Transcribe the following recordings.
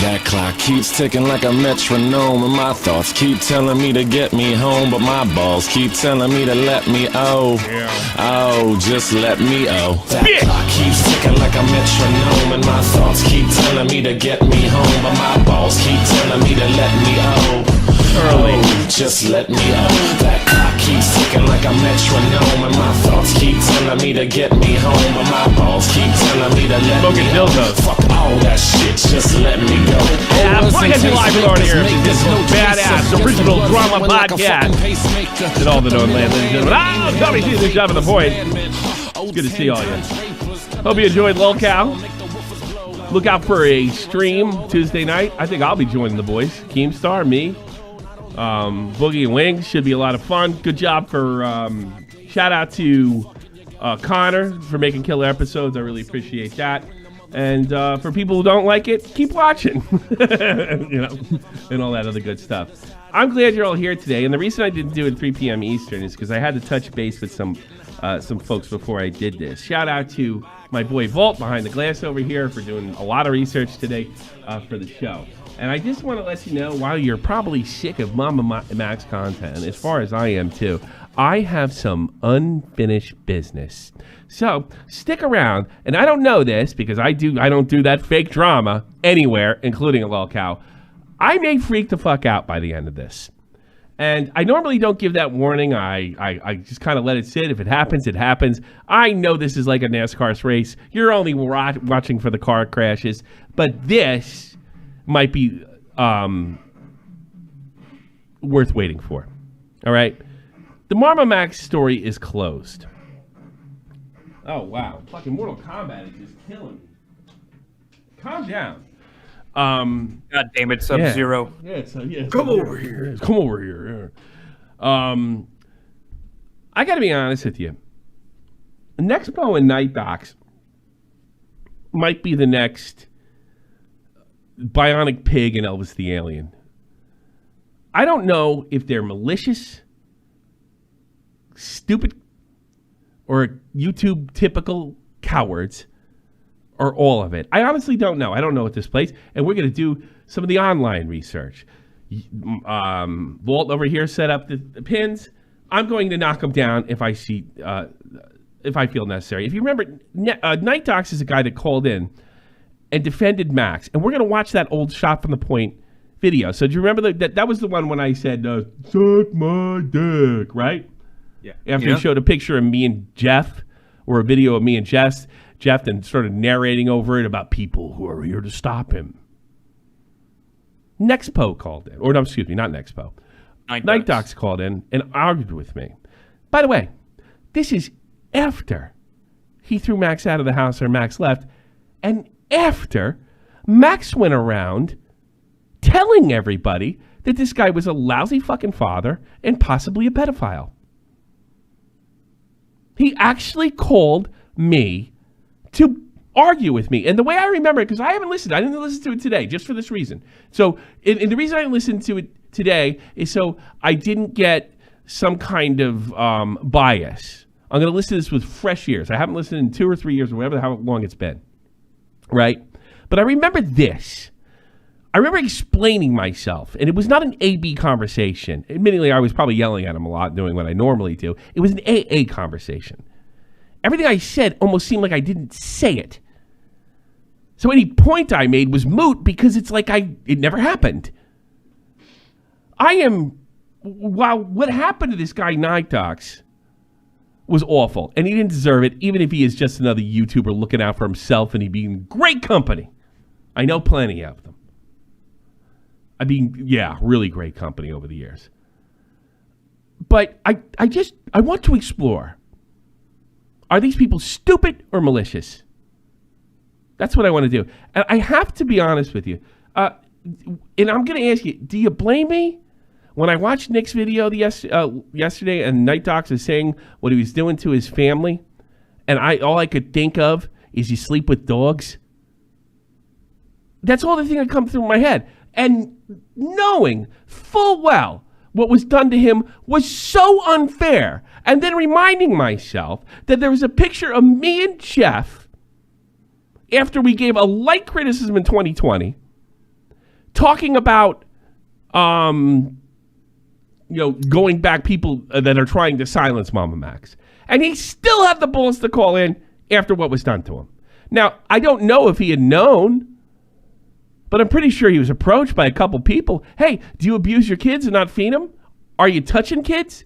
That clock keeps ticking like a metronome, and my thoughts keep telling me to get me home, but my balls keep telling me to let me just let me That clock keeps ticking like a metronome, and my thoughts keep telling me to get me home, but my balls keep telling me to let me just let me That clock keeps ticking like a metronome, and my thoughts keep telling me to get me home, but my balls keep telling me to let me Fuck all that shit, just let me go. Yeah, broadcasting live from here. This is badass original drama podcast. In all the known land, ladies and gentlemen. Tommy C, the job of the point. It's good to see all you. Hope you enjoyed Lolcow. Look out for a stream Tuesday night. I think I'll be joining the boys. Keemstar, me, Boogie and Wings. Should be a lot of fun. Good job for, shout out to Connor for making killer episodes. I really appreciate that. And for people who don't like it, keep watching. And all that other good stuff. I'm glad you're all here today. And the reason I didn't do it 3 p.m. Eastern is because I had to touch base with some folks before I did this. Shout out to my boy Volt behind the glass over here for doing a lot of research today for the show. And I just want to let you know, while you're probably sick of MAMAMAX content, as far as I am too, I have some unfinished business. So stick around. And I don't know this because I don't do that fake drama anywhere, including a Lolcow. I may freak the fuck out by the end of this. And I normally don't give that warning. I just kind of let it sit. If it happens, it happens. I know this is like a NASCAR race. You're only watching for the car crashes. But this might be worth waiting for. All right? The MAMAMAX story is closed. Oh, wow. Fucking Mortal Kombat is just killing me. Calm down. God damn it, Sub-Zero. Yeah, Come over here. Come over here. I got to be honest with you. NEXPO and NIGHTDOCS might be the next Bionic Pig and Elvis the Alien. I don't know if they're malicious, stupid, or YouTube typical cowards, or all of it. I honestly don't know. I don't know at this place, and we're going to do some of the online research. Walt over here set up the pins. I'm going to knock them down if I see, if I feel necessary. If you remember, NIGHTDOCS is a guy that called in and defended Max, and we're going to watch that old Shot from the Point video. So do you remember that was the one when I said, suck my dick, right? Yeah. After he showed a picture of me and Jeff, or a video of me and Jeff then started narrating over it about people who are here to stop him. NEXPO called in. Or no, excuse me, not NEXPO. NIGHTDOCS called in and argued with me. By the way, this is after he threw Max out of the house or Max left, and after Max went around telling everybody that this guy was a lousy fucking father and possibly a pedophile. He actually called me to argue with me. And the way I remember it, because I haven't listened, I didn't listen to it today, just for this reason. So, and the reason I didn't listen to it today is so I didn't get some kind of bias. I'm going to listen to this with fresh ears. I haven't listened in 2 or 3 years or whatever, how long it's been. Right? But I remember this. I remember explaining myself, and it was not an A-B conversation. Admittedly, I was probably yelling at him a lot, doing what I normally do. It was an AA conversation. Everything I said almost seemed like I didn't say it. So any point I made was moot because it's like it never happened. While what happened to this guy, NIGHTDOCS, was awful, and he didn't deserve it, even if he is just another YouTuber looking out for himself and he being great company. I know plenty of them. I mean, yeah, really great company over the years. But I want to explore. Are these people stupid or malicious? That's what I want to do. And I have to be honest with you. And I'm going to ask you, do you blame me? When I watched Nick's video yesterday and NIGHTDOCS is saying what he was doing to his family, and all I could think of is you sleep with dogs. That's all the thing that comes through my head. And knowing full well what was done to him was so unfair. And then reminding myself that there was a picture of me and Jeff after we gave a light criticism in 2020 talking about, going back people that are trying to silence MAMAMAX. And he still had the balls to call in after what was done to him. Now, I don't know if he had known, but I'm pretty sure he was approached by a couple people. Hey, do you abuse your kids and not feed them? Are you touching kids?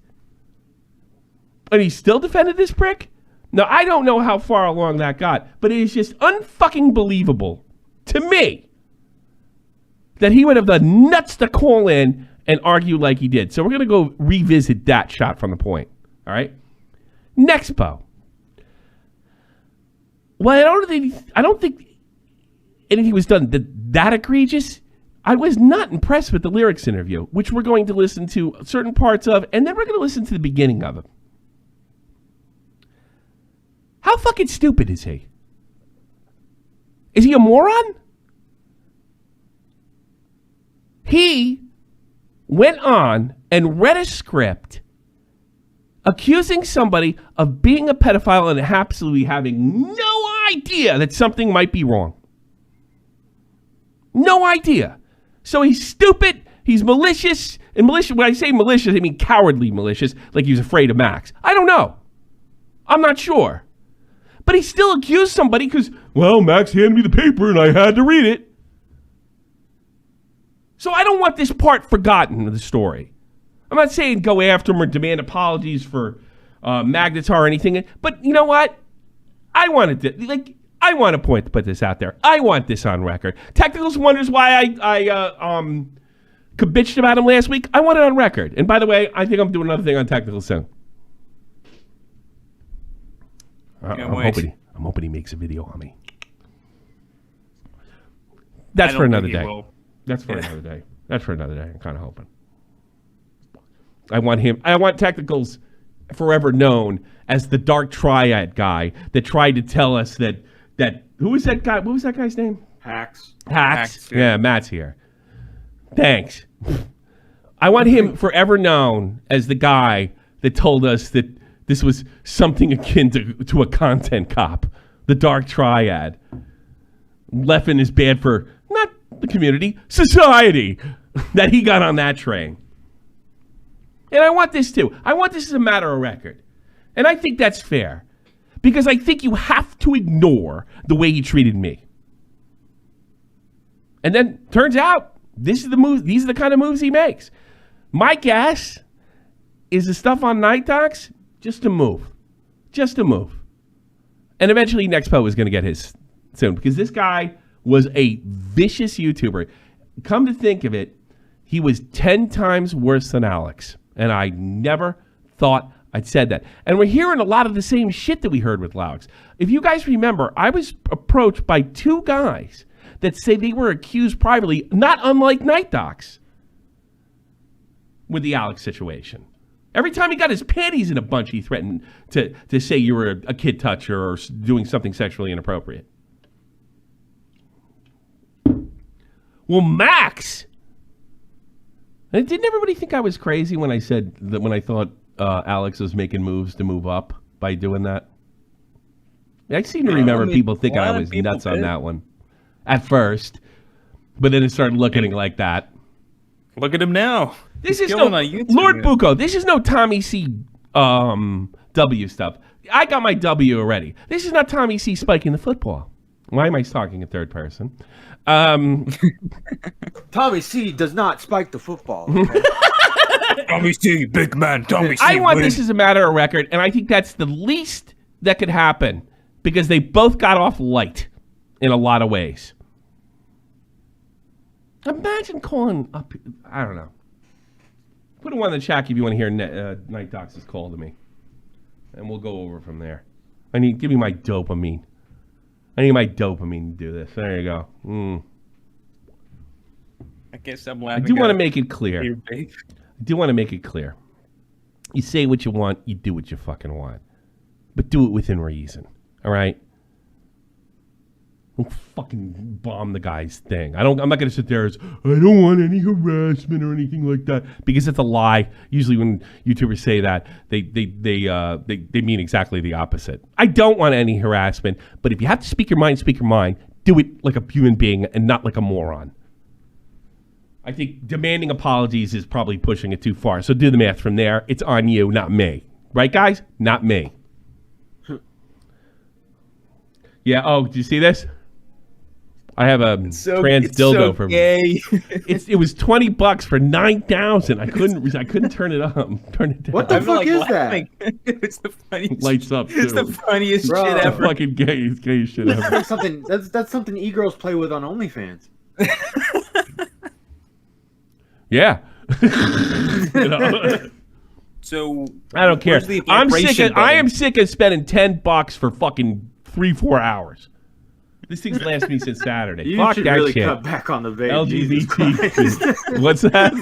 And he still defended this prick? Now, I don't know how far along that got, but it is just unfucking believable to me that he would have the nuts to call in and argue like he did. So we're going to go revisit that shot from the point. All right? NEXPO. Well, I don't think anything was done that egregious. I was not impressed with the lyrics interview, which we're going to listen to certain parts of, and then we're going to listen to the beginning of it. How fucking stupid is he? Is he a moron? He went on and read a script accusing somebody of being a pedophile and absolutely having no idea that something might be wrong. No idea. So he's stupid, he's malicious, and malicious, when I say malicious, I mean cowardly malicious, like he was afraid of Max. I don't know. I'm not sure. But he still accused somebody because, well, Max handed me the paper and I had to read it. So I don't want this part forgotten of the story. I'm not saying go after him or demand apologies for Magnetar or anything, but you know what? I want to put this out there. I want this on record. Technicals wonders why I bitched about him last week. I want it on record. And by the way, I think I'm doing another thing on Technicals soon. I'm hoping he makes a video on me. That's for another day. That's for another day. That's for another day. I'm kind of hoping. I want Technicals forever known as the Dark Triad guy that tried to tell us that who was that guy? What was that guy's name? Hacks. Yeah, Matt's here. Thanks. I want him forever known as the guy that told us that this was something akin to a content cop. The Dark Triad. Leffen is bad for not the community, society. That he got on that train. And I want this too. I want this as a matter of record. And I think that's fair. Because I think you have to ignore the way he treated me. And then turns out these are the kind of moves he makes. My guess is the stuff on NIGHTDOCS just a move. Just a move. And eventually NEXPO is going to get his soon because this guy was a vicious YouTuber. Come to think of it, he was 10 times worse than Alex. And I never thought I'd said that. And we're hearing a lot of the same shit that we heard with Alex. If you guys remember, I was approached by two guys that say they were accused privately, not unlike NIGHTDOCS, with the Alex situation. Every time he got his panties in a bunch, he threatened to say you were a kid toucher or doing something sexually inappropriate. Well, Max... And didn't everybody think I was crazy when I said that when I thought Alex was making moves to move up by doing that? I seem to remember people thinking I was nuts on that one at first, but then it started looking like that. Look at him now. This is no Lord Bucco. This is no Tommy C. W stuff. I got my W already. This is not Tommy C. spiking the football. Why am I talking in third person? Tommy C does not spike the football. Okay? Tommy C, big man. Tommy C. I want this as a matter of record, and I think that's the least that could happen because they both got off light in a lot of ways. Imagine calling up. I don't know. Put a one in the chat if you want to hear NIGHTDOCS' call to me, and we'll go over from there. Give me my dopamine. I need my dopamine to do this. There you go. I guess I'm laughing. I do want to make it clear. You say what you want, you do what you fucking want. But do it within reason. All right? Don't fucking bomb the guy's thing. I'm not going to sit there as, I don't want any harassment or anything like that. Because it's a lie. Usually when YouTubers say that, they mean exactly the opposite. I don't want any harassment. But if you have to speak your mind, speak your mind. Do it like a human being and not like a moron. I think demanding apologies is probably pushing it too far. So do the math from there. It's on you, not me. Right, guys? Not me. Yeah. Oh, did you see this? I have a trans dildo for me. It was $20 for 9,000. I couldn't turn it up. Turn it down. What the fuck is that? It's the funniest. Lights up. It's too. the funniest Bro. shit ever. Fucking gay shit ever. That's something e-girls play with on OnlyFans. Yeah. You know? So I don't care. where's the I vibration am button? sick of spending $10 for fucking 3-4 hours. This thing's lasted me since Saturday. You Fuck should that really shit. cut back on the vape. Jesus LGBT. Christ. What's that?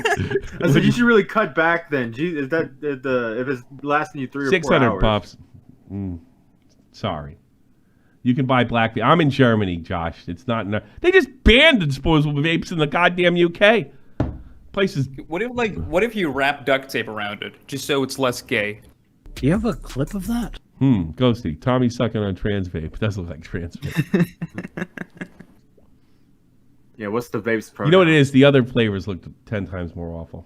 I said you should really cut back then. Gee, is that if it's lasting you 3 or 4 600 hours? pups. Sorry. You can buy black vape. I'm in Germany, Josh. It's not. They just banned the disposable vapes in the goddamn UK. Places. What if you wrap duct tape around it just so it's less gay? Do you have a clip of that? Ghosty. Tommy sucking on trans vape. It does look like trans vape. Yeah, what's the vapes program? You know what it is? The other flavors look 10 times more awful.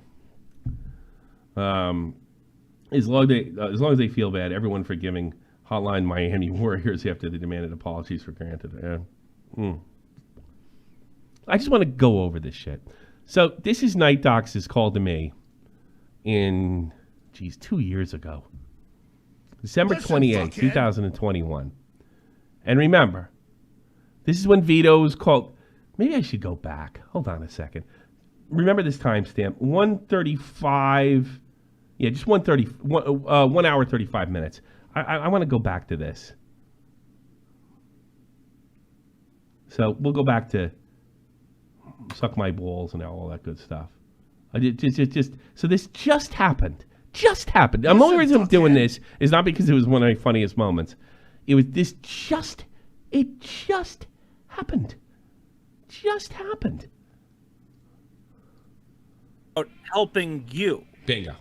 As long as they feel bad, everyone for giving Hotline Miami Warriors after they demanded apologies for granted. I just want to go over this shit. So this is NIGHTDOCS' call to me in, 2 years ago. December 28th, 2021. And remember, this is when Vito was called. Maybe I should go back. Hold on a second. Remember this timestamp. 1:35. Yeah, just 1:30. 1 hour 35 minutes. I want to go back to this. So we'll go back to suck my balls and all that good stuff. So this just happened. Just happened. The only reason I'm doing this is not because it was one of my funniest moments. It just happened. Just happened. About helping you. Bingo.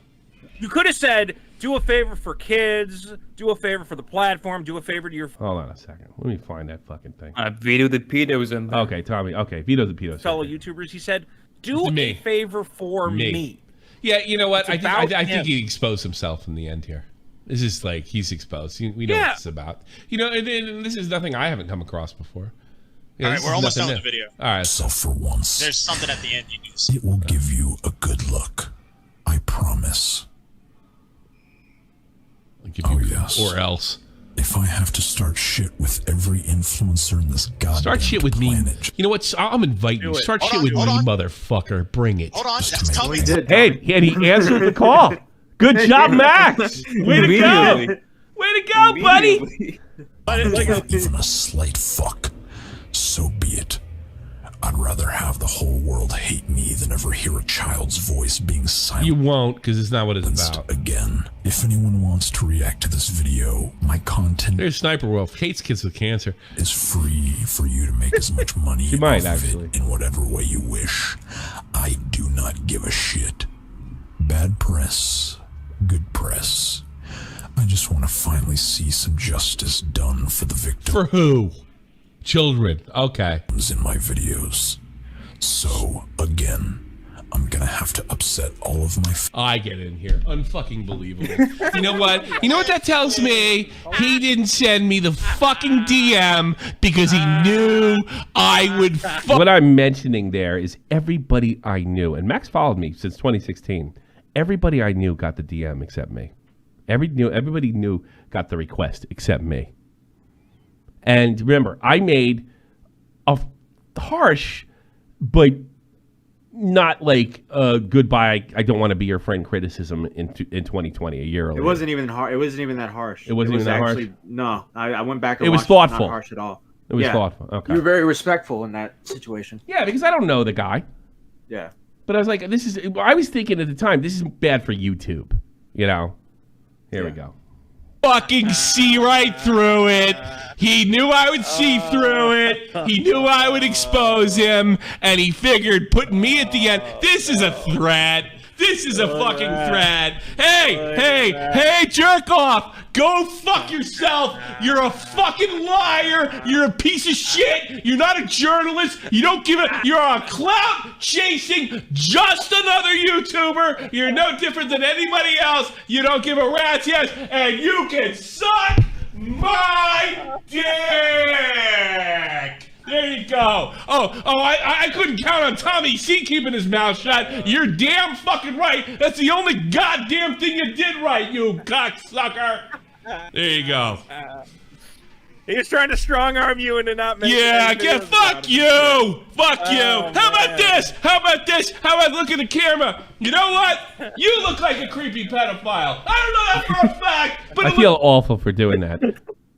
You could have said, do a favor for kids, do a favor for the platform, do a favor to your Hold on a second. Let me find that fucking thing. Vito the pedo's in there. Okay, Tommy. Okay, Vito the pedo. fellow YouTubers. He said, do To a me. favor for me. Yeah, you know what? It's I about think him. he exposed himself in the end here. This is like he's exposed. We know what it's about. You know, and this is nothing I haven't come across before. Yeah, All right, this we're is almost nothing done with the new. video. All right. So for once, There's something at the end you need to see. it will give you a good look. I promise. I'll give Oh, you- yes. Or else. If I have to start shit with every influencer in this goddamn Start shit with me. planet, You know what? I'm inviting you. Start Hold shit on, with me, hold on. motherfucker. Bring it. Hold on, Just that's to coming. make did. Hey, and he answered the call. Good job, Max. Way to go. Way to go, buddy. even a slight fuck, so be it. I'd rather have the whole world hate me than ever hear a child's voice being You silenced won't, because it's not what it's about. again. If anyone wants to react to this video, my content There's Sniper Wolf. Hates kids with cancer. is free for you to make as much money She might, off of actually. it in whatever way you wish. I do not give a shit. Bad press, good press. I just want to finally see some justice done for the victims For who? Children. Okay. in my videos. So, again, I'm gonna have to upset all of my I get in here. Unfucking believable. You know what? You know what that tells me? He didn't send me the fucking DM because he knew I would fuck. What I'm mentioning there is everybody I knew, and Max followed me since 2016. Everybody I knew got the DM except me. Everybody knew got the request except me. And remember, I made a harsh, but not like goodbye. I don't want to be your friend criticism in 2020, a year earlier. It wasn't even hard. It wasn't even that harsh. It wasn't even that harsh? actually, No, I went back and It was watched thoughtful. Not harsh at all. It was Yeah. thoughtful. Okay. You were very respectful in that situation. Yeah, because I don't know the guy. Yeah. But I was like, I was thinking at the time, this is bad for YouTube. You know? Here we go. Fucking see right through it. He knew I would see through it. He knew I would expose him, and he figured putting me at the end. This is a threat. This is a fucking thread. Hey, jerk off. Go fuck yourself. You're a fucking liar. You're a piece of shit. You're not a journalist. You don't give a, you're a clout chasing just another YouTuber. You're no different than anybody else. You don't give a rat's ass, and you can suck my dick. There you go. I couldn't count on Tommy C keeping his mouth shut. You're damn fucking right. That's the only goddamn thing you did right, you cocksucker. There you go. He was trying to strong arm you into not making. Yeah, fuck you. Fuck you. How about this? How about look at the camera? You know what? You look like a creepy pedophile. I don't know that for a fact, but I feel awful for doing that.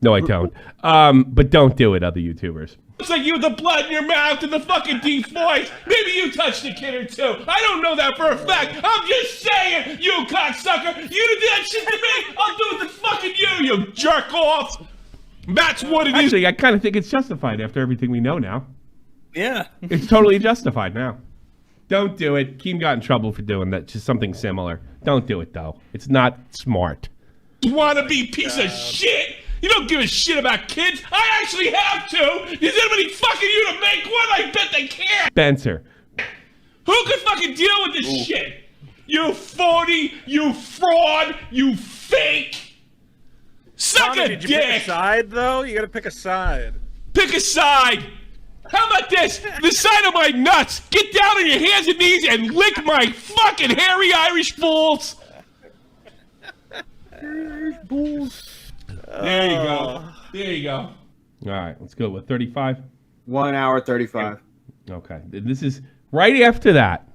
No, I don't. But don't do it, other YouTubers. Looks like you with the blood in your mouth and the fucking deep voice. Maybe you touched a kid or two. I don't know that for a fact. I'm just saying, you cocksucker. You did that shit to me. I'll do it to fucking you jerk off. That's what it is. Actually, I kind of think it's justified after everything we know now. Yeah. It's totally justified now. Don't do it. Keem got in trouble for doing that. Just something similar. Don't do it, though. It's not smart. Wannabe piece of shit. You don't give a shit about kids. I actually have to. Is anybody fucking you to make one? I bet they can't. Spencer. Who can fucking deal with this shit? You phony, you fraud, you fake. Suck Tommy, a did you pick a dick. side though? You gotta pick a side. Pick a side. How about this? The side of my nuts. Get down on your hands and knees and lick my fucking hairy Irish balls. There you go. There you go. All right, let's go with 35. 1 hour 35. Okay, this is right after that.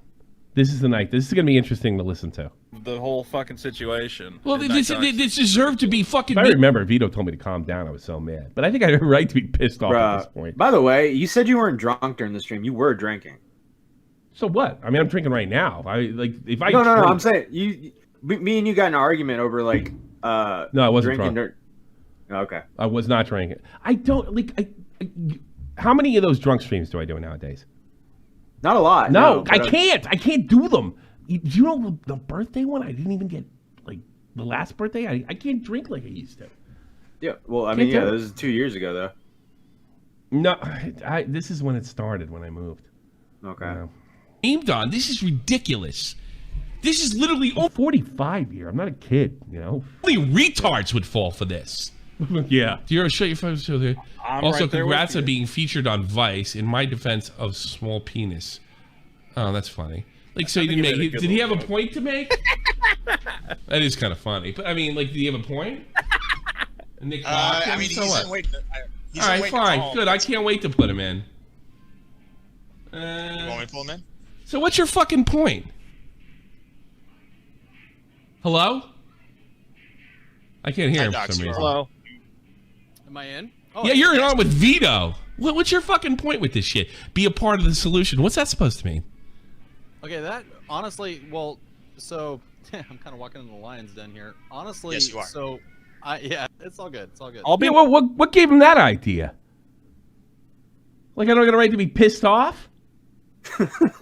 This is the night. This is going to be interesting to listen to. The whole fucking situation. Well, this deserved to be fucking. If I remember, Vito told me to calm down. I was so mad. But I think I have a right to be pissed off at this point. By the way, you said you weren't drunk during the stream. You were drinking. So what? I mean, I'm drinking right now. No, I'm saying me and you got in an argument over like. No, I wasn't drunk. Okay. I was not drinking. I don't how many of those drunk streams do I do nowadays? Not a lot. No, I can't. I can't do them. You know the birthday one? I didn't even get like the last birthday. I can't drink like I used to. Yeah. Well, I mean, yeah, this is 2 years ago though. No, this is when it started when I moved. Okay. Aimed on. This is ridiculous. This is literally 45 year. I'm not a kid, you know. Only retards would fall for this. Yeah. Do you ever show your photos here? Also, right there congrats with on you. being featured on Vice in my defense of small penis. Oh, that's funny. Like, so he didn't make. Did he have a point to make? That is kind of funny. But I mean, like, did he have a point? Nick I mean, so he's what? in wait. All right, fine, good. I can't wait to put him in. You want me to pull him in? So what's your fucking point? Hello? I can't hear him for some reason. Hello. Am I in? Yeah, you're on with Vito. What's your fucking point with this shit? Be a part of the solution. What's that supposed to mean? Okay, that honestly, well, so I'm kind of walking in the lion's den here. Honestly, Yes, you are. So, yeah, it's all good. It's all good. I'll be. Yeah, what gave him that idea? Like I don't get a right to be pissed off?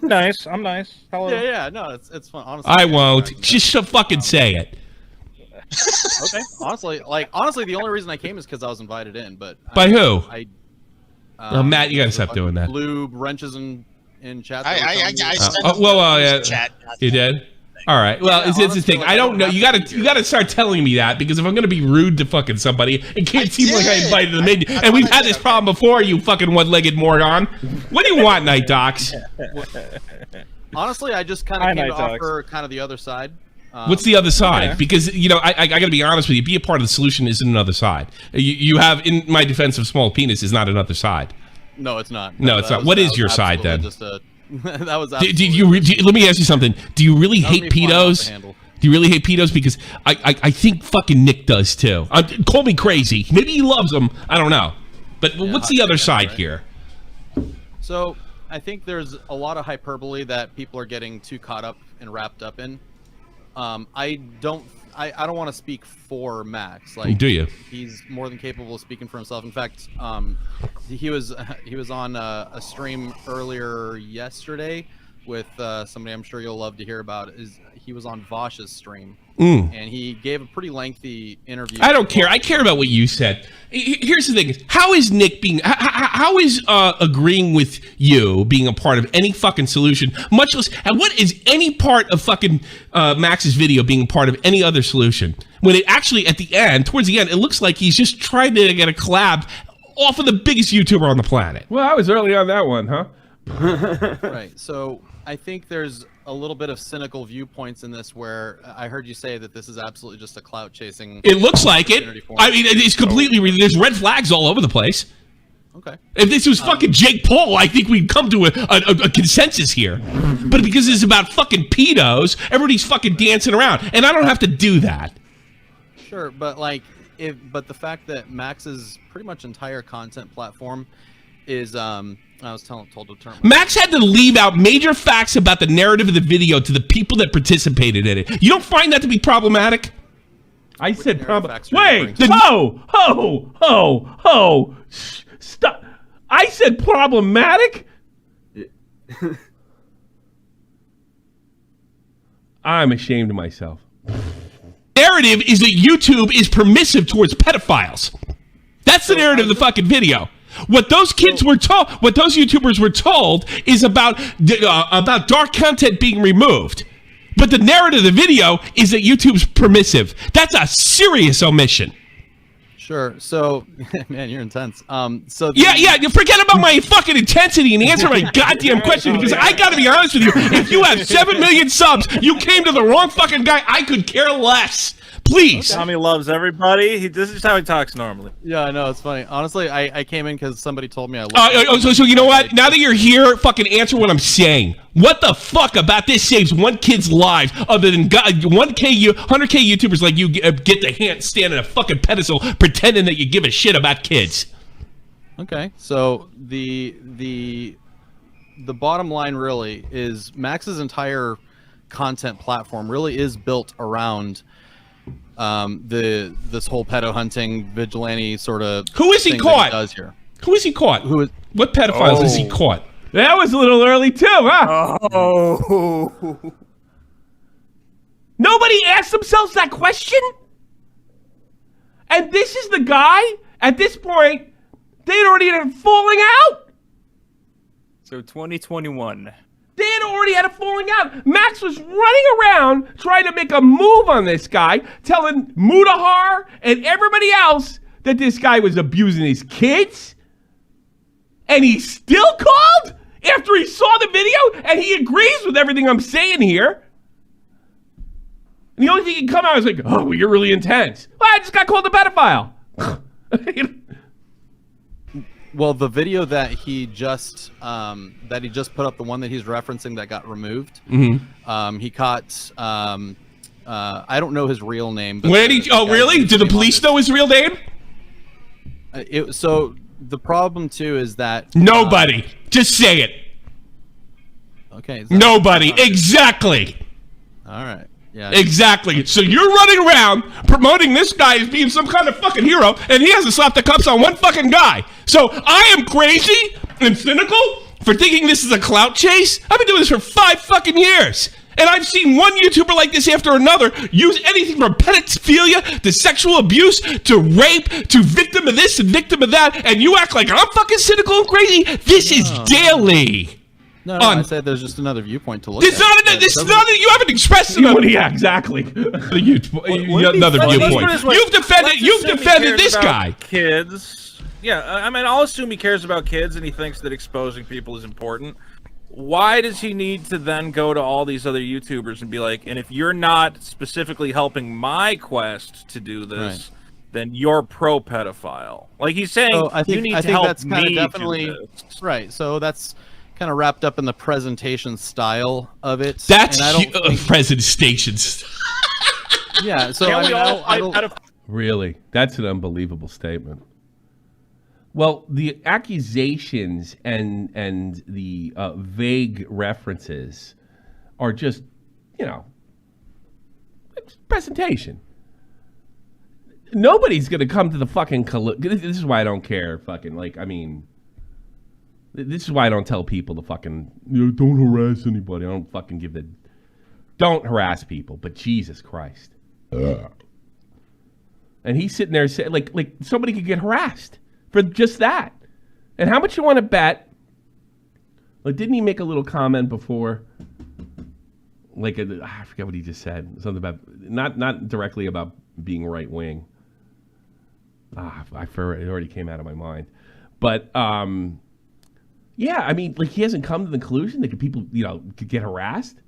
Nice. I'm nice. Hello. Yeah, no, it's fun. Honestly, I won't. Just fucking say it. Okay. Honestly, the only reason I came is because I was invited in. But By who? Matt, you gotta stop doing that. Lube wrenches in chat. I Yeah. chat. You did? All right. Well, Yeah, it's the honestly, thing. like, I don't know. I You don't have gotta to be you gotta start telling me that because if I'm gonna be rude to fucking somebody, it can't seem like I did. invited them in. I And we've thought I had did, this okay. problem before. You fucking one-legged moron. What do you want, Night Docs? Honestly, I just kind Hi, of came to Night Dogs. offer kind of the other side. What's the other side? okay. Because I got to be honest with you. Be a part of the solution isn't another side. You have, in my defense of small penis, is not another side. No, it's not. No, it's not. What is your side, then? Just that was. Did you? Let me ask you something. Do you really That was hate me flying off the pedos? handle. Do you really hate pedos? Because I think fucking Nick does too. Call me crazy. Maybe he loves them. I don't know. But what's the other side here? So I think there's a lot of hyperbole that people are getting too caught up and wrapped up in. I don't want to speak for Max. Like, Do you? He's more than capable of speaking for himself. In fact, he was on a stream earlier yesterday with somebody I'm sure you'll love to hear about. Is he was on Vosh's stream, Mm. and he gave a pretty lengthy interview. I don't care. I care about what you said. Here's the thing: how is Nick being? How is agreeing with you being a part of any fucking solution? Much less, and what is any part of fucking Max's video being a part of any other solution? When it actually, at the end, towards the end, it looks like he's just trying to get a collab off of the biggest YouTuber on the planet. Well, I was early on that one, huh? Right. So I think there's a little bit of cynical viewpoints in this where I heard you say that this is absolutely just a clout chasing. It looks like it. I mean, it's completely. There's red flags all over the place. Okay. If this was fucking Jake Paul, I think we'd come to a consensus here. But because it's about fucking pedos, everybody's fucking dancing around, and I don't have to do that. Sure, but like, but the fact that Max's pretty much entire content platform is I was told to turn. Max had to leave out major facts about the narrative of the video to the people that participated in it. You don't find that to be problematic? I said facts are Wait! referring to? Ho! Stop! I said problematic. I'm ashamed of myself. Narrative is that YouTube is permissive towards pedophiles. That's the narrative of the fucking video. What those kids were told, what those YouTubers were told, is about dark content being removed. But the narrative of the video is that YouTube's permissive. That's a serious omission. Sure. So, man, you're intense. So Yeah, you forget about my fucking intensity and answer my goddamn question, because I gotta be honest with you. If you have 7 million subs, you came to the wrong fucking guy. I could care less. Please. Tommy loves everybody. This is how he talks normally. Yeah, I know, it's funny. Honestly, I came in because somebody told me I looked. So you know what? Now that you're here, fucking answer what I'm saying. What the fuck about this saves one kid's life other than 100K YouTubers like you get to stand on a fucking pedestal pretending that you give a shit about kids? Okay, so the bottom line really is Max's entire content platform really is built around this whole pedo hunting vigilante sort of. Who is he caught? Does here. Who is he caught? What pedophiles is he caught? That was a little early too, huh? Oh. Nobody asked themselves that question? And this is the guy, at this point, they'd already had a falling out. So 2021. They had already had a falling out. Max was running around trying to make a move on this guy, telling Mudahar and everybody else that this guy was abusing his kids. And he still called after he saw the video, and he agrees with everything I'm saying here. And the only thing he can come out is like, oh, well, you're really intense. Well, I just got called a pedophile. Well, the video that he just put up, the one that he's referencing that got removed, he caught I don't know his real name. But really? Do the police know his real name? So the problem too is that nobody. Just say it. Okay. Nobody. Exactly. All right. Yeah. Exactly. So you're running around promoting this guy as being some kind of fucking hero, and he hasn't slapped the cups on one fucking guy. So I am crazy and cynical for thinking this is a clout chase. I've been doing this for 5 fucking years. And I've seen one YouTuber like this after another use anything from pedophilia to sexual abuse to rape to victim of this and victim of that, and you act like I'm fucking cynical and crazy? This is daily. No, I said there's just another viewpoint to look at. You haven't expressed another. Yeah, exactly. Another viewpoint. You've defended this guy. Kids. Yeah, I mean, I'll assume he cares about kids and he thinks that exposing people is important. Why does he need to then go to all these other YouTubers and be like, and if you're not specifically helping my quest to do this, then you're pro-pedophile? Like he's saying, you need to help that's kind me of definitely do this. Right. So that's kind of wrapped up in the presentation style of it. That's think... presentations. Yeah. So I don't... Really, that's an unbelievable statement. Well, the accusations and the vague references are just, it's presentation. Nobody's gonna come to the fucking this is why I don't care. This is why I don't tell people to fucking don't harass anybody. I don't fucking give the. Don't harass people, but Jesus Christ. And he's sitting there saying, like somebody could get harassed for just that. And how much you want to bet? Like, didn't he make a little comment before? Like, I forget what he just said. Something about not directly about being right wing. It already came out of my mind. But yeah, I mean, like, he hasn't come to the conclusion that people, could get harassed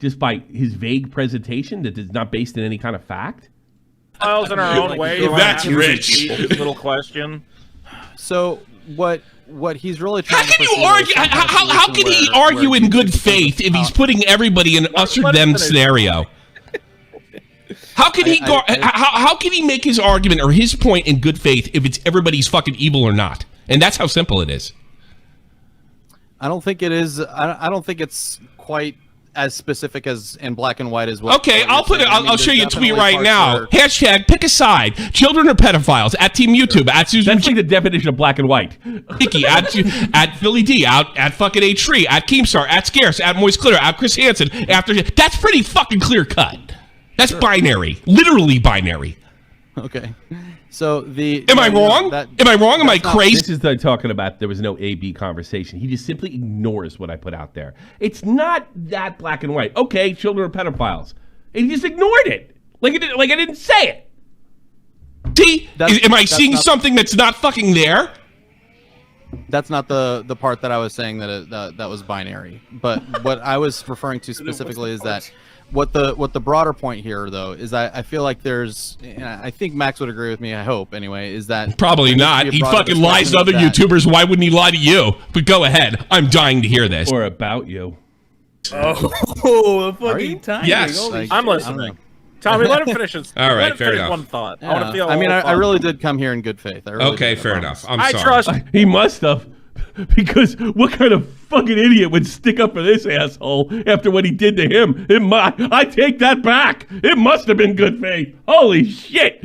just by his vague presentation that is not based in any kind of fact. Files in our own way. That's rich. Little question. So what he's really trying How can to you argue? How can he argue in good faith if he's putting everybody in an us or them scenario? How can he go? How can he make his argument or his point in good faith if it's everybody's fucking evil or not? And that's how simple it is. I don't think it is. I don't think it's quite as specific as in black and white as well. Okay, I'll put it. I'll show you a tweet right now. Hashtag pick a side. Children or pedophiles at Team YouTube at Susan. That's like the definition of black and white. Hickey at Philly D at fucking A Tree at Keemstar at Scarce at Moist Clear at Chris Hansen after. That's pretty fucking clear cut. That's binary, literally binary. Okay. So Am I wrong? Am I wrong? Am I crazy? This is the talking about there was no A-B conversation. He just simply ignores what I put out there. It's not that black and white. Okay, children are pedophiles. And he just ignored it. Like I didn't say it. See? Am I seeing something that's not fucking there? That's not the part that I was saying that was binary. But what I was referring to specifically is that what the broader point here, though, is I feel like there's, and I think Max would agree with me, I hope anyway, is that probably not. He fucking lies to other YouTubers. Why wouldn't he lie to you? But go ahead. I'm dying to hear this. Or about you. Oh, the fucking timing. Yes. I'm listening. Tommy, let him finish his. All right, fair enough. One thought. Yeah. I really did come here in good faith. Okay, fair enough. I'm sorry. I trust. He must have. Because what kind of fucking idiot would stick up for this asshole after what he did to him? I take that back. It must have been good faith. Holy shit.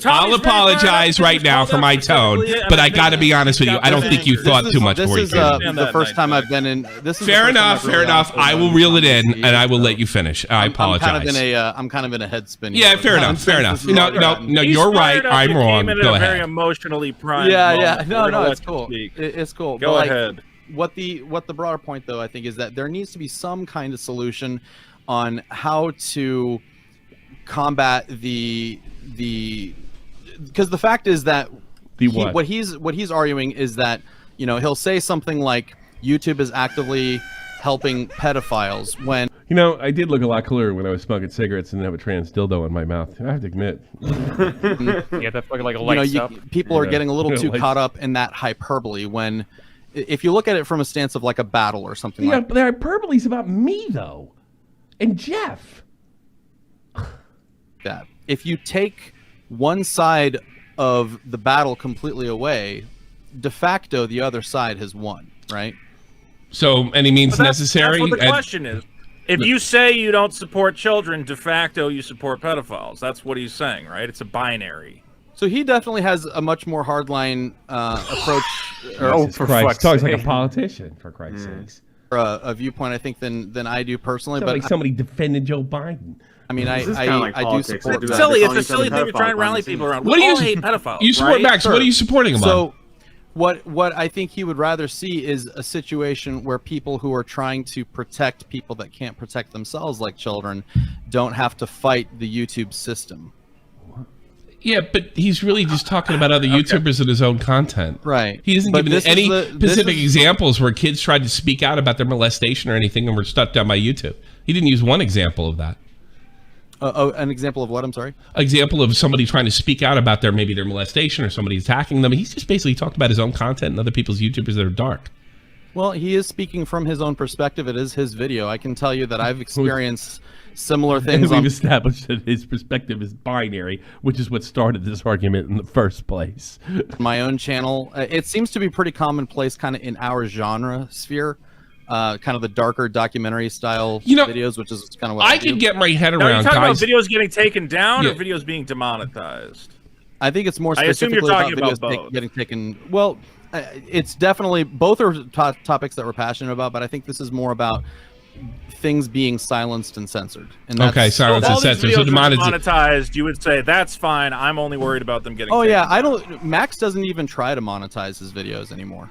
I'll apologize right now for my tone, but I got to be honest with you. I don't think you thought too much before you came in. This is the first time I've been in. This is fair enough. Fair enough. I will reel it in, and I will let you finish. I apologize. I'm kind of in a head spin. Yeah, fair enough. Fair enough. No, you're right. I'm wrong. Go ahead. Very emotionally primed. Yeah. No, it's cool. It's cool. Go ahead. What the broader point, though, I think, is that there needs to be some kind of solution on how to combat the because the fact is that what he's arguing is that he'll say something like YouTube is actively helping pedophiles when I did look a lot clearer when I was smoking cigarettes and have a trans dildo in my mouth. I have to admit. Yeah, that fucking like a lights up. People are getting a little too caught up in that hyperbole when. If you look at it from a stance of like a battle or something like that. But the hyperbole's about me, though. And Jeff. That. If you take one side of the battle completely away, de facto, the other side has won, right? So, any means necessary? That's what the question is. If you say you don't support children, de facto, you support pedophiles. That's what he's saying, right? It's a binary. So he definitely has a much more hardline approach. For Christ, talks like a politician, for Christ's sakes. A viewpoint, I think, than I do personally. But like somebody defended Joe Biden. I mean, I do support that. It's a silly thing to try and rally people around. What do you hate pedophiles? You support right? Max. Sure. What are you supporting him on? What I think he would rather see is a situation where people who are trying to protect people that can't protect themselves, like children, don't have to fight the YouTube system. Yeah, but he's really just talking about other YouTubers and his own content. Right. He isn't giving any specific examples where kids tried to speak out about their molestation or anything and were shut down by YouTube. He didn't use one example of that. An example of what? I'm sorry? Example of somebody trying to speak out about their molestation or somebody attacking them. He's just basically talked about his own content and other people's YouTubers that are dark. Well, he is speaking from his own perspective. It is his video. I can tell you that I've experienced similar things. We've established that his perspective is binary, which is what started this argument in the first place. My own channel, it seems to be pretty commonplace kind of in our genre sphere, kind of the darker documentary style videos, which is kind of what I can get my head around. Are you talking about videos getting taken down or videos being demonetized? I think it's more specifically I assume you're talking about both. getting taken. Well, it's definitely both are topics that we're passionate about, but I think this is more about things being silenced and censored. And that's, okay, silenced and censored. So monetized, you would say that's fine. I'm only worried about them getting. Oh yeah, I don't. Max doesn't even try to monetize his videos anymore.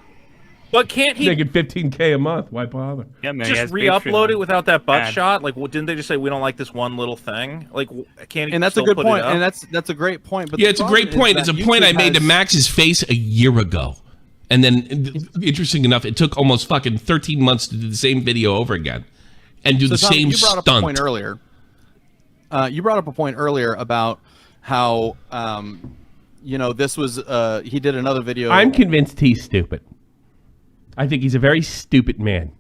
But can't he? They get $15K a month. Why bother? Yeah, man, just re-upload it without that butt shot. Like, didn't they just say we don't like this one little thing? Like, can't he? And that's a good point. And that's a great point. But yeah, it's a great point. It's a point I made to Max's face a year ago. And then, interesting enough, it took almost fucking 13 months to do the same video over again and do the same stunt. You brought up a point earlier. You brought up a point earlier about how, this was, he did another video. I'm convinced he's stupid. I think he's a very stupid man.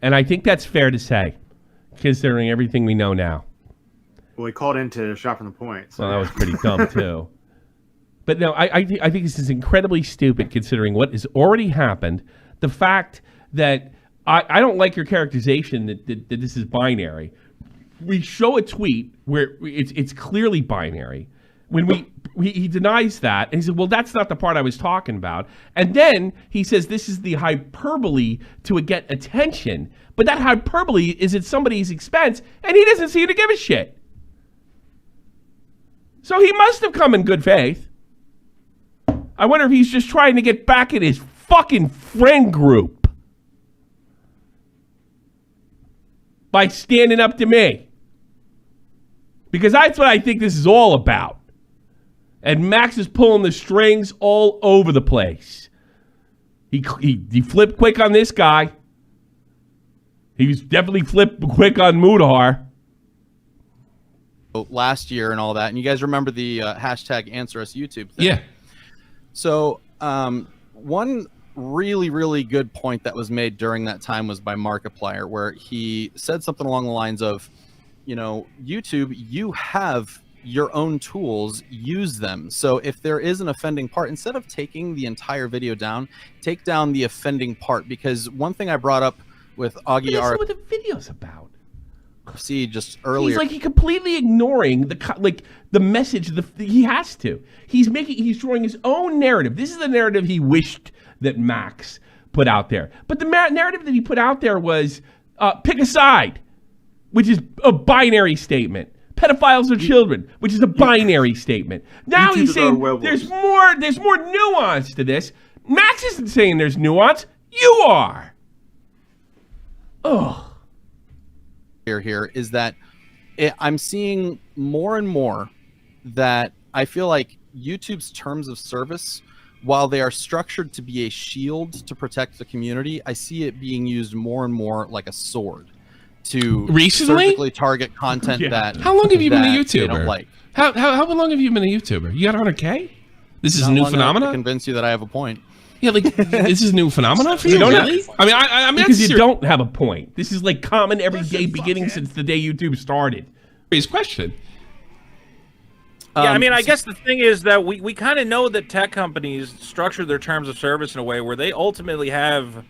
And I think that's fair to say, considering everything we know now. Well, he called into shot from the point. So. Well, that was pretty dumb, too. But no, I think this is incredibly stupid considering what has already happened. The fact that I don't like your characterization that this is binary. We show a tweet where it's clearly binary. When he denies that, and he said, well, that's not the part I was talking about. And then he says this is the hyperbole to get attention. But that hyperbole is at somebody's expense, and he doesn't seem to give a shit. So he must have come in good faith. I wonder if he's just trying to get back at his fucking friend group by standing up to me. Because that's what I think this is all about. And Max is pulling the strings all over the place. He flipped quick on this guy. He was definitely flipped quick on Mudahar. Last year and all that. And you guys remember the hashtag Answer Us YouTube thing? Yeah. So one really, really good point that was made during that time was by Markiplier, where he said something along the lines of, YouTube, you have your own tools, use them. So if there is an offending part, instead of taking the entire video down, take down the offending part. Because one thing I brought up with Augie That's what the video's about. See, just earlier, he's completely ignoring the message. He has to. He's drawing his own narrative. This is the narrative he wished that Max put out there. But the narrative that he put out there was pick a side, which is a binary statement. Pedophiles are children, which is a binary statement. Now he's saying there's more nuance to this. Max isn't saying there's nuance. You are. Ugh. Here is that I'm seeing more and more that I feel like YouTube's terms of service, while they are structured to be a shield to protect the community, I see it being used more and more like a sword to surgically target content that. How long have you been a YouTuber? Don't like. How long have you been a YouTuber? You got 100K? This is a new phenomenon? To convince you that I have a point. Yeah, this is a new phenomenon for you, really? I mean, because you don't have a point. This is common everyday beginning since the day YouTube started. His question. Yeah, I guess the thing is that we kind of know that tech companies structure their terms of service in a way where they ultimately have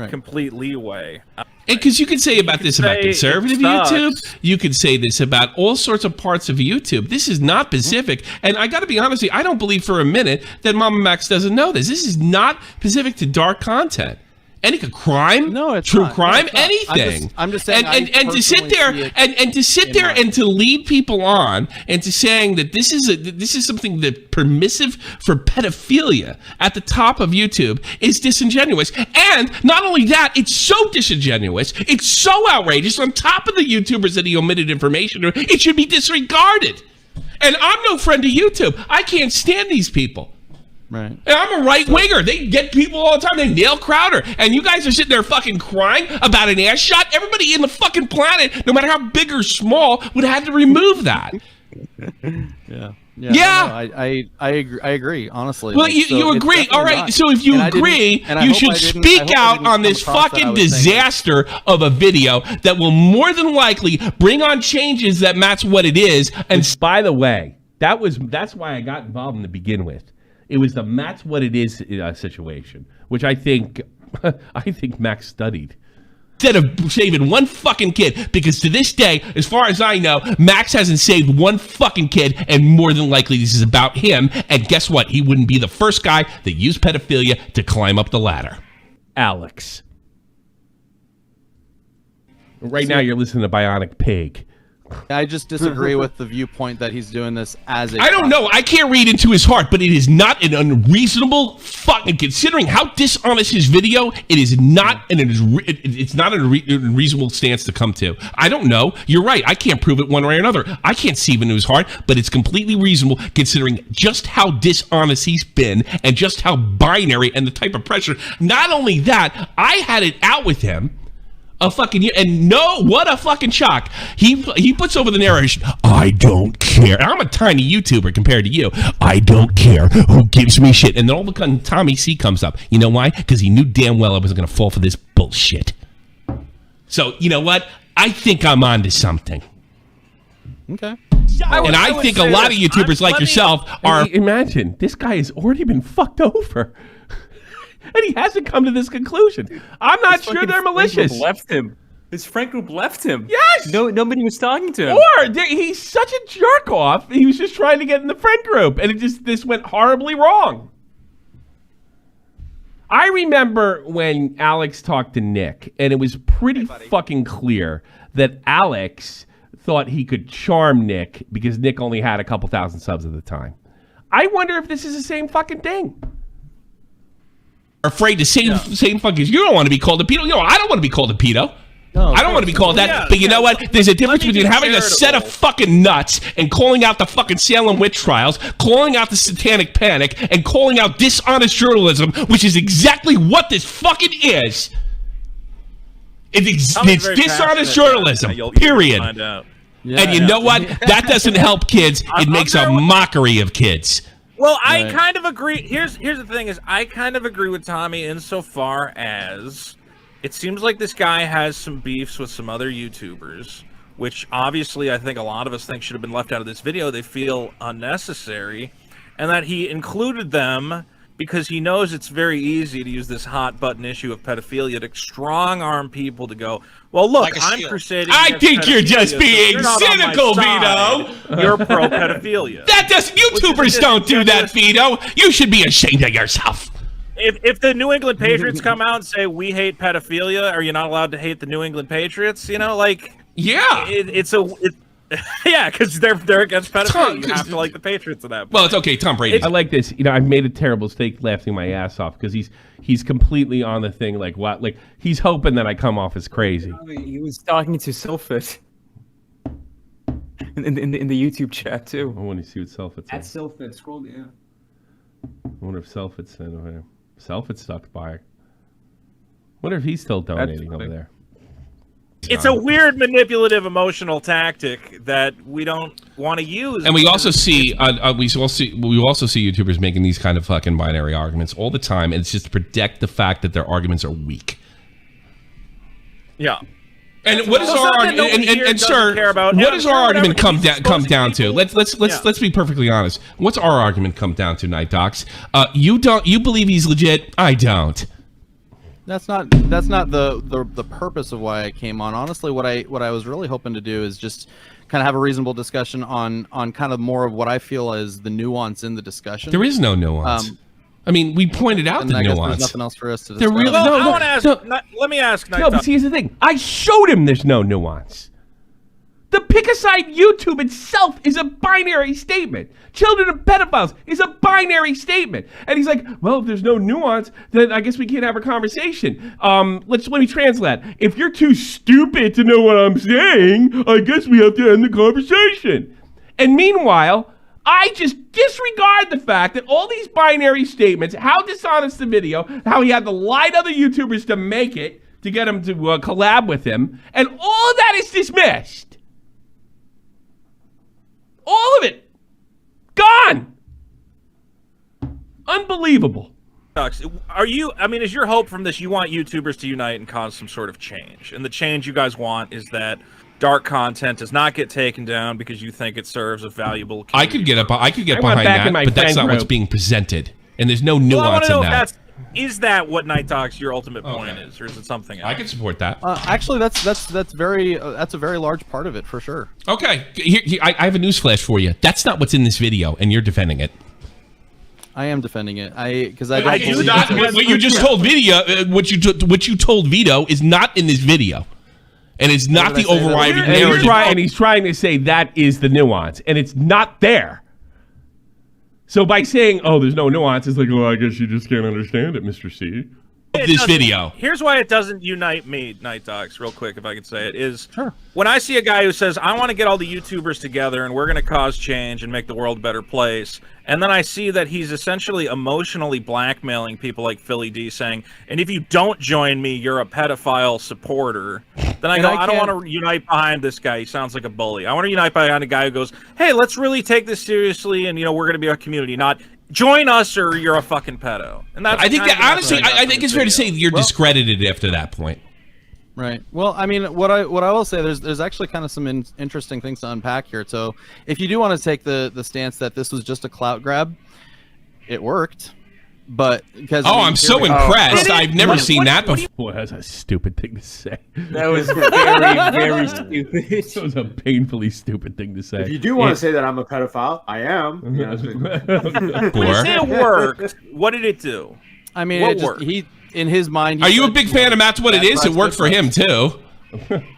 complete leeway. Because you could say about conservative YouTube. You could say this about all sorts of parts of YouTube. This is not Pacific. And I got to be honest with you, I don't believe for a minute that MAMAMAX doesn't know this. This is not Pacific to dark content. Any crime, true crime, anything. I'm just saying. And to sit there and to lead people on and to saying that this is something that permissive for pedophilia at the top of YouTube is disingenuous. And not only that, it's so disingenuous, it's so outrageous. On top of the YouTubers that he omitted information, it should be disregarded. And I'm no friend of YouTube. I can't stand these people. Right. And I'm a right-winger. They get people all the time. They nail Crowder. And you guys are sitting there fucking crying about an ass shot? Everybody in the fucking planet, no matter how big or small, would have had to remove that. Yeah. Yeah. I agree, honestly. Well, you agree. All right. So if you agree, you should speak out on this fucking disaster of a video that will more than likely bring on changes that match what it is. And by the way, that's why I got involved in to begin with. It was the Matt's what it is situation, which I think Max studied. instead of saving one fucking kid, because to this day, as far as I know, Max hasn't saved one fucking kid, and more than likely this is about him. And guess what? He wouldn't be the first guy that used pedophilia to climb up the ladder. Alex. Right now you're listening to Bionic Pig. I just disagree with the viewpoint that he's doing this as a... I don't know. I can't read into his heart, but it is not an unreasonable fucking... Considering how dishonest his video, it is not it's not an unreasonable stance to come to. I don't know. You're right. I can't prove it one way or another. I can't see into his heart, but it's completely reasonable considering just how dishonest he's been and just how binary and the type of pressure. Not only that, I had it out with him a fucking year, and what a fucking shock. He puts over the narration, I don't care. I'm a tiny YouTuber compared to you. I don't care who gives me shit. And then all of a sudden, Tommy C comes up. You know why? Because he knew damn well I wasn't going to fall for this bullshit. So, you know what? I think I'm onto something. Okay. And I think a lot of YouTubers like yourself are... Imagine, this guy has already been fucked over. And he hasn't come to this conclusion. I'm not sure they're malicious. Left him. His friend group left him. Yes. Nobody was talking to him. Or he's such a jerk off. He was just trying to get in the friend group, and this went horribly wrong. I remember when Alex talked to Nick, and it was pretty fucking clear that Alex thought he could charm Nick because Nick only had a couple thousand subs at the time. I wonder if this is the same fucking thing. Afraid to say fucking... You don't want to be called a pedo. I don't want to be called a pedo. No, I don't want to be called that. But you know what? There's a difference between having a set of fucking nuts and calling out the fucking Salem witch trials, calling out the satanic panic, and calling out dishonest journalism, which is exactly what this fucking is. It's dishonest journalism, period. And you know what? That doesn't help kids. It makes a mockery of kids. Well, I kind of agree. Here's the thing: is I kind of agree with Tommy insofar as it seems like this guy has some beefs with some other YouTubers, which obviously I think a lot of us think should have been left out of this video. They feel unnecessary, and that he included them because he knows it's very easy to use this hot button issue of pedophilia to strong-arm people to go, well, look, I'm crusading. I think you're just being cynical, Vito. You're pro-pedophilia. That doesn't. YouTubers don't do that, Vito. You should be ashamed of yourself. If the New England Patriots come out and say we hate pedophilia, are you not allowed to hate the New England Patriots? You know, like yeah, yeah, because they're against pedophilia. You have to like the Patriots at that point. Well, it's okay, Tom Brady. I like this. I've made a terrible mistake laughing my ass off because he's completely on the thing. Like what? Like he's hoping that I come off as crazy. He was talking to Selfit in the YouTube chat too. I want to see what Selfit said. At Selfit, scroll down. I wonder if Selfit said over there. Selfit stuck by. Wonder if he's still donating over there. It's a weird manipulative emotional tactic that we don't want to use. And we also see we also see YouTubers making these kind of fucking binary arguments all the time, and it's just to protect the fact that their arguments are weak. Yeah. And what is our argument? And sir, what does our argument come down to? Let's be perfectly honest. What's our argument come down to, NIGHTDOCS? You believe he's legit? I don't. That's not the purpose of why I came on. Honestly, what I was really hoping to do is just kind of have a reasonable discussion on kind of more of what I feel is the nuance in the discussion. There is no nuance. I mean, we pointed out the nuance. There's nothing else for us to discuss. I want to ask. Let me ask. No, but see, here's the thing. I showed him there's no nuance. The pick-a-side YouTube itself is a binary statement. Children of pedophiles is a binary statement. And he's like, well, if there's no nuance, then I guess we can't have a conversation. Let me translate. If you're too stupid to know what I'm saying, I guess we have to end the conversation. And meanwhile, I just disregard the fact that all these binary statements, how dishonest the video, how he had to lie to other YouTubers to make it, to get him to collab with him, and all of that is dismissed. All of it. Gone. Unbelievable. Are you, I mean, is your hope from this, you want YouTubers to unite and cause some sort of change? And the change you guys want is that dark content does not get taken down because you think it serves a valuable I could get behind that, but that's not what's being presented. And there's no nuance in that. Is that what Night Talks your ultimate point is, or is it something else? I can support that. Actually, that's a very large part of it for sure. Okay, I have a newsflash for you. That's not what's in this video, and you're defending it. I am defending it. Because what you just told Vito. What you told Vito is not in this video, and it's not the overriding narrative. And he's trying to say that is the nuance, and it's not there. So by saying, "Oh, there's no nuance," it's like, "Well, I guess you just can't understand it, Mr. C." This video. Here's why it doesn't unite me, Night Talks, real quick, if I could say it, is when I see a guy who says, I want to get all the YouTubers together and we're going to cause change and make the world a better place, and then I see that he's essentially emotionally blackmailing people like Philly D saying, and if you don't join me, you're a pedophile supporter, then I don't want to unite behind this guy. He sounds like a bully. I want to unite behind a guy who goes, hey, let's really take this seriously, and, we're going to be a community, not join us or you're a fucking pedo. And that's I think that honestly, I think it's fair to say you're discredited after that point. Right. Well, I mean, what I will say, there's actually kind of some interesting things to unpack here. So, if you do want to take the stance that this was just a clout grab, it worked. But because I'm so impressed. I've never seen that before. Boy, that's a stupid thing to say. That was very, very stupid. That was a painfully stupid thing to say. If you do want to say that I'm a pedophile, I am. When you say it worked, what did it do? I mean, in his mind. Are you a big fan of Matt's What It Is? It worked for him too.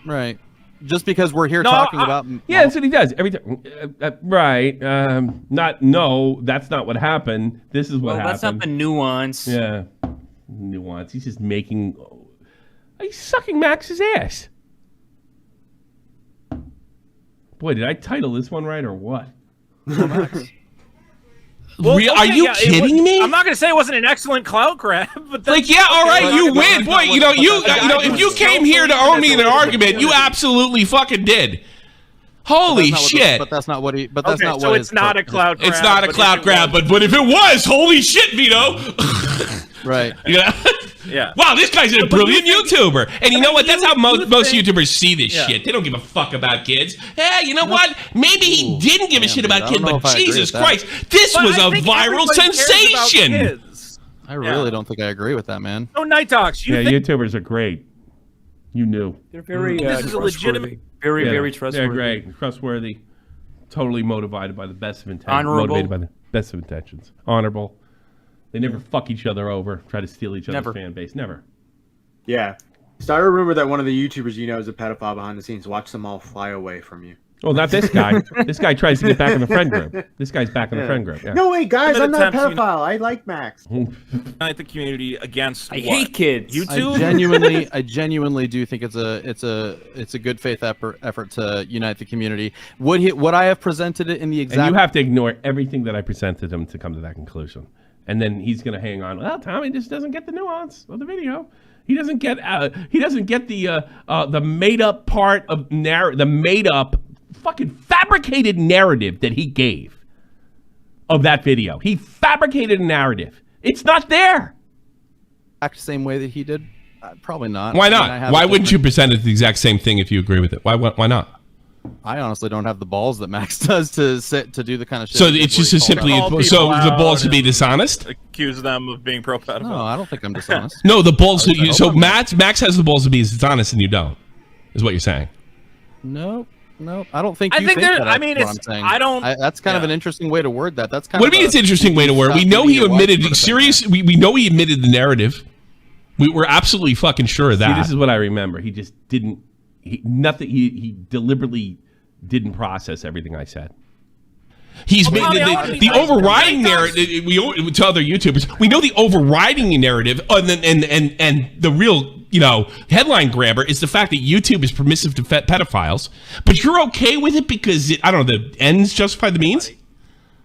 Right. Just because we're here talking about. Yeah, that's what he does every time. Right. No, that's not what happened. This is what happened. That's not the nuance. Yeah. Nuance. He's just making. He's sucking Max's ass. Boy, did I title this one right or what? Well, are you kidding me? I'm not going to say it wasn't an excellent clout grab, but all right, you win. Boy, if you came here to own me in an argument, you absolutely fucking did. Holy shit! But that's not what he. But that's not so what. It's not a clout grab. It's not a clout grab, but if it was, holy shit, Vito! Right. Yeah. Wow, this guy's a brilliant YouTuber. And you know what? That's how most YouTubers see this shit. They don't give a fuck about kids. Hey, you know what? Maybe he didn't give a shit about kids, but Jesus Christ, this was a viral sensation. I really don't think I agree with that, man. No, Night Talks. YouTubers are great. You knew. They're very this is a legitimate, very trustworthy. They're great, trustworthy, totally motivated by the best of intentions. Honorable. Motivated by the best of intentions. Honorable. They never fuck each other over, try to steal each other's fan base. Never. Yeah. Start a rumor that one of the YouTubers is a pedophile behind the scenes. Watch them all fly away from you. Well, not this guy. This guy tries to get back in the friend group. This guy's back in the friend group. Yeah. No, wait, guys, I'm not a pedophile. I like Max. Unite the community against. I hate kids. YouTube. I genuinely do think it's a good faith effort to unite the community. Would I have presented it in the exact? And you have to ignore everything that I presented him to come to that conclusion. And then he's going to hang on. Well, Tommy just doesn't get the nuance of the video. He doesn't get the made up part of the made up fucking fabricated narrative that he gave of that video. He fabricated a narrative. It's not there. Exact same way that he did? Probably not. Why not? Why wouldn't you present it the exact same thing if you agree with it? Why not? I honestly don't have the balls that Max does to do the kind of shit. So it's just simply the balls to be dishonest. Accuse them of being pro-pedophile. No, I don't think I'm dishonest. No, the balls. Max has the balls to be dishonest, and you don't. Is what you're saying? No, I don't think. I you think that. I mean, what I'm saying. I don't. That's kind of an interesting way to word that. That's kind what of. do you mean? It's an interesting way to word. We know he admitted. We know he admitted the narrative. We're absolutely fucking sure of that. See, this is what I remember. He just didn't. He deliberately didn't process everything I said. He's made the overriding narrative. We to other YouTubers, we know the overriding narrative, and the real headline grabber is the fact that YouTube is permissive to pedophiles. But you're okay with it because the ends justify the means.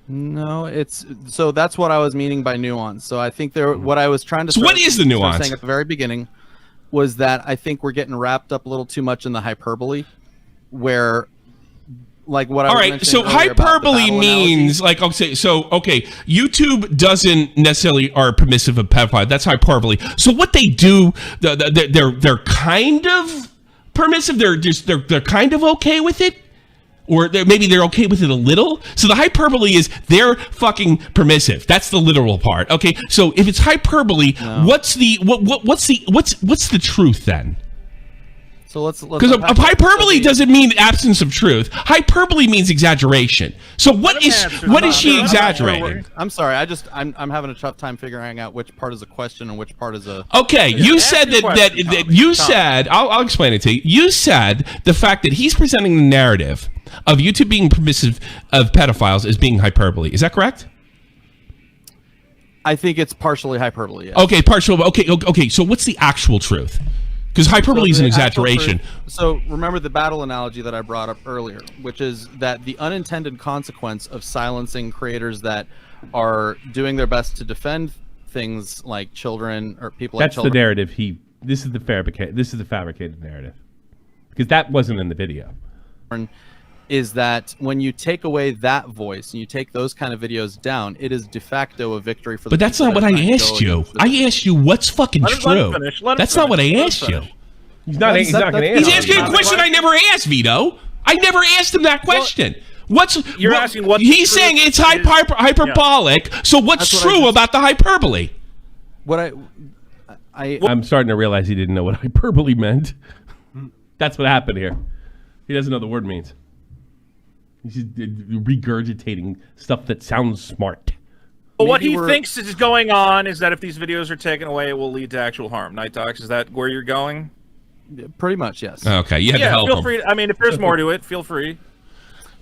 No, so that's what I was meaning by nuance. So I think what I was trying to. So what is the nuance? Saying at the very beginning was that I think we're getting wrapped up a little too much in the hyperbole, where. Like what all right, so hyperbole means YouTube doesn't necessarily are permissive of pedophile. That's hyperbole. So what they do, they're kind of permissive. They're kind of okay with it, Or maybe they're okay with it a little. So the hyperbole is they're fucking permissive. That's the literal part. Okay, so if it's hyperbole, what's the truth then? So let's because a hyperbole doesn't mean absence of truth. Hyperbole means exaggeration. So what is she exaggerating? I'm sorry. I'm having a tough time figuring out which part is a question and which part is a. Okay, you said that you said I'll explain it to you. You said the fact that he's presenting the narrative of YouTube being permissive of pedophiles as being hyperbole. Is that correct? I think it's partially hyperbole. Yes. Okay, partial. Okay. So what's the actual truth? Because hyperbole is an exaggeration. So remember the battle analogy that I brought up earlier, which is that the unintended consequence of silencing creators that are doing their best to defend things like children or people like children. That's the narrative. This is the fabricated narrative. Because that wasn't in the video. Is that when you take away that voice and you take those kind of videos down, it is de facto a victory for the. But that's not what I asked you. I asked you what's fucking true. That's not what I asked you. He's not going to answer. He's asking a question I never asked, Vito. I never asked him that question. Asking what? He's saying it's hyperbolic. Yeah. So what's true about the hyperbole? I'm starting to realize he didn't know what hyperbole meant. That's what happened here. He doesn't know what the word means. He's just regurgitating stuff that sounds smart. Well, what he thinks is going on is that if these videos are taken away, it will lead to actual harm. NIGHTDOCS, is that where you're going? Pretty much, yes. Okay, you had to help feel him. free. I mean, if there's more to it, feel free.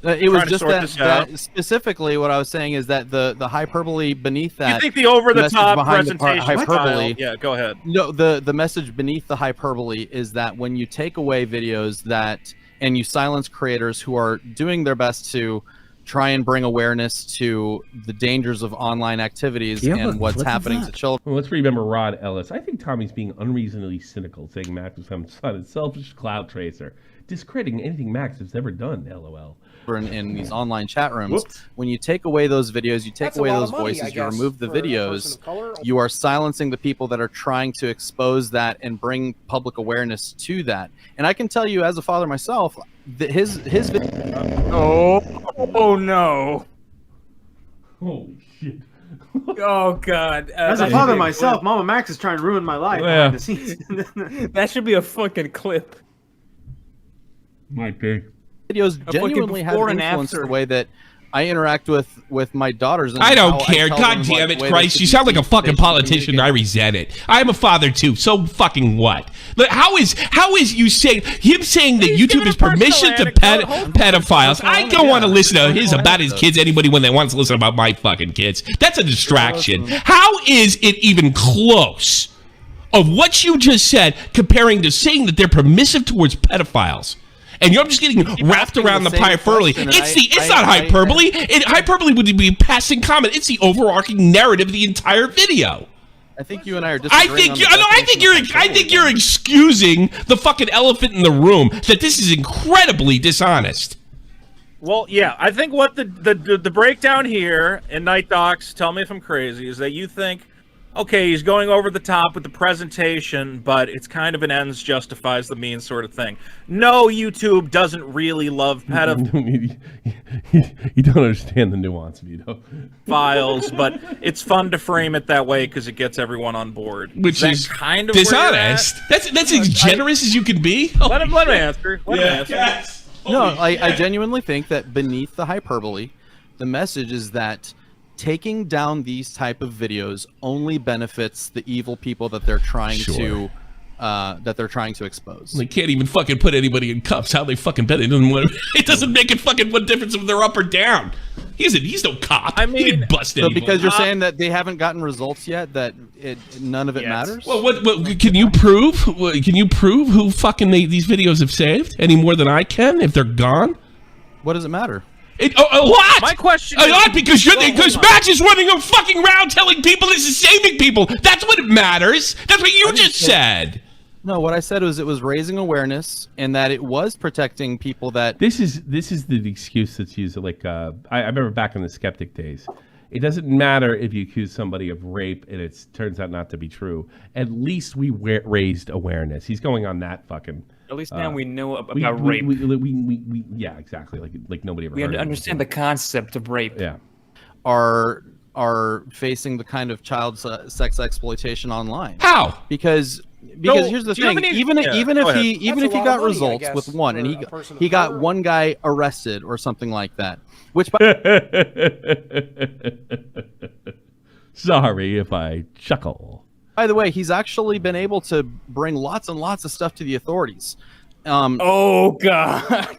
It was just that specifically what I was saying is that the hyperbole beneath that. You think the over-the-top presentation hyperbole? Yeah, go ahead. No, the message beneath the hyperbole is that when you take away videos and you silence creators who are doing their best to try and bring awareness to the dangers of online activities and what's happening to children. Well, let's remember Rod Ellis. I think Tommy's being unreasonably cynical, saying Max was some son of selfish cloud tracer, discrediting anything Max has ever done, LOL. In these online chat rooms, when you take away those videos, you take away those voices, you remove the videos, you are silencing the people that are trying to expose that and bring public awareness to that. And I can tell you, as a father myself, that his video. Oh no! Oh shit! Oh god! As a father myself, MAMAMAX is trying to ruin my life behind the scenes. That should be a fucking clip. Might be. Videos genuinely have influenced the way that I interact with my daughters. And I don't care. God damn it, Christ! You sound like a fucking politician. I resent it. I'm a father too. So fucking what? How is you saying that YouTube is permission to pedophiles? I don't want to listen to his about his kids. Anybody when they wants to listen about my fucking kids, that's a distraction. How is it even close of what you just said comparing to saying that they're permissive towards pedophiles? And you're just getting wrapped around the hyperbole. It's not hyperbole. Hyperbole would be a passing comment. It's the overarching narrative of the entire video. I think you and I are disagreeing. I think you're excusing the fucking elephant in the room that this is incredibly dishonest. Well, yeah, I think what the breakdown here in NIGHTDOCS, tell me if I'm crazy, is that you think, okay, he's going over the top with the presentation, but it's kind of an ends justifies the means sort of thing. No, YouTube doesn't really love pedophiles. You don't understand the nuance, Vito. But it's fun to frame it that way because it gets everyone on board. Which is kind of dishonest. That's as generous as you can be. Let him answer. Let him answer. Yes. No, I genuinely think that beneath the hyperbole, the message is that taking down these type of videos only benefits the evil people that they're trying to expose. They can't even fucking put anybody in cuffs. How they fucking bet it doesn't want. It doesn't make it fucking what difference if they're up or down. He's no cop. I mean, he didn't bust anyone. So because you're saying that they haven't gotten results yet, that none of it matters. Well, what can you prove? Can you prove who fucking these videos have saved any more than I can if they're gone? What does it matter? A lot. My question a lot because Max is running a fucking round telling people this is saving people. That's what matters. That's what you just said. No, what I said was it was raising awareness and that it was protecting people that. This is the excuse that's used. Like I remember back in the skeptic days, it doesn't matter if you accuse somebody of rape and it turns out not to be true. At least we raised awareness. He's going on that fucking. At least now we know about rape. rape. Yeah, exactly. Like nobody ever. We heard of it understand the concept of rape. Yeah. Are facing the kind of child sex exploitation online. How? Because here's the thing. Even if he got results with one, and he got one guy arrested or something like that. Which. Sorry if I chuckle. By the way, he's actually been able to bring lots and lots of stuff to the authorities. Oh God.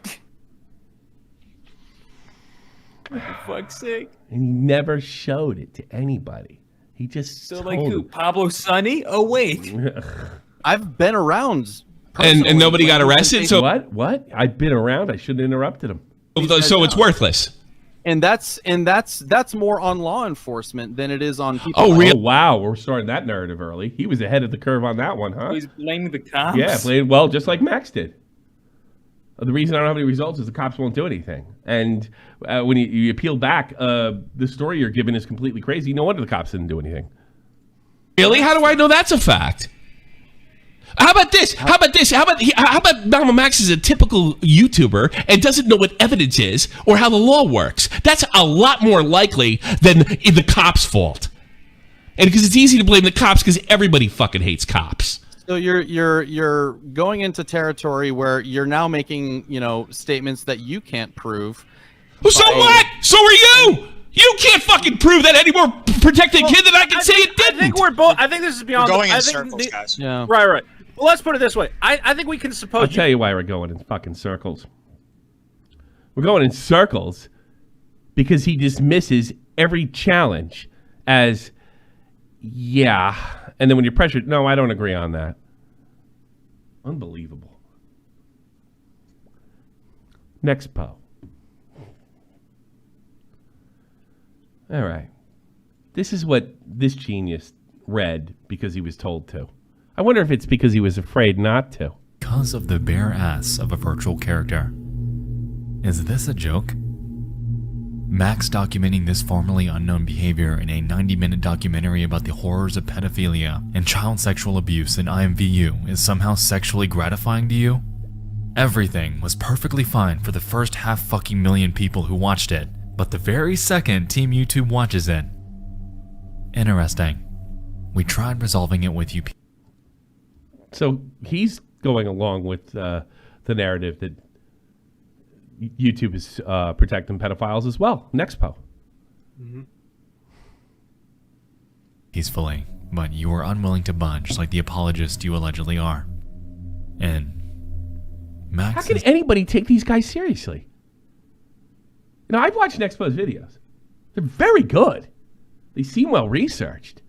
For fuck's sake. And he never showed it to anybody. He just like who? Pablo Sonny? Oh wait. I've been around. And nobody got arrested. So what? I've been around. I shouldn't have interrupted him. So it's worthless. And that's more on law enforcement than it is on people. Oh, really? Oh, wow. We're starting that narrative early. He was ahead of the curve on that one, huh? He's blaming the cops. Yeah, well, just like Max did. The reason I don't have any results is the cops won't do anything. And when you appeal back, the story you're giving is completely crazy. No wonder the cops didn't do anything. Really? How do I know that's a fact? How about this? How about MAMAMAX is a typical YouTuber and doesn't know what evidence is or how the law works? That's a lot more likely than the cops' fault. And because it's easy to blame the cops because everybody fucking hates cops. So you're going into territory where you're now making, statements that you can't prove. Well, so what? So are you. You can't fucking prove that any more protected kid than I can say it didn't. I think we're both. I think this is beyond. We're going in circles, guys. Yeah. Right. Well, let's put it this way. I think we can suppose. I'll tell you why we're going in fucking circles. We're going in circles because he dismisses every challenge as, yeah. And then when you're pressured, no, I don't agree on that. Unbelievable. NEXPO. All right. This is what this genius read because he was told to. I wonder if it's because he was afraid not to. Because of the bare ass of a virtual character. Is this a joke? Max documenting this formerly unknown behavior in a 90-minute documentary about the horrors of pedophilia and child sexual abuse in IMVU is somehow sexually gratifying to you? Everything was perfectly fine for the first half-fucking million people who watched it, but the very second Team YouTube watches it. Interesting. We tried resolving it with you. So he's going along with the narrative that YouTube is protecting pedophiles as well. NEXPO. Mm-hmm. Peacefully, but you are unwilling to budge like the apologist you allegedly are. And Max, how can anybody take these guys seriously? I've watched NEXPO's videos. They're very good. They seem well researched.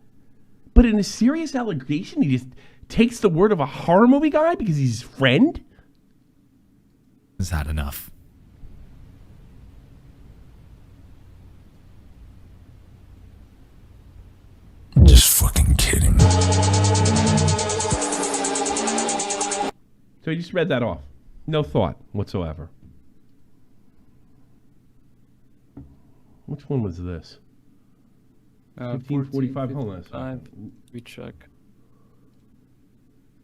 But in a serious allegation, he just takes the word of a horror movie guy because he's his friend? Is that enough? I'm just fucking kidding. So he just read that off. No thought whatsoever. Which one was this? 1545. Hold on a second. We check.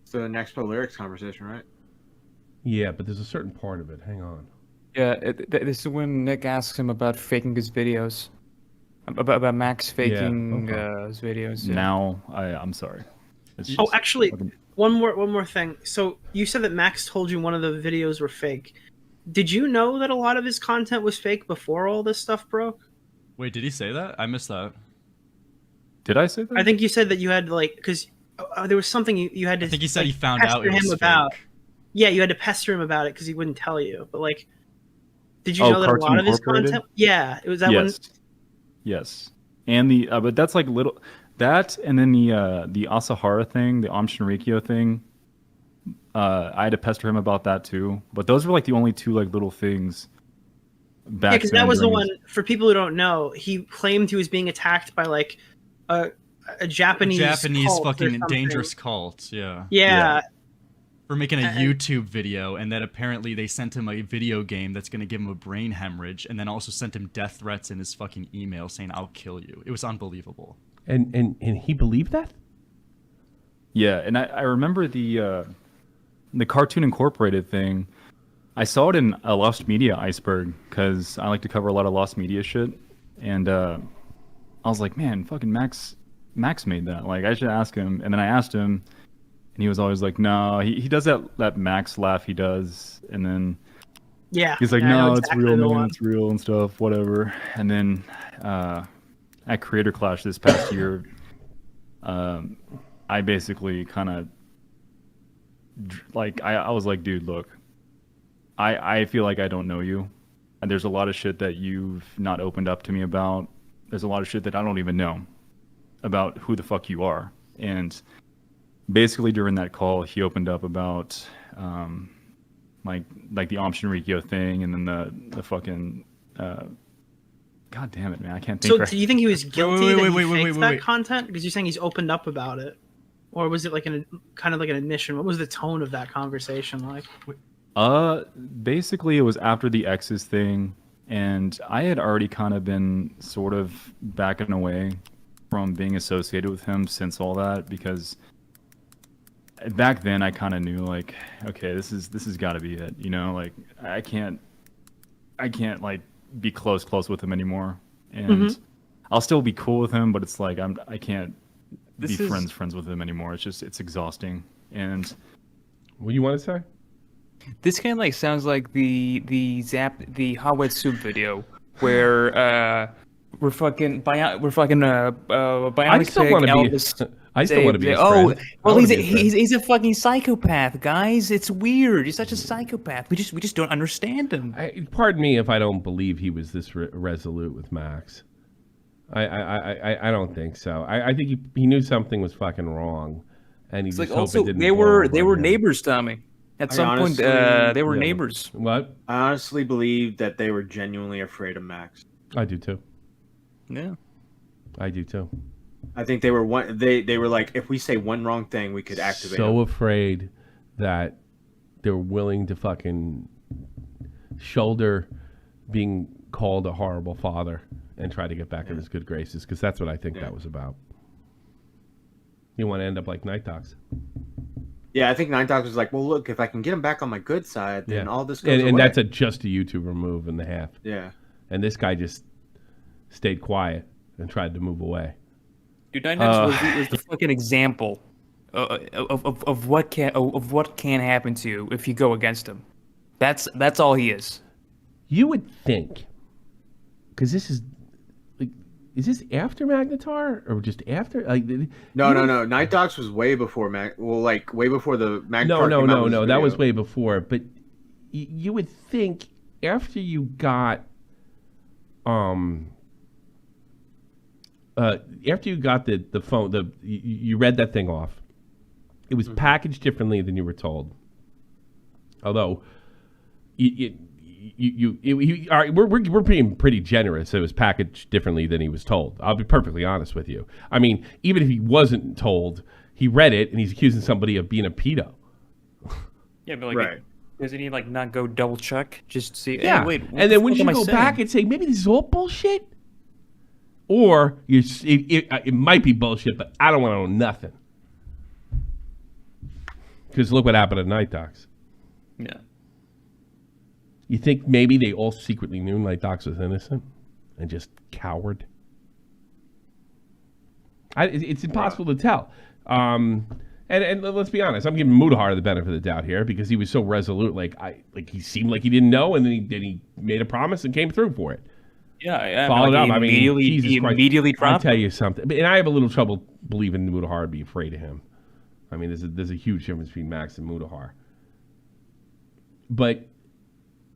It's the NEXPO lyrics conversation, right? Yeah, but there's a certain part of it. Hang on. Yeah, this is when Nick asks him about faking his videos. About Max faking his videos. Yeah. Now, I'm sorry. Oh, actually, one more thing. So you said that Max told you one of the videos were fake. Did you know that a lot of his content was fake before all this stuff broke? Wait, did he say that? I missed that. Did I say that? I think you said that you had because there was something you had to. I think he said he found out it was him fake. about. Yeah, you had to pester him about it because he wouldn't tell you. But did you know that a lot of his content? Yeah, it was that one. Yes, and but that's like little that, and then the Asahara thing, the Om Shinrikyo thing. I had to pester him about that too. But those were like the only two little things. Yeah, because that was the one. For people who don't know, he claimed he was being attacked by a Japanese fucking cult dangerous cult. Yeah. Yeah. for making a YouTube video, and that apparently they sent him a video game that's going to give him a brain hemorrhage, and then also sent him death threats in his fucking email saying, "I'll kill you." It was unbelievable. And he believed that? Yeah, and I remember the Cartoon Incorporated thing. I saw it in a Lost Media iceberg because I like to cover a lot of Lost Media shit, and I was like, man, fucking Max made that. Like, I should ask him. And then I asked him, and he was always like, no, he does that Max laugh he does, and then he's like, no, it's real, man, it's real and stuff, whatever. And then at Creator Clash this past year, I basically kind of like I was like, dude, look, I feel like I don't know you, and there's a lot of shit that you've not opened up to me about. There's a lot of shit that I don't even know about who the fuck you are. And basically during that call, he opened up about like the Option Rikyo thing, and then the fucking God damn it, man, I can't think. So right. do you think he was guilty that he faked that content? Because you're saying he's opened up about it, or was it like kind of like an admission? What was the tone of that conversation like? Basically it was after the X's thing, and I had already kind of been sort of backing away from being associated with him since all that, because back then I kind of knew, like, okay, this is got to be it, you know, like I can't like be close with him anymore, and I'll still be cool with him, but it's like I can't be friends with him anymore. It's exhausting. And what do you want to say? This kind of like sounds like the Hot Wet Soup video where we're fucking Bionic I still Pig, want to Elvis. be. I still want to be. Oh, well, he's a fucking psychopath, guys. It's weird. He's such a psychopath. We just don't understand him. Pardon me if I don't believe he was this resolute with Max. I don't think so. I think he knew something was fucking wrong, and he just like hoped also it didn't they were neighbors, Tommy. At some point, they were neighbors. What? I honestly believe that they were genuinely afraid of Max. I do too. Yeah, I do too. I think they were they were like, if we say one wrong thing, we could activate. So him. afraid that they were willing to fucking shoulder being called a horrible father and try to get back in his good graces, because that's what I think that was about. You want to end up like NIGHTDOCS. Yeah, I think NIGHTDOCS was like, well, look, if I can get him back on my good side, then all this goes away. And that's just a YouTuber move and a half. Yeah. And this guy just stayed quiet and tried to move away. Dude, NIGHTDOCS was the fucking example of what can happen to you if you go against him. That's all he is. You would think, because this is like, is this after Magnetar or just after? Like, No. NIGHTDOCS was way before way before the Magnetar. No. That was way before. But you would think after you got the phone, you read that thing off. It was packaged differently than you were told. Although, we're being pretty generous. It was packaged differently than he was told. I'll be perfectly honest with you. I mean, even if he wasn't told, he read it and he's accusing somebody of being a pedo. Yeah, but like, doesn't he like not go double check just to see? Yeah, hey, wait. And then wouldn't you go back and say maybe this is all bullshit, or it might be bullshit, but I don't want to know nothing. Because look what happened at NIGHTDOCS. Yeah. You think maybe they all secretly knew NIGHTDOCS was innocent and just cowered? It's impossible to tell. And let's be honest, I'm giving Mudahar the benefit of the doubt here because he was so resolute. Like he seemed like he didn't know, and then he made a promise and came through for it. Yeah, followed up. I mean, Jesus Christ. Immediately dropped. I'll tell you something, and I have a little trouble believing Mudahar would be afraid of him. I mean, there's a huge difference between Max and Mudahar. But,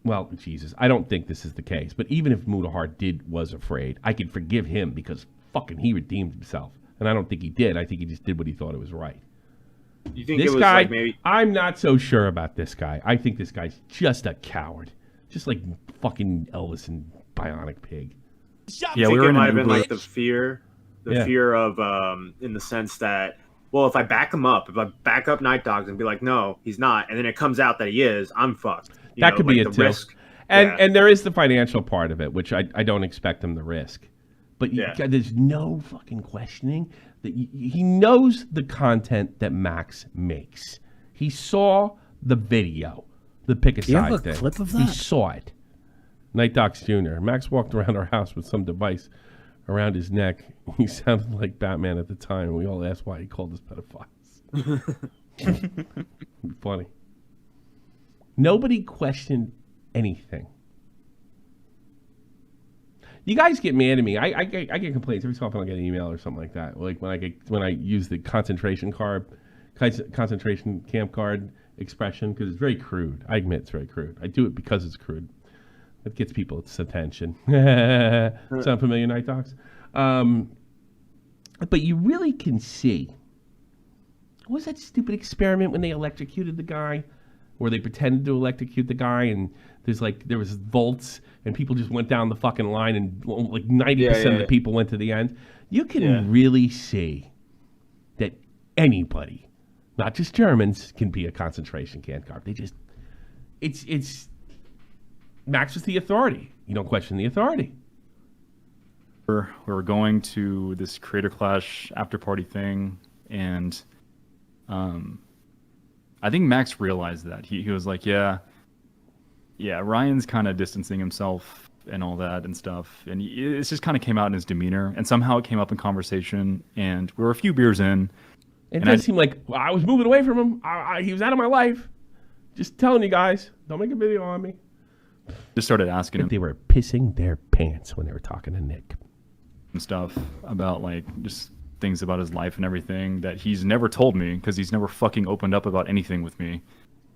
well, Jesus, I don't think this is the case. But even if Mudahar was afraid, I could forgive him because fucking he redeemed himself. And I don't think he did. I think he just did what he thought it was right. You think this it was guy, like maybe... I'm not so sure about this guy. I think this guy's just a coward. Just like fucking Elvis and Bionic Pig. Yeah, we were might have been like the fear of, in the sense that well, if I back him up, if I back up Night Dogs and be like, no, he's not, and then it comes out that he is, I'm fucked. That could be it too. Risk, and there is the financial part of it, which I don't expect him to risk. But there's no fucking questioning that he knows the content that Max makes. He saw the video, the pick a Do you have side a thing. clip of He that? saw it. NIGHTDOCS Jr. Max walked around our house with some device around his neck. He sounded like Batman at the time, and we all asked why he called us pedophiles. Funny. Nobody questioned anything. You guys get mad at me. I get complaints every so often. I get an email or something like that. Like when I use the concentration camp card expression, because it's very crude. I admit it's very crude. I do it because it's crude. It gets people's attention. Sound familiar, Night Dogs? But you really can see. What was that stupid experiment when they electrocuted the guy? Where they pretended to electrocute the guy, and there was volts, and people just went down the fucking line, and like 90% of the people went to the end. You can really see that anybody, not just Germans, can be a concentration camp guard. They just, it's Max is the authority. You don't question the authority. We were going to this Creator Clash after party thing, and I think Max realized that. He was like, yeah, Ryan's kind of distancing himself and all that and stuff. And it just kind of came out in his demeanor. And somehow it came up in conversation. And we were a few beers in. It does seem like I was moving away from him. He was out of my life. Just telling you guys, don't make a video on me. Just started asking him. They were pissing their pants when they were talking to Nick. And stuff about just things about his life and everything that he's never told me, because he's never fucking opened up about anything with me.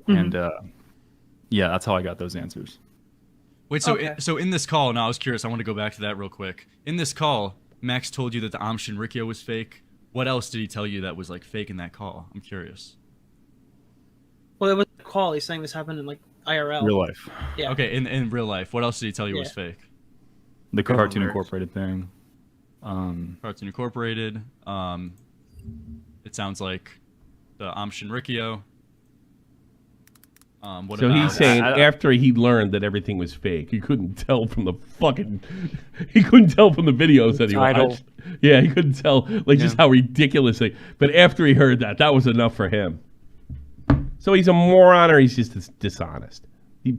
And that's how I got those answers. Wait, so in this call, now I was curious, I want to go back to that real quick. In this call, Max told you that the Aum Shinrikyo was fake. What else did he tell you that was fake in that call? I'm curious. Well, it was a call. He's saying this happened in IRL. Real life. Yeah. Okay, in real life, what else did he tell you was fake? The Cartoon Incorporated thing. Cartoon Incorporated. It sounds like the Aum Shinrikyo. So he's saying after he learned that everything was fake, he couldn't tell from the videos that he watched. Yeah, he couldn't tell just how ridiculous but after he heard that was enough for him. So he's a moron, or he's just dishonest.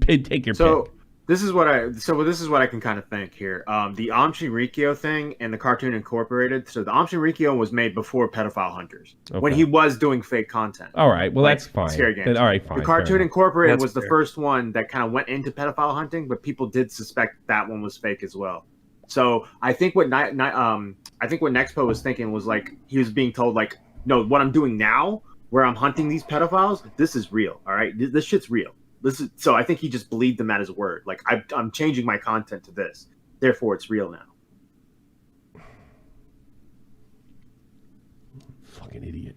Take your pick. This is what I can kind of think here. The Aum Shinrikyo thing and the Cartoon Incorporated. So the Aum Shinrikyo was made before Pedophile Hunters, when he was doing fake content. All right, well that's fine. Scary games. All right, fine. The Cartoon Incorporated was the first one that kind of went into pedophile hunting, but people did suspect that one was fake as well. So I think what NEXPO was thinking was he was being told no, what I'm doing now, where I'm hunting these pedophiles, this is real. All right, this shit's real. So I think he just believed them at his word. I'm changing my content to this, therefore it's real now. Fucking idiot.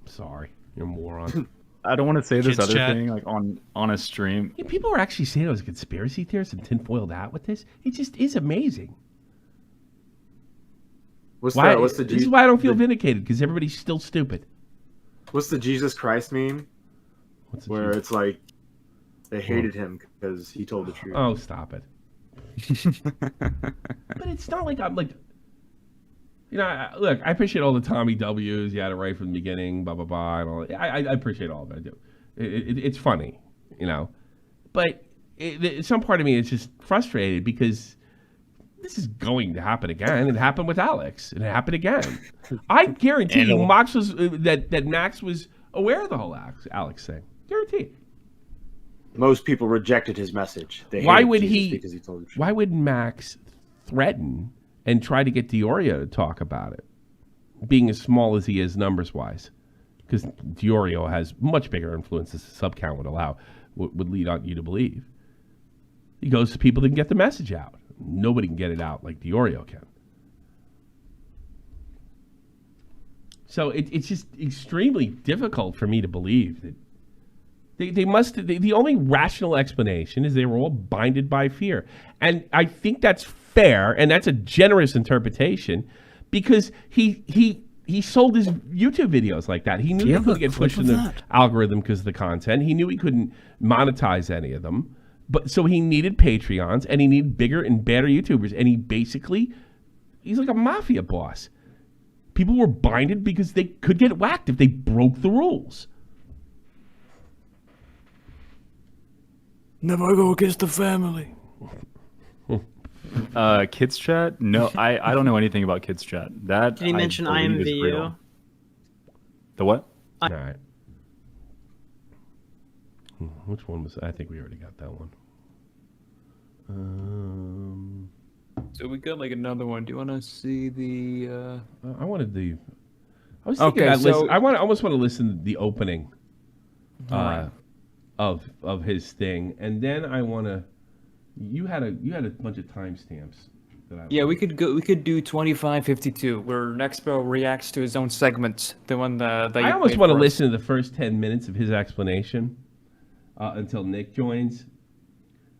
Sorry, you're a moron. I don't want to say this other thing on a stream. Yeah, people are actually saying it was a conspiracy theorist and tinfoiled out with this. It just is amazing. This is why I don't feel vindicated, because everybody's still stupid. What's the Jesus Christ meme? Where it's they hated him because he told the truth. Oh, stop it. But it's not like I'm look, I appreciate all the Tommy W's. You had it right from the beginning, blah, blah, blah. And all. I appreciate all of it. I do. It's funny, But some part of me is just frustrated because this is going to happen again. It happened with Alex. And it happened again. I guarantee you Max was Max was aware of the whole Alex thing. Guarantee it. Most people rejected his message. Why would because he told the truth. Why would Max threaten and try to get Diorio to talk about it, being as small as he is numbers-wise? Because Diorio has much bigger influence as the sub count would lead on you to believe. He goes to people that can get the message out. Nobody can get it out like Diorio can. So it's just extremely difficult for me to believe that the only rational explanation is they were all blinded by fear. And I think that's fair, and that's a generous interpretation, because he he sold his YouTube videos like that. He knew he couldn't get pushed in the algorithm because of the content. He knew he couldn't monetize any of them. But so he needed Patreons and he needed bigger and better YouTubers. And he's like a mafia boss. People were binded because they could get whacked if they broke the rules. Never go against the family. Kids chat? No, I don't know anything about kids chat. That Did he mention IMVU? The what? All right. Which one was? I think we already got that one. So we got like another one. Do you want to see the? I wanted the. I was thinking. Okay, I almost want to listen to the opening. Right. Of his thing, and then I want to. You had a bunch of timestamps. We could go. We could do 2552, where NEXPO reacts to his own segments. The one that I almost want to listen to the first 10 minutes of his explanation until Nick joins.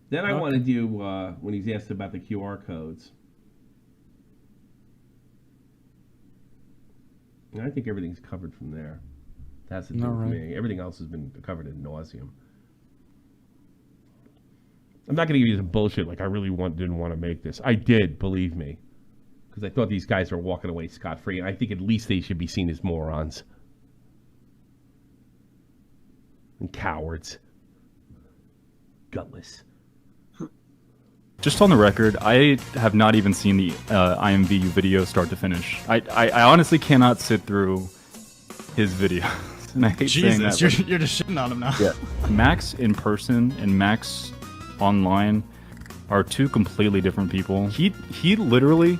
Then I want to do when he's asked about the QR codes. And I think everything's covered from there. That's the thing for me. Everything else has been covered ad nauseum. I'm not going to give you some bullshit like I really didn't want to make this. I did, believe me. Because I thought these guys were walking away scot-free, and I think at least they should be seen as morons. And cowards. Gutless. Just on the record, I have not even seen the IMVU video start to finish. I honestly cannot sit through his videos. And I hate saying that. You're just shitting on him now. Yeah. Max in person and Max online are two completely different people. He literally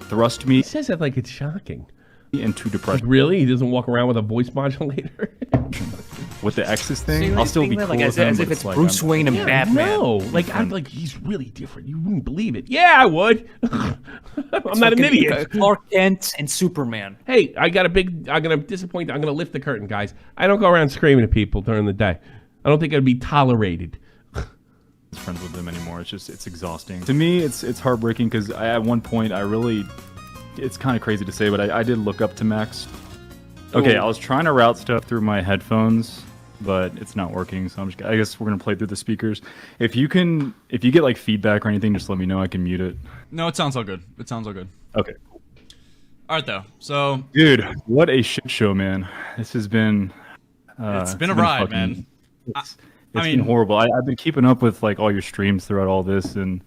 thrust me. He says that like it's shocking. Into depression. Like, really? He doesn't walk around with a voice modulator? With the Exes thing? I'll still be cool like with as him, if it's like, Bruce Wayne and Batman. No, like I'm like he's really different. You wouldn't believe it. Yeah, I would. I'm not an idiot. Clark Kent and Superman. Hey, I'm gonna disappoint. I'm gonna lift the curtain, guys. I don't go around screaming at people during the day. I don't think I'd be tolerated. Friends with them anymore. It's exhausting. To me, it's heartbreaking because at one point it's kind of crazy to say, but I did look up to Max. Okay, I was trying to route stuff through my headphones, but it's not working. So I guess we're gonna play through the speakers. If you get like feedback or anything, just let me know. I can mute it. No, it sounds all good. Okay. All right, though. So, dude, what a shit show, man. This has been. It's been a ride, man. It's been horrible. I've been keeping up with like all your streams throughout all this, and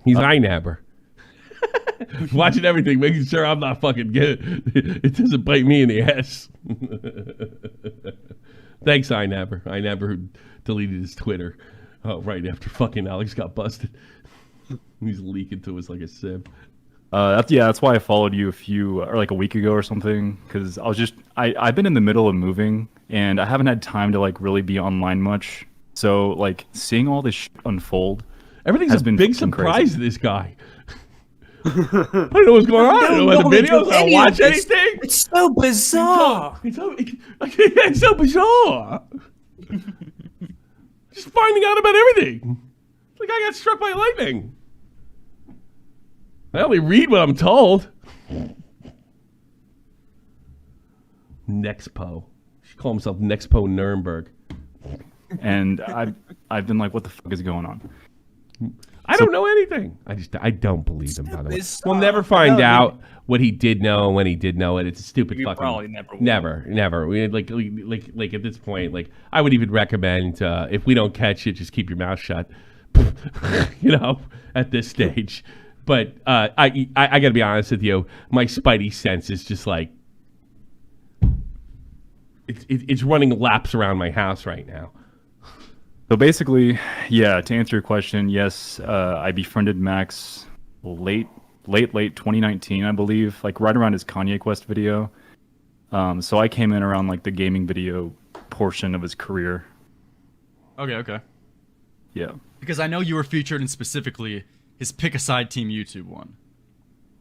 he's iNabber. Watching everything, making sure I'm not fucking good. It doesn't bite me in the ass. Thanks, iNabber. iNabber who deleted his Twitter right after fucking Alex got busted. He's leaking to us like a sieve. That's why I followed you like a week ago or something, because I've been in the middle of moving and I haven't had time to like really be online much. So like seeing all this shit unfold, everything's a big surprise to this guy. I don't know what's going on. I don't know the videos. I don't watch anything. It's so bizarre. It's so bizarre. Just finding out about everything. It's like I got struck by lightning. I only read what I'm told. NEXPO. She called himself NEXPO Nuremberg. And I've been like, what the fuck is going on? I don't know anything. I don't believe him. By the way, we'll never find out what he did know and when he did know it. It's a stupid fucking. Probably never. Never. We like at this point, like I would even recommend if we don't catch it, just keep your mouth shut. At this stage. But I got to be honest with you, my spidey sense is just like it's running laps around my house right now. So basically, yeah, to answer your question, yes, I befriended Max late 2019, I believe, like right around his Kanye Quest video. So I came in around like the gaming video portion of his career. Okay. Yeah. Because I know you were featured in specifically his Pick a Side Team YouTube one.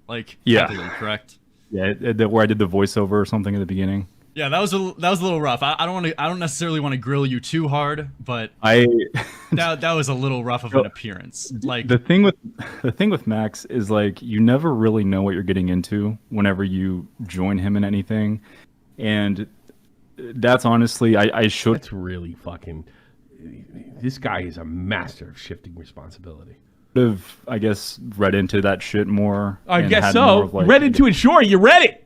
Like, yeah. heavily, correct? Yeah, where I did the voiceover or something at the beginning. Yeah, that was a little rough. I don't necessarily want to grill you too hard, but that was a little rough of an appearance. Like the thing with Max is like you never really know what you're getting into whenever you join him in anything, and that's honestly I should. That's really fucking. This guy is a master of shifting responsibility. Have I guess read into that shit more. I guess so. Read into it, sure. You read it.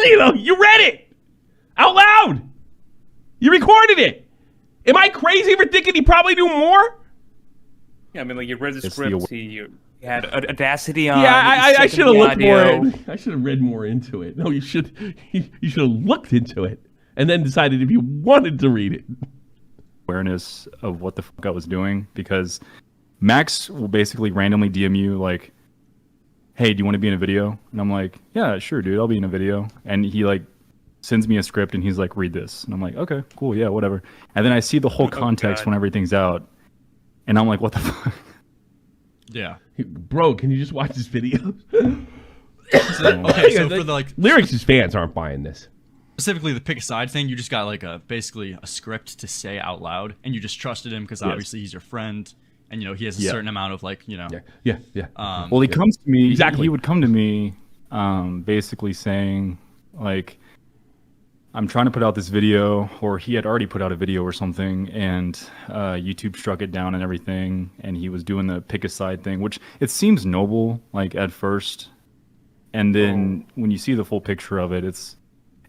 You read it out loud. You recorded it. Am I crazy for thinking he probably knew more? Yeah, I mean, like you read the script. You had Audacity on. Yeah, I should have looked more. I should have read more into it. No, you should. You should have looked into it and then decided if you wanted to read it. Awareness of what the fuck I was doing, because Max will basically randomly DM you like, hey, do you want to be in a video? And I'm like, yeah, sure, dude, I'll be in a video. And he like sends me a script and he's like, read this. And I'm like, okay, cool, yeah, whatever. And then I see the whole context when everything's out. And I'm like, what the fuck? Yeah. Bro, can you just watch this video? Okay, so for the like Lyrics' fans aren't buying this. Specifically the pick a side thing, you just got like basically a script to say out loud, and you just trusted him because obviously he's your friend. And he has a certain amount of like Yeah. Well, he comes to me exactly. He would come to me, basically saying like, I'm trying to put out this video, or he had already put out a video or something, and YouTube struck it down and everything, and he was doing the pick a side thing, which it seems noble like at first, and then when you see the full picture of it, it's.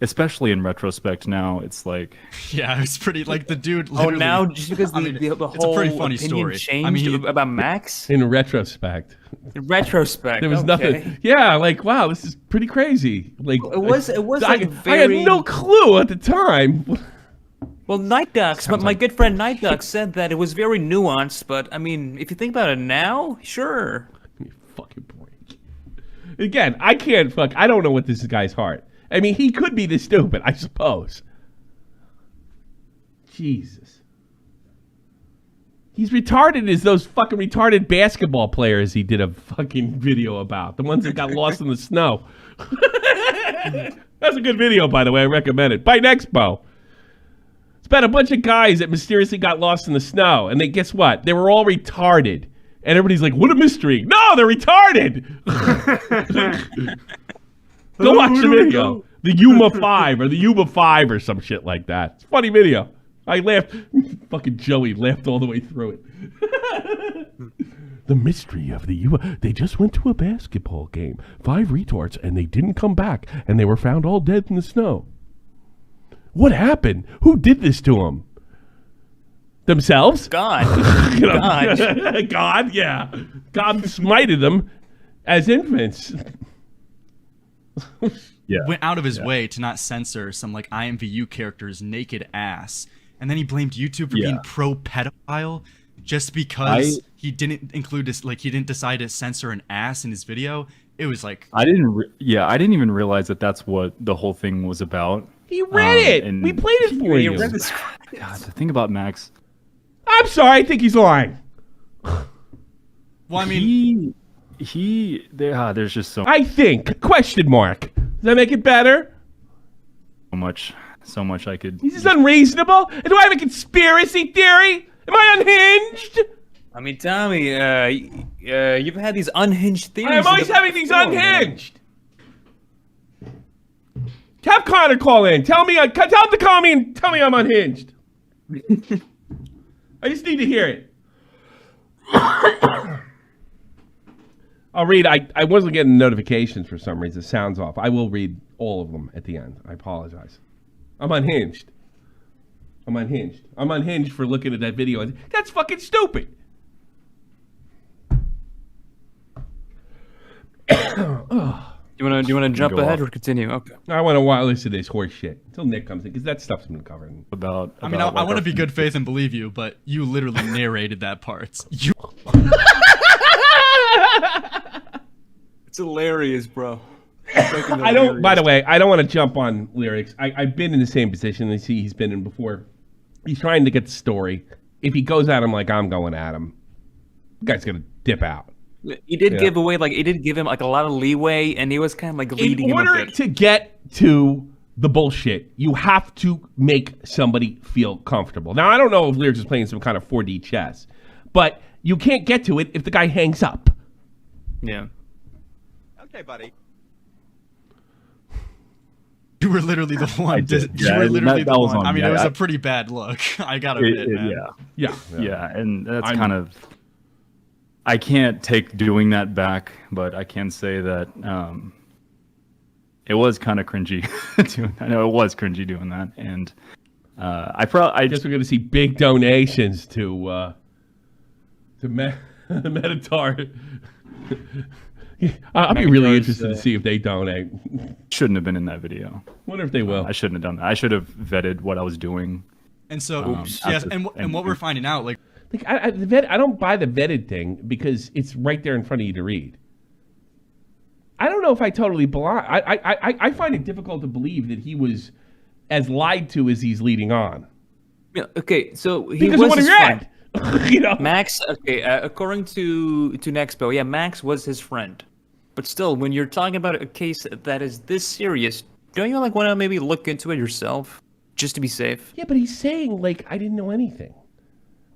Especially in retrospect now, it's like... Yeah, it's pretty... Like, the dude literally... Oh, now, just because the whole it's a pretty funny story. Changed about Max? In retrospect. In retrospect, there was nothing... Yeah, like, wow, this is pretty crazy. Like, it was I had no clue at the time. Well, NIGHTDOCS, but my good friend NIGHTDOCS said that it was very nuanced, but, I mean, if you think about it now, sure. Give me a fucking break. Again, I don't know what this guy's heart... I mean, he could be this stupid, I suppose. Jesus. He's retarded as those fucking retarded basketball players he did a fucking video about. The ones that got lost in the snow. That's a good video, by the way. I recommend it. By NEXPO. It's about a bunch of guys that mysteriously got lost in the snow. And guess what? They were all retarded. And everybody's like, what a mystery. No, they're retarded. Go watch the video. The Yuma 5 or the Yuma 5 or some shit like that. It's a funny video. I laughed. Fucking Joey laughed all the way through it. The mystery of the Yuma. They just went to a basketball game. 5 retards and they didn't come back. And they were found all dead in the snow. What happened? Who did this to them? Themselves? God. God. God, yeah. God smited them as infants. Went out of his way to not censor some like IMVU character's naked ass, and then he blamed YouTube for being pro pedophile just because he didn't include this. Like he didn't decide to censor an ass in his video. It was like I didn't even realize that that's what the whole thing was about. He read it. And we played it for you. God, the thing about Max. I'm sorry. I think he's lying. Well, I mean. There's just so I think question mark. Does that make it better? So much I could. Is this unreasonable? Do I have a conspiracy theory? Am I unhinged? I mean, Tommy, you've had these unhinged theories. I'm always having these unhinged. Have Connor call in. Tell him to call me and tell me I'm unhinged. I just need to hear it. I'll read. I wasn't getting notifications for some reason. Sounds off. I will read all of them at the end. I apologize. I'm unhinged. I'm unhinged for looking at that video. That's fucking stupid. You want to jump ahead or continue? Okay. I want to listen to this horse shit until Nick comes in because that stuff's been covered. I mean, I want to be good faith and believe you, but you literally narrated that part. It's hilarious, bro. I don't. By the way, I don't want to jump on lyrics. I've been in the same position as he's been in before. He's trying to get the story. If he goes at him like I'm going at him, the guy's gonna dip out. He did give him like a lot of leeway, and he was kind of like leading him a bit. In order to get to the bullshit. You have to make somebody feel comfortable. Now, I don't know if Lear is playing some kind of 4D chess, but you can't get to it if the guy hangs up. Yeah. Okay, buddy. You were literally the one. You were literally the one. I mean, it was a pretty bad look. I gotta admit, man. Yeah, and that's kind of. I can't take doing that back, but I can say that it was kind of cringy. I know it was cringy doing that, and I guess we're gonna see big donations to Metatar. I'll be really interested to see if they donate. Shouldn't have been in that video. Wonder if they will. I shouldn't have done that. I should have vetted what I was doing. And so, yes, and what we're finding out, like I don't buy the vetted thing because it's right there in front of you to read. I don't know if I totally believe. I find it difficult to believe that he was as lied to as he's leading on. Yeah, okay, so he because was of what he his read. You know? Max, okay, according to NEXPO, yeah, Max was his friend. But still, when you're talking about a case that is this serious, don't you want to maybe look into it yourself, just to be safe? Yeah, but he's saying, I didn't know anything.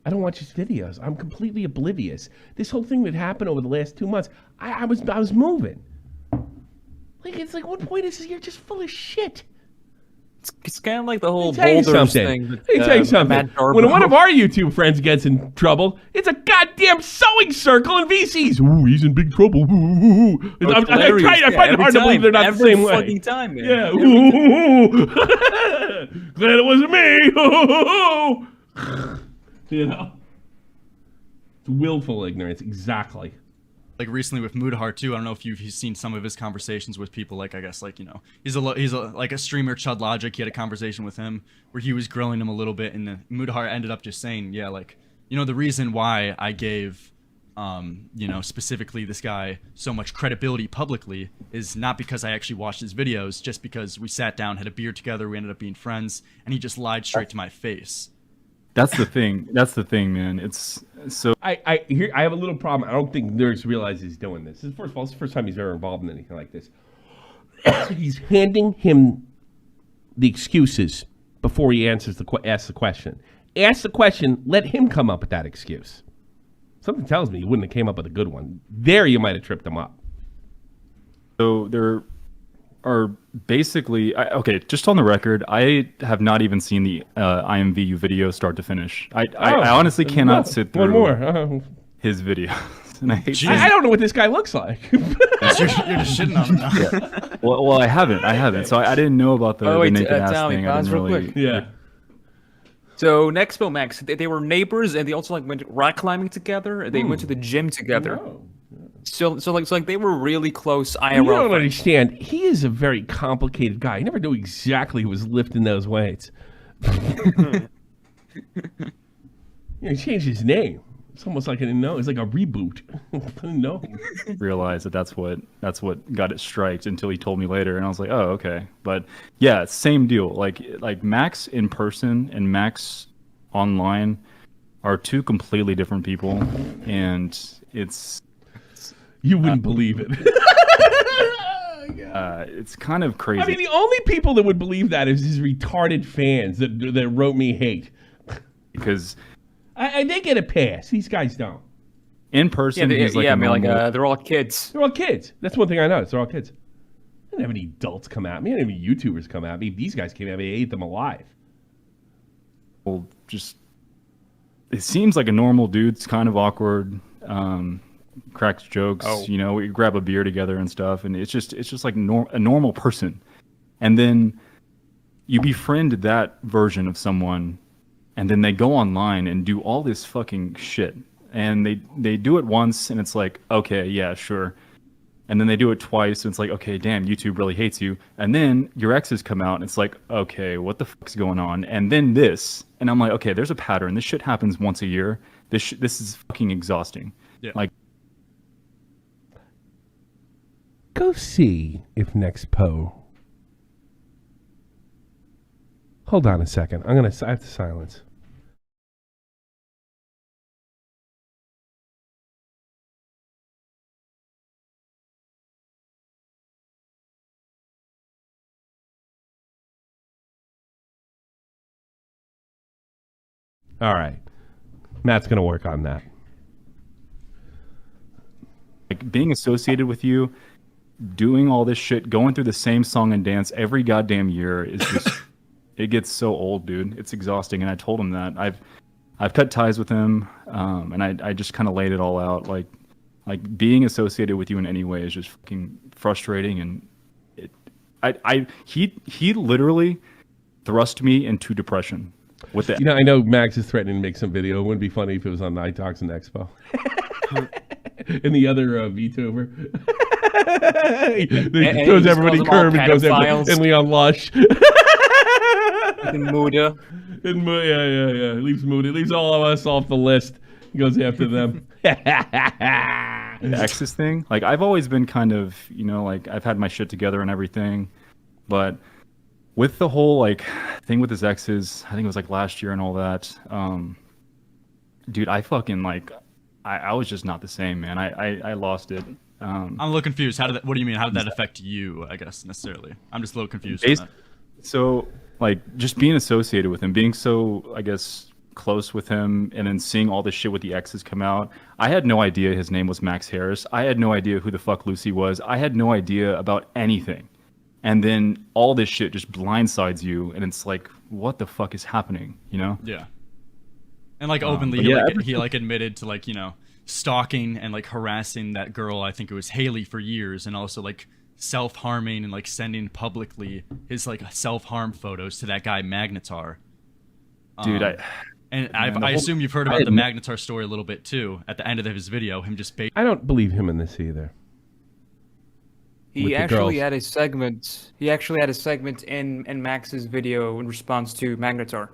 I don't watch his videos. I'm completely oblivious. This whole thing that happened over the last 2 months, I was moving. What point is this? You're just full of shit. It's kind of like the whole Boulders thing. Let me tell you something. When one of our YouTube friends gets in trouble, it's a goddamn sewing circle in VCs. Ooh, he's in big trouble. Ooh. I find it hard to believe they're not the same way. Every fucking time, man. Yeah. Ooh. Glad it wasn't me. You know? It's willful ignorance, exactly. Like recently with Mudahar too. I don't know if you've seen some of his conversations with people. Like I guess he's like a streamer, Chud Logic. He had a conversation with him where he was grilling him a little bit, and then Mudahar ended up just saying, yeah, the reason why I gave specifically this guy so much credibility publicly is not because I actually watched his videos, just because we sat down, had a beer together, we ended up being friends, and he just lied straight to my face. That's the thing. That's the thing, man. It's so. I have a little problem. I don't think Lyrics realizes he's doing this. First of all, it's the first time he's ever involved in anything like this. He's handing him the excuses before he asks the question. Ask the question. Let him come up with that excuse. Something tells me he wouldn't have came up with a good one. There, you might have tripped him up. So there are basically just on the record, I have not even seen the IMVU video start to finish. I honestly cannot sit through his videos. And I don't know what this guy looks like. You're just shitting on him now. Yeah. Well, I haven't. So I didn't know about the naked ass thing. I didn't really. Yeah. So NEXPO Max, they were neighbors, and they also went rock climbing together. They went to the gym together. Oh. So they were really close IRL. You don't understand. He is a very complicated guy. I never knew exactly who was lifting those weights. He changed his name. It's almost like I didn't know. It's like a reboot. I didn't know. Realize that's what got it striked until he told me later, and I was like, oh, okay. But yeah, same deal. Like Max in person and Max online are two completely different people, and it's. You wouldn't believe it. It's kind of crazy. I mean, the only people that would believe that is his retarded fans that wrote me hate. Because they get a pass. These guys don't. In person, he's like they're all kids. They're all kids. That's one thing I know. They're all kids. I didn't have any adults come at me. I didn't have any YouTubers come at me. These guys came at me. I ate them alive. Well, it seems like a normal dude. It's kind of awkward. Cracks jokes, we grab a beer together and stuff, and it's just like a normal person. And then you befriend that version of someone, and then they go online and do all this fucking shit. And they do it once, and it's like, okay, yeah, sure. And then they do it twice, and it's like, okay, damn, YouTube really hates you. And then your exes come out, and it's like, okay, what the fuck's going on? And then this, and I'm like, okay, there's a pattern. This shit happens once a year. This is fucking exhausting. Yeah. Go see if NEXPO. Hold on a second. I have to silence. All right. Matt's going to work on that. Like being associated with you, doing all this shit, going through the same song and dance every goddamn year is just it gets so old, dude. It's exhausting. And I told him that I've cut ties with him, and I just kind of laid it all out. Like being associated with you in any way is just fucking frustrating. And he literally thrust me into depression with that. You know, I know Max is threatening to make some video. It wouldn't be funny if it was on NIGHTDOCS and NEXPO. And the other VTuber. He throws everybody curve and goes after and Leon Lush. And Muda. Yeah. Leaves Muda. Leaves all of us off the list. He goes after them. The exes thing. Like, I've always been kind of, you know, like, I've had my shit together and everything. But with the whole, like, thing with his exes, I think it was, like, last year and all that, dude, I fucking, like, I was just not the same, man. I lost it. I'm a little confused. What do you mean? How did that affect you, I guess, necessarily? I'm just a little confused on that. So, like, just being associated with him, being so, I guess, close with him, and then seeing all this shit with the exes come out. I had no idea his name was Max Harris. I had no idea who the fuck Lucy was. I had no idea about anything. And then all this shit just blindsides you, and it's like, what the fuck is happening, you know? Yeah. And, like, openly, he admitted to, like, you know, stalking and, like, harassing that girl, I think it was Haley, for years, and also, like, self-harming and, like, sending publicly his, like, self-harm photos to that guy Magnetar. Dude, I assume you've heard about the Magnetar story a little bit too. At the end of his video, him just I don't believe him in this either. He actually had a segment. He actually had a segment in Max's video in response to Magnetar.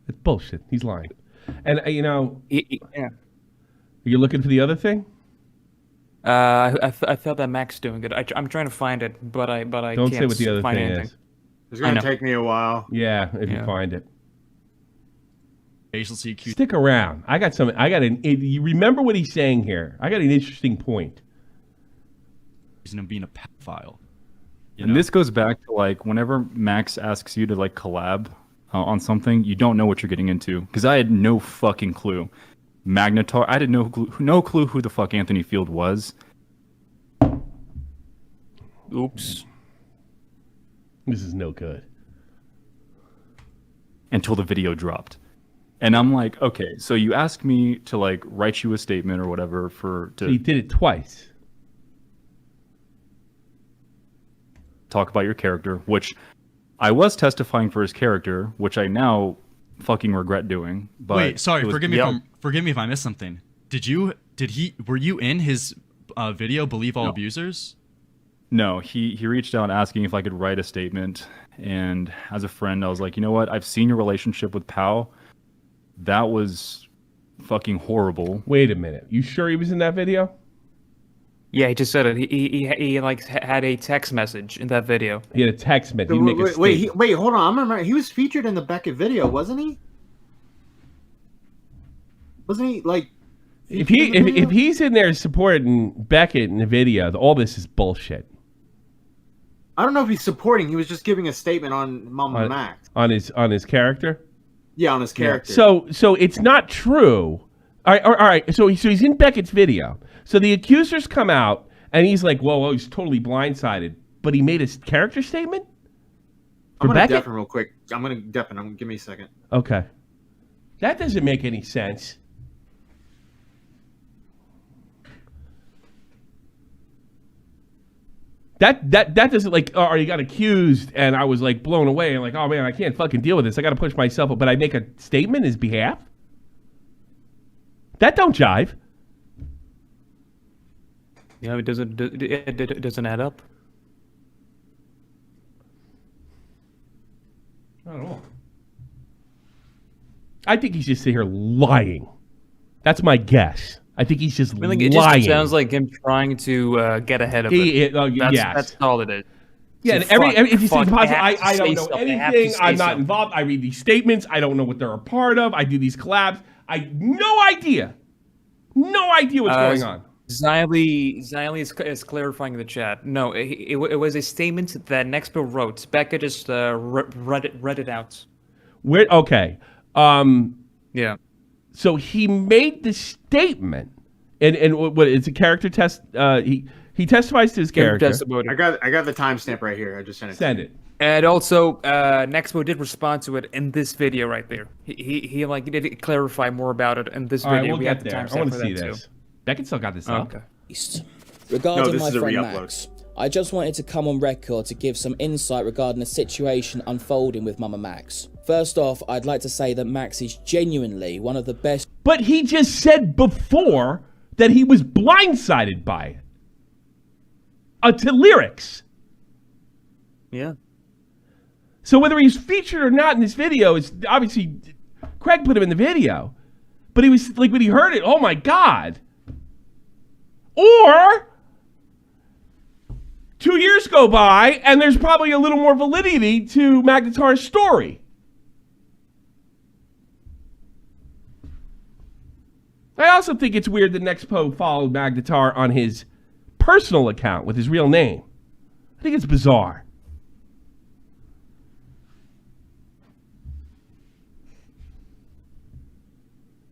It's bullshit. He's lying. And you know, yeah. Are you looking for the other thing? I felt that Max doing it. I'm trying to find it, but I don't can't say what the other find thing anything. is. It's gonna take me a while. Yeah, if you find it. Facial CQ. Stick around. You remember what he's saying here? I got an interesting point. Reason of being a pedophile. And this goes back to, like, whenever Max asks you to, like, collab on something, you don't know what you're getting into. Because I had no fucking clue. Magnetar, I had no clue who the fuck Anthony Field was. Oops. This is no good. Until the video dropped. And I'm like, okay, so you asked me to, like, write you a statement or whatever So he did it twice. Talk about your character, which I was testifying for his character, which I now fucking regret doing. But wait, sorry, forgive me if I missed something. Were you in his video, Believe All Abusers? No, he reached out asking if I could write a statement, and as a friend, I was like, you know what? I've seen your relationship with Pao. That was fucking horrible. Wait a minute. You sure he was in that video? Yeah, he just said it. He like had a text message in that video. He had a text message. Wait, hold on. I'm remember he was featured in the Beckett video, wasn't he? Wasn't he like? If he's in there supporting Beckett in the video, all this is bullshit. I don't know if he's supporting. He was just giving a statement on MAMAMAX. On his character. Yeah, on his character. So it's not true. All right. So he's in Beckett's video. So the accusers come out, and he's like, "Whoa, he's totally blindsided." But he made a character statement. I'm gonna deafen real quick. I'm gonna deafen. Give me a second. Okay. That doesn't make any sense. That doesn't, like, or he got accused, and I was like blown away, and like, oh man, I can't fucking deal with this. I got to push myself up, but I make a statement in his behalf. That don't jive. Yeah, it doesn't add up. Not at all. I think he's just sitting here lying. That's my guess. I think he's just lying. It just sounds like him trying to get ahead of it. That's all it is. Yeah, and it's impossible. I don't know anything. I'm not involved. I read these statements. I don't know what they're a part of. I do these collabs. No idea. No idea what's going on. Xylee is clarifying in the chat. No, it was a statement that NEXPO wrote. Becca just read it out. Okay. Yeah. So he made the statement, and what it's a character test. He testifies to his character. I got the timestamp right here. I just sent it. Send it. And also, NEXPO did respond to it in this video right there. He did clarify more about it in this All right, video. we'll We get have the there. I timestamp want for to see that this. Beckett still got this up. Okay. Regarding No, this my is a friend re-upload. Max, I just wanted to come on record to give some insight regarding the situation unfolding with MAMAMAX. First off, I'd like to say that Max is genuinely one of the best. But he just said before that he was blindsided by it. To lyrics. Yeah. So whether he's featured or not in this video is obviously Craig put him in the video, but he was like when he heard it, oh my God. Or 2 years go by and there's probably a little more validity to Magnetar's story. I also think it's weird that NEXPO followed Magnetar on his personal account with his real name. I think it's bizarre.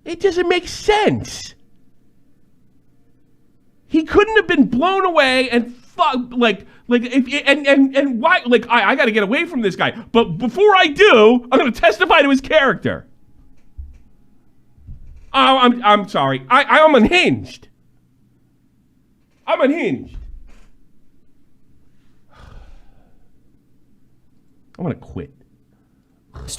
It doesn't make sense. He couldn't have been blown away and and why? Like I got to get away from this guy. But before I do, I'm going to testify to his character. Oh, I'm sorry. I'm unhinged. I'm unhinged. I'm going to quit.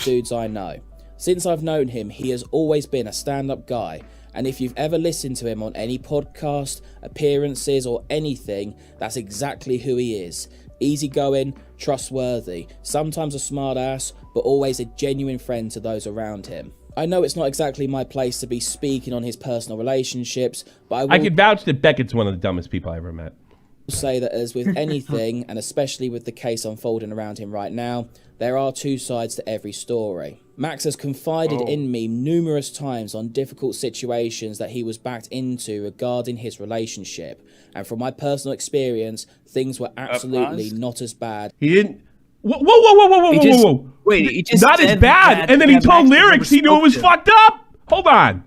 Dudes I know. Since I've known him, he has always been a stand-up guy, and if you've ever listened to him on any podcast, appearances, or anything, that's exactly who he is. Easygoing, trustworthy, sometimes a smart ass, but always a genuine friend to those around him. I know it's not exactly my place to be speaking on his personal relationships, but I can vouch that Beckett's one of the dumbest people I ever met. Say that as with anything, and especially with the case unfolding around him right now, there are two sides to every story. Max has confided in me numerous times on difficult situations that he was backed into regarding his relationship, and from my personal experience, things were absolutely not as bad. He didn't. Whoa. Wait, he just not as said bad, that and then he told Max lyrics he knew it was fucked up. Hold on.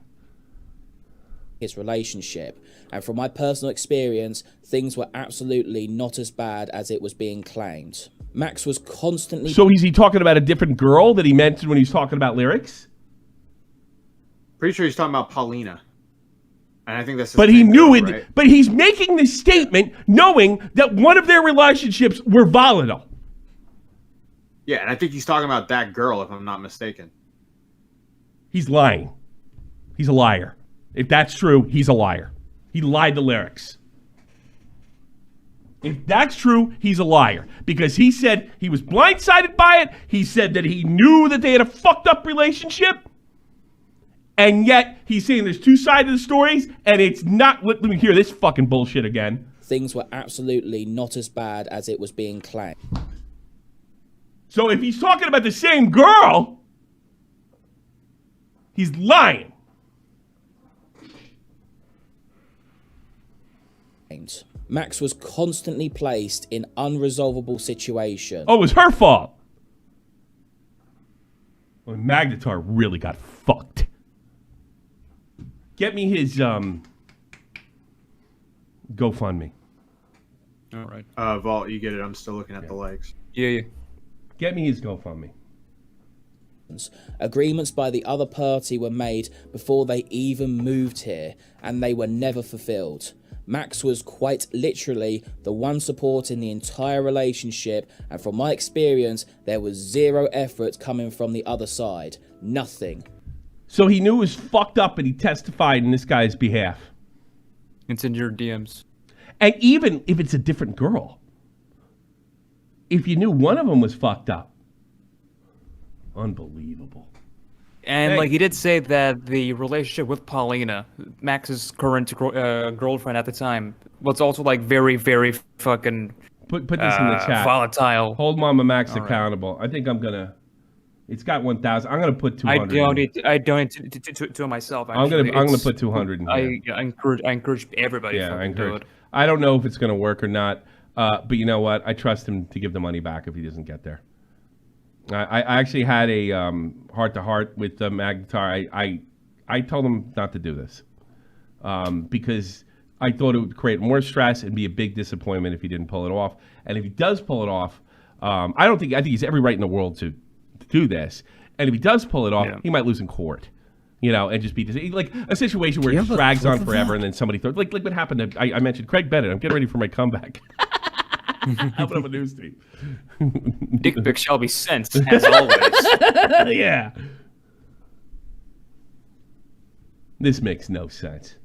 His relationship, and from my personal experience, things were absolutely not as bad as it was being claimed. Max was constantly... So is he talking about a different girl that he mentioned when he was talking about lyrics? Pretty sure he's talking about Paulina. And I think that's. But he knew it. Right? But he's making this statement knowing that one of their relationships were volatile. Yeah, and I think he's talking about that girl, if I'm not mistaken. He's lying. He's a liar. If that's true, he's a liar. He lied to lyrics. If that's true, he's a liar. Because he said he was blindsided by it. He said that he knew that they had a fucked up relationship. And yet, he's saying there's two sides of the stories, and it's not... Let me hear this fucking bullshit again. Things were absolutely not as bad as it was being claimed. So if he's talking about the same girl, he's lying. Max was constantly placed in unresolvable situations. Oh, it was her fault. Well, Magnetar really got fucked. Get me his GoFundMe. All right. Vault, you get it. I'm still looking at the likes. Yeah. Get me his GoFundMe. Agreements by the other party were made before they even moved here, and they were never fulfilled. Max was quite literally the one supporting the entire relationship, and from my experience, there was zero effort coming from the other side. Nothing. So he knew it was fucked up and he testified in this guy's behalf. It's in your DMs. And even if it's a different girl, if you knew one of them was fucked up, unbelievable. And like he did say that the relationship with Paulina, Max's current girlfriend at the time, was also like very, very fucking put this in the chat. Volatile. Hold MAMAMAX accountable. I think I'm gonna. It's got 1,000. I'm gonna put 200. I donate to myself. Actually. I'm gonna put 200 in here. I encourage everybody. Yeah, I encourage. Do it. I don't know if it's gonna work or not, but you know what? I trust him to give the money back if he doesn't get there. I actually had a heart-to-heart with Magnetar. I told him not to do this because I thought it would create more stress and be a big disappointment if he didn't pull it off. And if he does pull it off, I think he's every right in the world to do this. And if he does pull it off, he might lose in court. And just be like a situation where it just drags on forever, and then somebody throws like what happened to I mentioned Craig Bennett. I'm getting ready for my comeback. I'll put up a news team. Dick pics shall be sent, as always. Yeah. This makes no sense.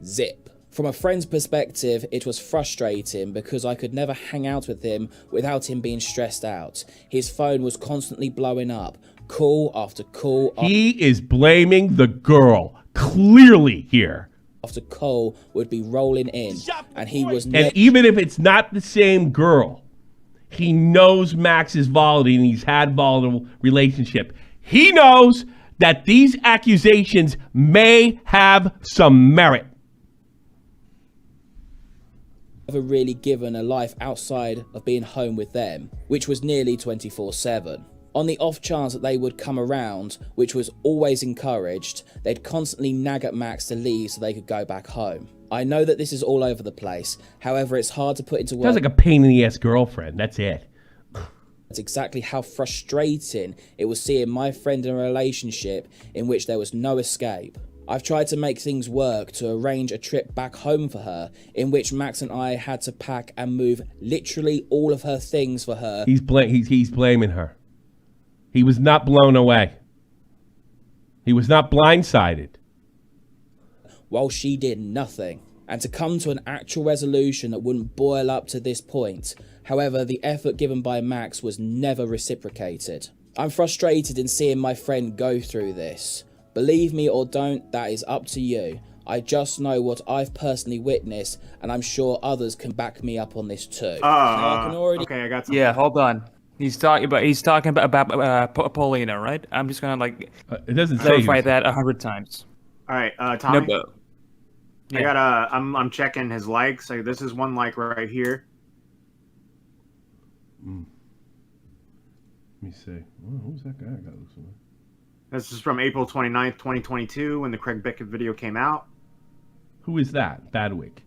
Zip. From a friend's perspective, it was frustrating because I could never hang out with him without him being stressed out. His phone was constantly blowing up. Call after call. He is blaming the girl, clearly here. After call would be rolling in, and he was. And even if it's not the same girl, he knows Max is volatile and he's had volatile relationship. He knows that these accusations may have some merit. Never really given a life outside of being home with them, which was nearly 24/7. On the off chance that they would come around, which was always encouraged, they'd constantly nag at Max to leave so they could go back home. I know that this is all over the place, however it's hard to put into words. Sounds like a pain in the ass girlfriend, that's it. That's exactly how frustrating it was seeing my friend in a relationship in which there was no escape. I've tried to make things work to arrange a trip back home for her, in which Max and I had to pack and move literally all of her things for her. He's blaming her. He was not blown away. He was not blindsided. While she did nothing. And to come to an actual resolution that wouldn't boil up to this point. However, the effort given by Max was never reciprocated. I'm frustrated in seeing my friend go through this. Believe me or don't, that is up to you. I just know what I've personally witnessed, and I'm sure others can back me up on this too. Now, I can already... Okay, I got something. Yeah, hold on. He's talking about Paulina, right? I'm just gonna it doesn't clarify that 100 times. All right, Tommy. No, I gotta. I'm checking his likes. Like, this is one like right here. Let me see. Who's that guy? I got this one. This is from April 29th, 2022, when the Craig Beckett video came out. Who is that? Badwick.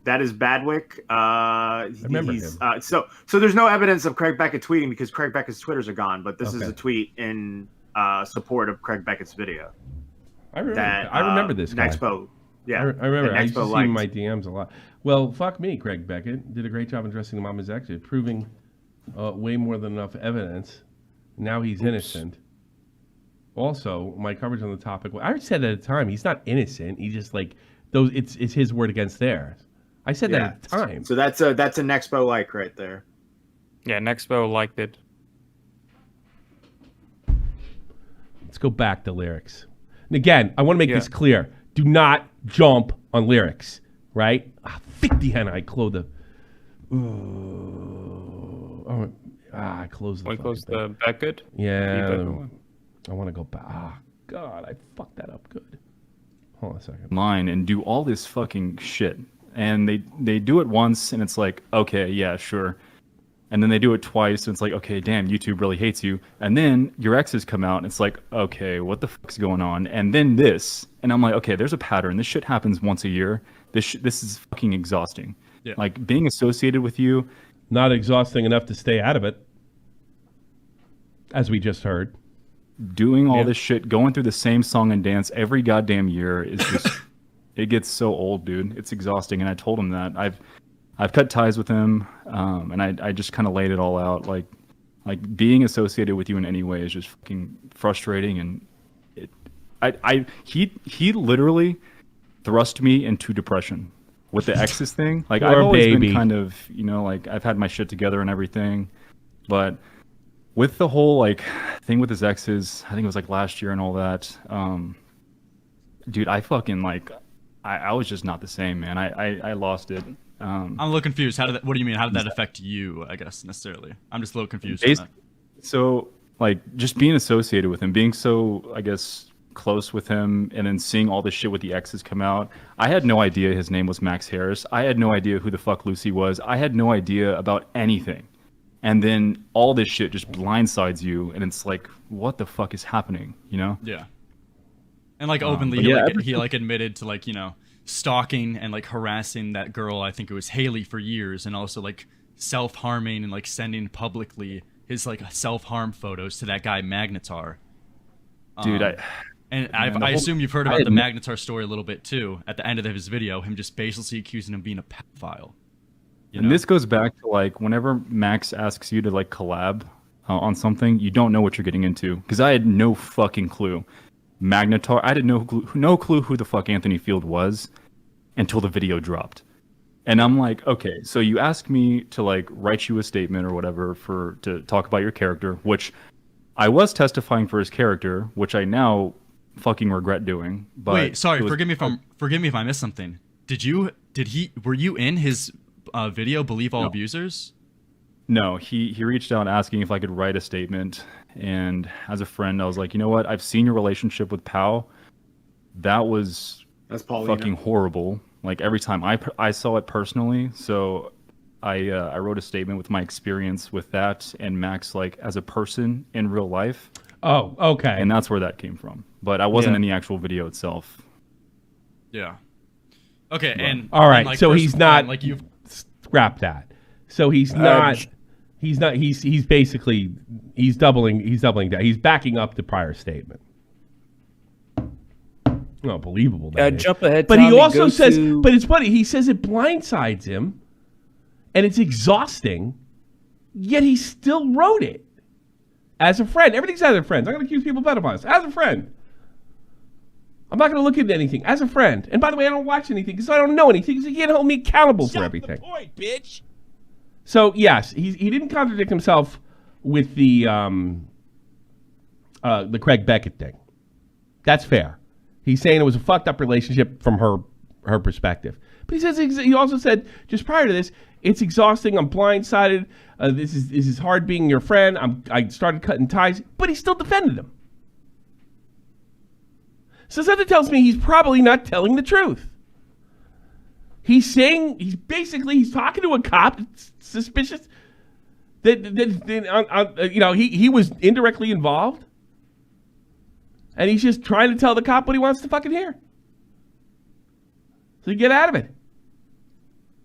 That is Badwick. I remember him. So there's no evidence of Craig Beckett tweeting because Craig Beckett's Twitters are gone. But this is a tweet in support of Craig Beckett's video. I remember this guy. NEXPO. Yeah, I remember. I used to see him in my liked. DMs a lot. Well, fuck me, Craig Beckett did a great job addressing the mama's exit, proving way more than enough evidence. Now he's innocent. Also, my coverage on the topic. I said at the time he's not innocent. He's just like those. It's his word against theirs. I said that at the time. So that's a NEXPO like right there. Yeah, NEXPO liked it. Let's go back to lyrics. And again, I want to make this clear. Do not jump on lyrics, right? Fick die Henne, I close the... I closed the... I closed the Beckett? Yeah. I want to go back. God, I fucked that up good. Hold on a second. Line and do all this fucking shit. And they do it once, and it's like, okay, yeah, sure. And then they do it twice, and it's like, okay, damn, YouTube really hates you. And then your exes come out, and it's like, okay, what the fuck's going on? And then this, and I'm like, okay, there's a pattern. This shit happens once a year. This is fucking exhausting. Yeah. Like, being associated with you. Not exhausting enough to stay out of it, as we just heard. Doing all this shit, going through the same song and dance every goddamn year is just, it gets so old, dude. It's exhausting, and I told him that. I've cut ties with him, and I just kind of laid it all out. Like being associated with you in any way is just fucking frustrating, and he literally thrust me into depression with the exes thing. Like, I've always been kind of, like, I've had my shit together and everything, but with the whole like thing with his exes, I think it was like last year and all that. Dude, I fucking I was just not the same, man. I lost it. I'm a little confused. What do you mean? How did that affect you, I guess, necessarily? I'm just a little confused. So, like, just being associated with him, being so, I guess, close with him, and then seeing all this shit with the exes come out. I had no idea his name was Max Harris. I had no idea who the fuck Lucy was. I had no idea about anything. and then all this shit just blindsides you, and it's like, what the fuck is happening? You know? Yeah. And like openly, he admitted to like, you know, stalking and like harassing that girl. I think it was Haley for years, and also like self-harming and like sending publicly his like self-harm photos to that guy Magnetar. Dude, I assume you've heard about the Magnetar story a little bit too. At the end of his video, him just basically accusing him of being a pedophile. And this goes back to like whenever Max asks you to like collab on something, you don't know what you're getting into. Because I had no fucking clue. Magnetar, I had no clue who the fuck Anthony Field was until the video dropped. And I'm like, okay, so you ask me to like write you a statement or whatever to talk about your character, which I was testifying for his character, which I now fucking regret doing. But wait, sorry, forgive me if I missed something. Were you in his video Believe All Abusers? No, he reached out asking if I could write a statement, and as a friend I was like, you know what, I've seen your relationship with Pal. That's fucking horrible. Like every time I saw it personally, so I wrote a statement with my experience with that and Max like as a person in real life. Oh, okay. And that's where that came from. But I wasn't in the actual video itself. Yeah. Okay, and all right, and like, so he's not like you've scrap that. So he's not. He's basically doubling that. He's backing up the prior statement. Unbelievable. Jump ahead. But Tommy, he also says, to... but it's funny. He says it blindsides him, and it's exhausting. Yet he still wrote it as a friend. Everything's as a friend. I'm going to accuse people of pedophiles as a friend. I'm not going to look into anything as a friend. And by the way, I don't watch anything because I don't know anything. Because he can't hold me accountable for everything. The point, bitch. So yes, he didn't contradict himself with the Craig Beckett thing. That's fair. He's saying it was a fucked up relationship from her perspective. But he also said just prior to this, it's exhausting. I'm blindsided. This is hard being your friend. I started cutting ties, but he still defended him. So something tells me he's probably not telling the truth. He's saying he's talking to a cop that's suspicious that he was indirectly involved, and he's just trying to tell the cop what he wants to fucking hear. So you get out of it.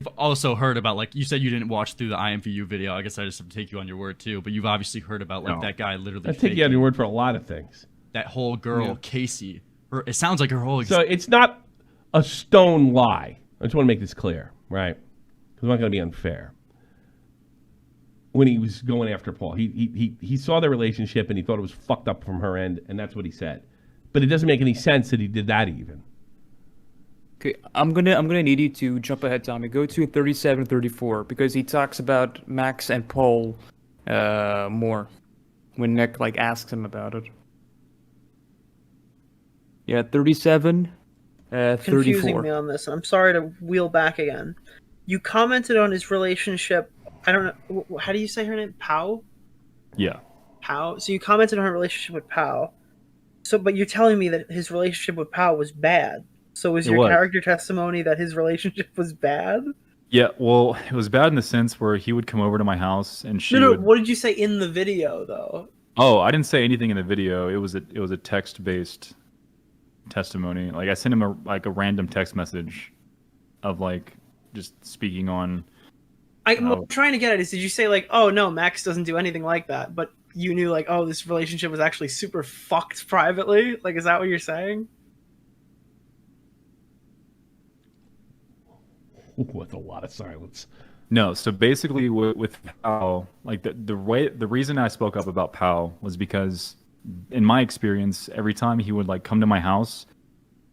I've also heard about, like, you said you didn't watch through the IMVU video. I guess I just have to take you on your word too. But you've obviously heard about like that guy literally. I take you on your word for a lot of things. That whole girl, Casey. It sounds like her whole. So it's not a stone lie. I just want to make this clear, right? Because I'm not going to be unfair. When he was going after Paul, he saw their relationship and he thought it was fucked up from her end, and that's what he said. But it doesn't make any sense that he did that even. Okay, I'm gonna need you to jump ahead, Tommy. Go to 37-34 because he talks about Max and Paul more when Nick asks him about it. Yeah, 37. 34. Confusing me on this, and I'm sorry to wheel back again. You commented on his relationship. I don't know. How do you say her name? Pau? Yeah. Pau. So you commented on her relationship with Pau. But you're telling me that his relationship with Pau was bad. So was your character testimony that his relationship was bad? Yeah, well, it was bad in the sense where he would come over to my house and she No, would... what did you say in the video, though? Oh, I didn't say anything in the video. It was a text-based testimony. Like, I sent him a random text message of just speaking on. I'm trying to get at is, did you say oh no, Max doesn't do anything like that, but you knew oh, this relationship was actually super fucked privately? Is that what you're saying? With a lot of silence. No, so basically with Pau, the reason I spoke up about Pau was because in my experience, every time he would come to my house,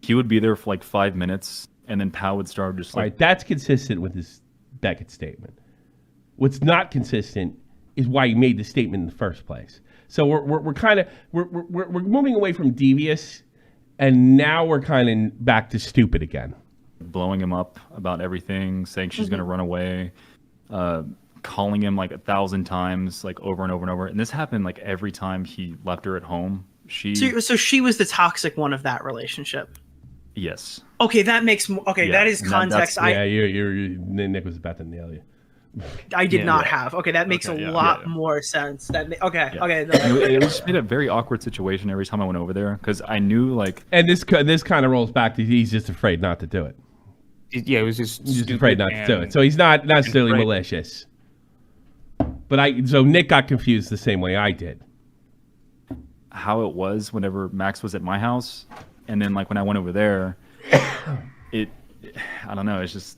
he would be there for 5 minutes, and then Pau would start just All right, that's consistent with his Beckett statement. What's not consistent is why he made the statement in the first place. So we're kind of we're moving away from devious, and now we're kind of back to stupid again. Blowing him up about everything, saying she's going to run away, calling him 1,000 times, over and over and over. And this happened every time he left her at home. So she was the toxic one of that relationship. Yes. Okay, that makes more. Okay, yeah, that is context. Nick was about to nail you. I did Yeah, not yeah. have. Okay, that makes Okay, a yeah, lot more sense. Okay. Yeah. Okay. It just made a very awkward situation every time I went over there because I knew like. And this kind of rolls back to he's just afraid not to do it. Yeah, it was just He's just afraid not to do it. So he's not necessarily malicious. But so Nick got confused the same way I did. How it was whenever Max was at my house, and then like when I went over there, I don't know. It's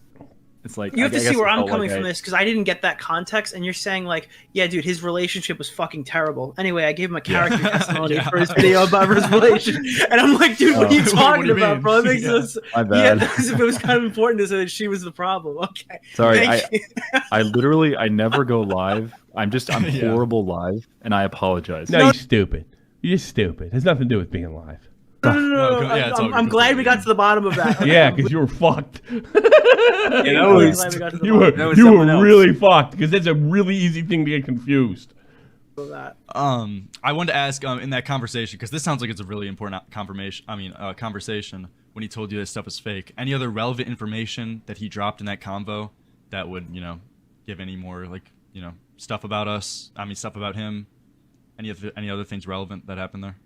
like you have to see where I'm coming like from this because I didn't get that context, and you're saying like, yeah, dude, his relationship was fucking terrible. Anyway, I gave him a character testimony for his video about his relationship, and I'm like, dude, what are you talking about, bro? It makes sense. My bad. Yeah, it was kind of important to say that she was the problem. Okay. Sorry, Thank you. I never go live. I'm horrible live, and I apologize. No, you're stupid. You're just stupid. It has nothing to do with being alive. No. I'm glad we got to the bottom of that. Okay. Yeah, because you were fucked. You were really fucked because that's a really easy thing to get confused. I wanted to ask in that conversation because this sounds like it's a really important conversation when he told you this stuff is fake. Any other relevant information that he dropped in that convo that would give any more stuff about us? Stuff about him. Any other things relevant that happened there?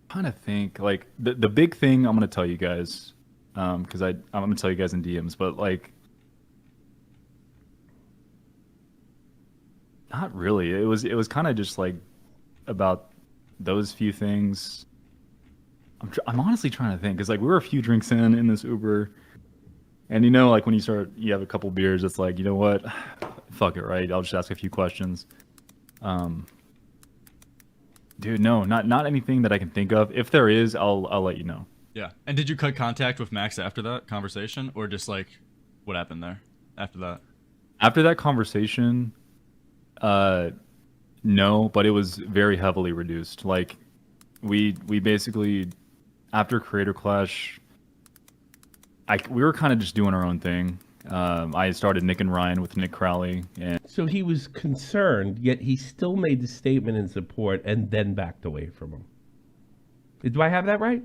Trying to think like the big thing I'm gonna tell you guys because I'm gonna tell you guys in DMs, but like not really. It was kind of just like about those few things. I'm honestly trying to think because like we were a few drinks in this Uber, and like when you have a couple beers, it's like, you know what, fuck it, right? I'll just ask a few questions. Dude, no, not anything that I can think of. If there is, I'll let you know. Yeah. And did you cut contact with Max after that conversation, or just like what happened there after that? After that conversation, no, but it was very heavily reduced. Like we basically after Creator Clash, we were kind of just doing our own thing. I started Nick and Ryan with Nick Crowley, and so he was concerned, yet he still made the statement in support and then backed away from him. Do I have that right?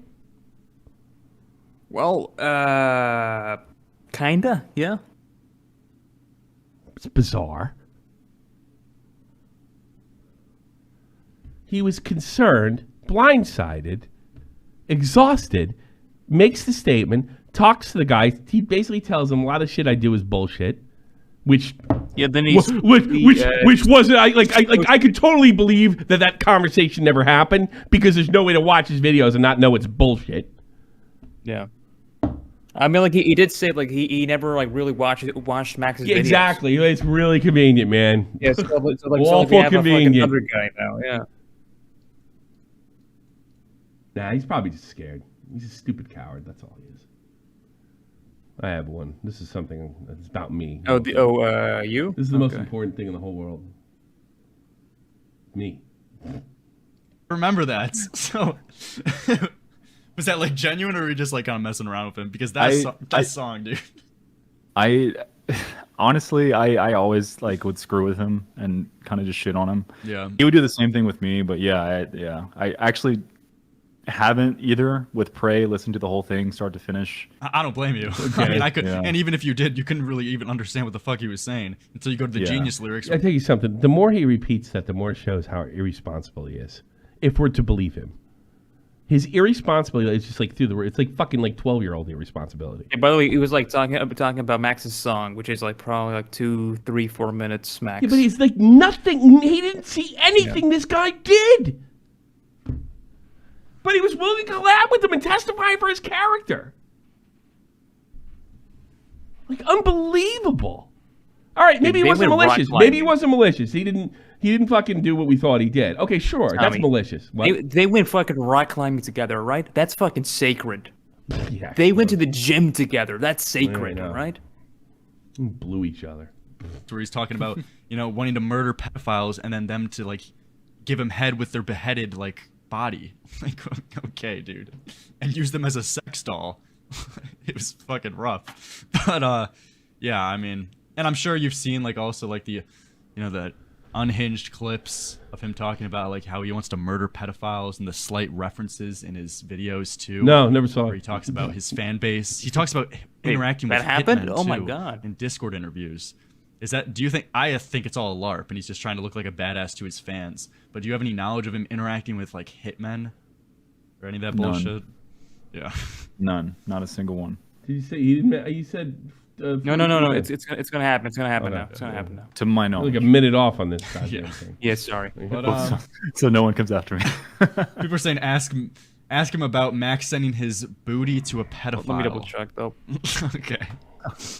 Well, kinda, yeah. It's bizarre. He was concerned, blindsided, exhausted, makes the statement, talks to the guy. He basically tells him a lot of shit I do is bullshit, which then he's which wasn't I could totally believe that conversation never happened because there's no way to watch his videos and not know it's bullshit. Yeah. I mean, like he did say like he never like really watched Max's videos. Exactly. It's really convenient, man. Yeah, so awful convenient. Another guy now, yeah. Nah, he's probably just scared. He's a stupid coward. That's all he is. I have one. This is something that's about me. You? This is the most important thing in the whole world. Me. Remember that. So, was that like genuine, or were you just like kind of messing around with him? Because that song, dude. I honestly, I always like would screw with him and kind of just shit on him. Yeah. He would do the same thing with me, but I actually haven't either with Prey listened to the whole thing start to finish. I don't blame you. Okay. I mean, I could, Yeah. and even if you did, you couldn't really even understand what the fuck he was saying until you go to the Genius lyrics. I tell you something. The more he repeats that, the more it shows how irresponsible he is. If we're to believe him, his irresponsibility is just like through the roof. It's like fucking like 12-year-old irresponsibility. And by the way, he was like talking about Max's song, which is like probably like 2, 3, 4 minutes max. Yeah, but he's like nothing. He didn't see anything this guy did. But he was willing to collab with him and testify for his character. Like, unbelievable. All right, maybe he wasn't malicious. Maybe he wasn't malicious. He didn't fucking do what we thought he did. Okay, sure, that's malicious. They went fucking rock climbing together, right? That's fucking sacred. Yeah, they went to the gym together. That's sacred, right? Blew each other. Where he's talking about, wanting to murder pedophiles and then them to like give him head with their beheaded like body. Like, okay, dude, and use them as a sex doll. It was fucking rough. But yeah, I mean, and I'm sure you've seen like also like the the unhinged clips of him talking about like how he wants to murder pedophiles and the slight references in his videos too. No, never saw it. Where he talks about his fan base. He talks about interacting that with happened? hitmen, Oh my too, God. in Discord interviews. Is that? Do you think? I think it's all a LARP, and he's just trying to look like a badass to his fans. But do you have any knowledge of him interacting with like hitmen or any of that None. bullshit? Yeah. None. Not a single one. Did you say you didn't? You said. No. It's gonna happen. It's gonna happen now. It's gonna happen now. To my knowledge. Like a minute off on this goddamn thing. Yeah, sorry. But, so no one comes after me. people are saying ask him about Max sending his booty to a pedophile. Let me double check though. Okay.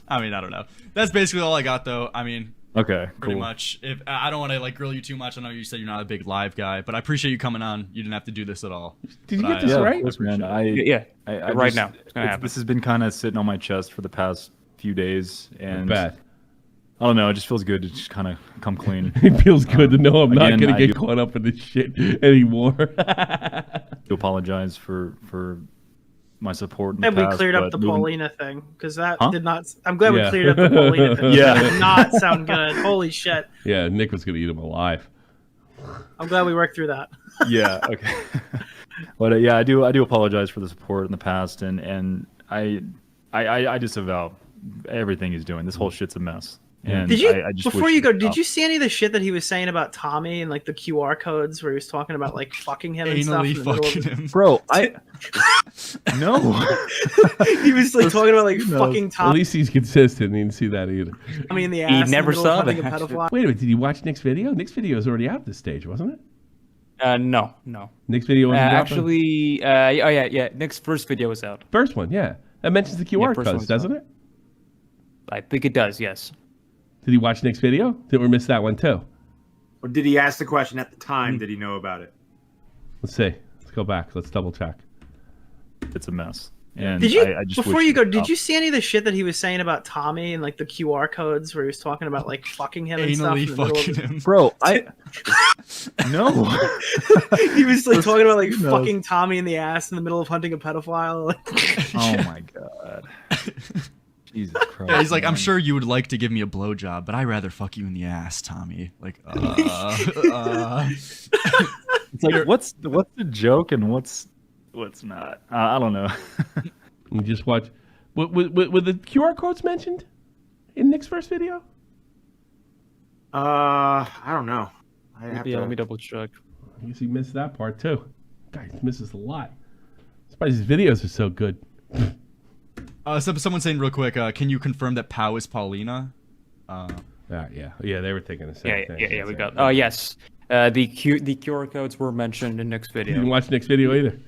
I mean, I don't know. That's basically all I got though. I mean, okay, pretty cool. much. If I don't want to like grill you too much, I know you said you're not a big live guy, but I appreciate you coming on. You didn't have to do this at all. Did you But get this right? Of course, man. Yeah. I Right just- now. It's gonna happen. This has been kind of sitting on my chest for the past few days, and Bad. I don't know. It just feels good to just kind of come clean. It feels good to know I'm not again, gonna I get do- caught up in this shit anymore. To apologize for my support in the And we past, cleared up but the moving- Paulina thing because that Huh? did not. I'm glad we Yeah. cleared up the Paulina thing. Yeah. That did not sound good. Holy shit! Yeah, Nick was gonna eat him alive. I'm glad we worked through that. Yeah. Okay. But yeah, I do apologize for the support in the past, and I disavow everything he's doing. This whole shit's a mess. And Did you I just before wish you go? he'd Did stop. you see any of the shit that he was saying about Tommy and like the QR codes where he was talking about like fucking him and stuff? Anally in the middle of fucking the- him. Bro, no. He was like talking about like Who knows? fucking At Tommy least he's consistent. He didn't see that either. in the ass. in the never middle of saw hunting a that. pedophile. Wait a minute, did you watch Nick's video? Nick's video is already out this stage, wasn't it? No. Nick's video wasn't out. Actually, yeah. Nick's first video was out. First one, yeah. That mentions the QR first codes, one's doesn't out. it? I think it does. Yes. Did he watch Nick's video? Did we miss that one too? Or did he ask the question at the time? Did he know about it? Let's see. Let's go back. Let's double check. It's a mess. And Did you I just before wish you go? he'd Did stop. you see any of the shit that he was saying about Tommy and like the QR codes where he was talking about like fucking him and stuff? Anally in the middle of fucking the- him. Bro, no. He was like talking about like Who knows? fucking Tommy in the ass in the middle of hunting a pedophile. Oh my god. Jesus Christ. Yeah, he's like, I'm man. sure you would like to give me a blowjob, but I'd rather fuck you in the ass, Tommy. Like, It's like what's the joke and what's not? I don't know. You just watch. Were the QR codes mentioned in Nick's first video? I don't know. I have Yeah. to... Let me double check. I guess he missed that part too. Guy misses a lot. Surprised his videos are so good. someone saying real quick, can you confirm that Pow is Paulina? Yeah. They were thinking the same thing. Yeah. We got. Oh yes. The QR codes were mentioned in Nick's You video. didn't watch Nick's video either.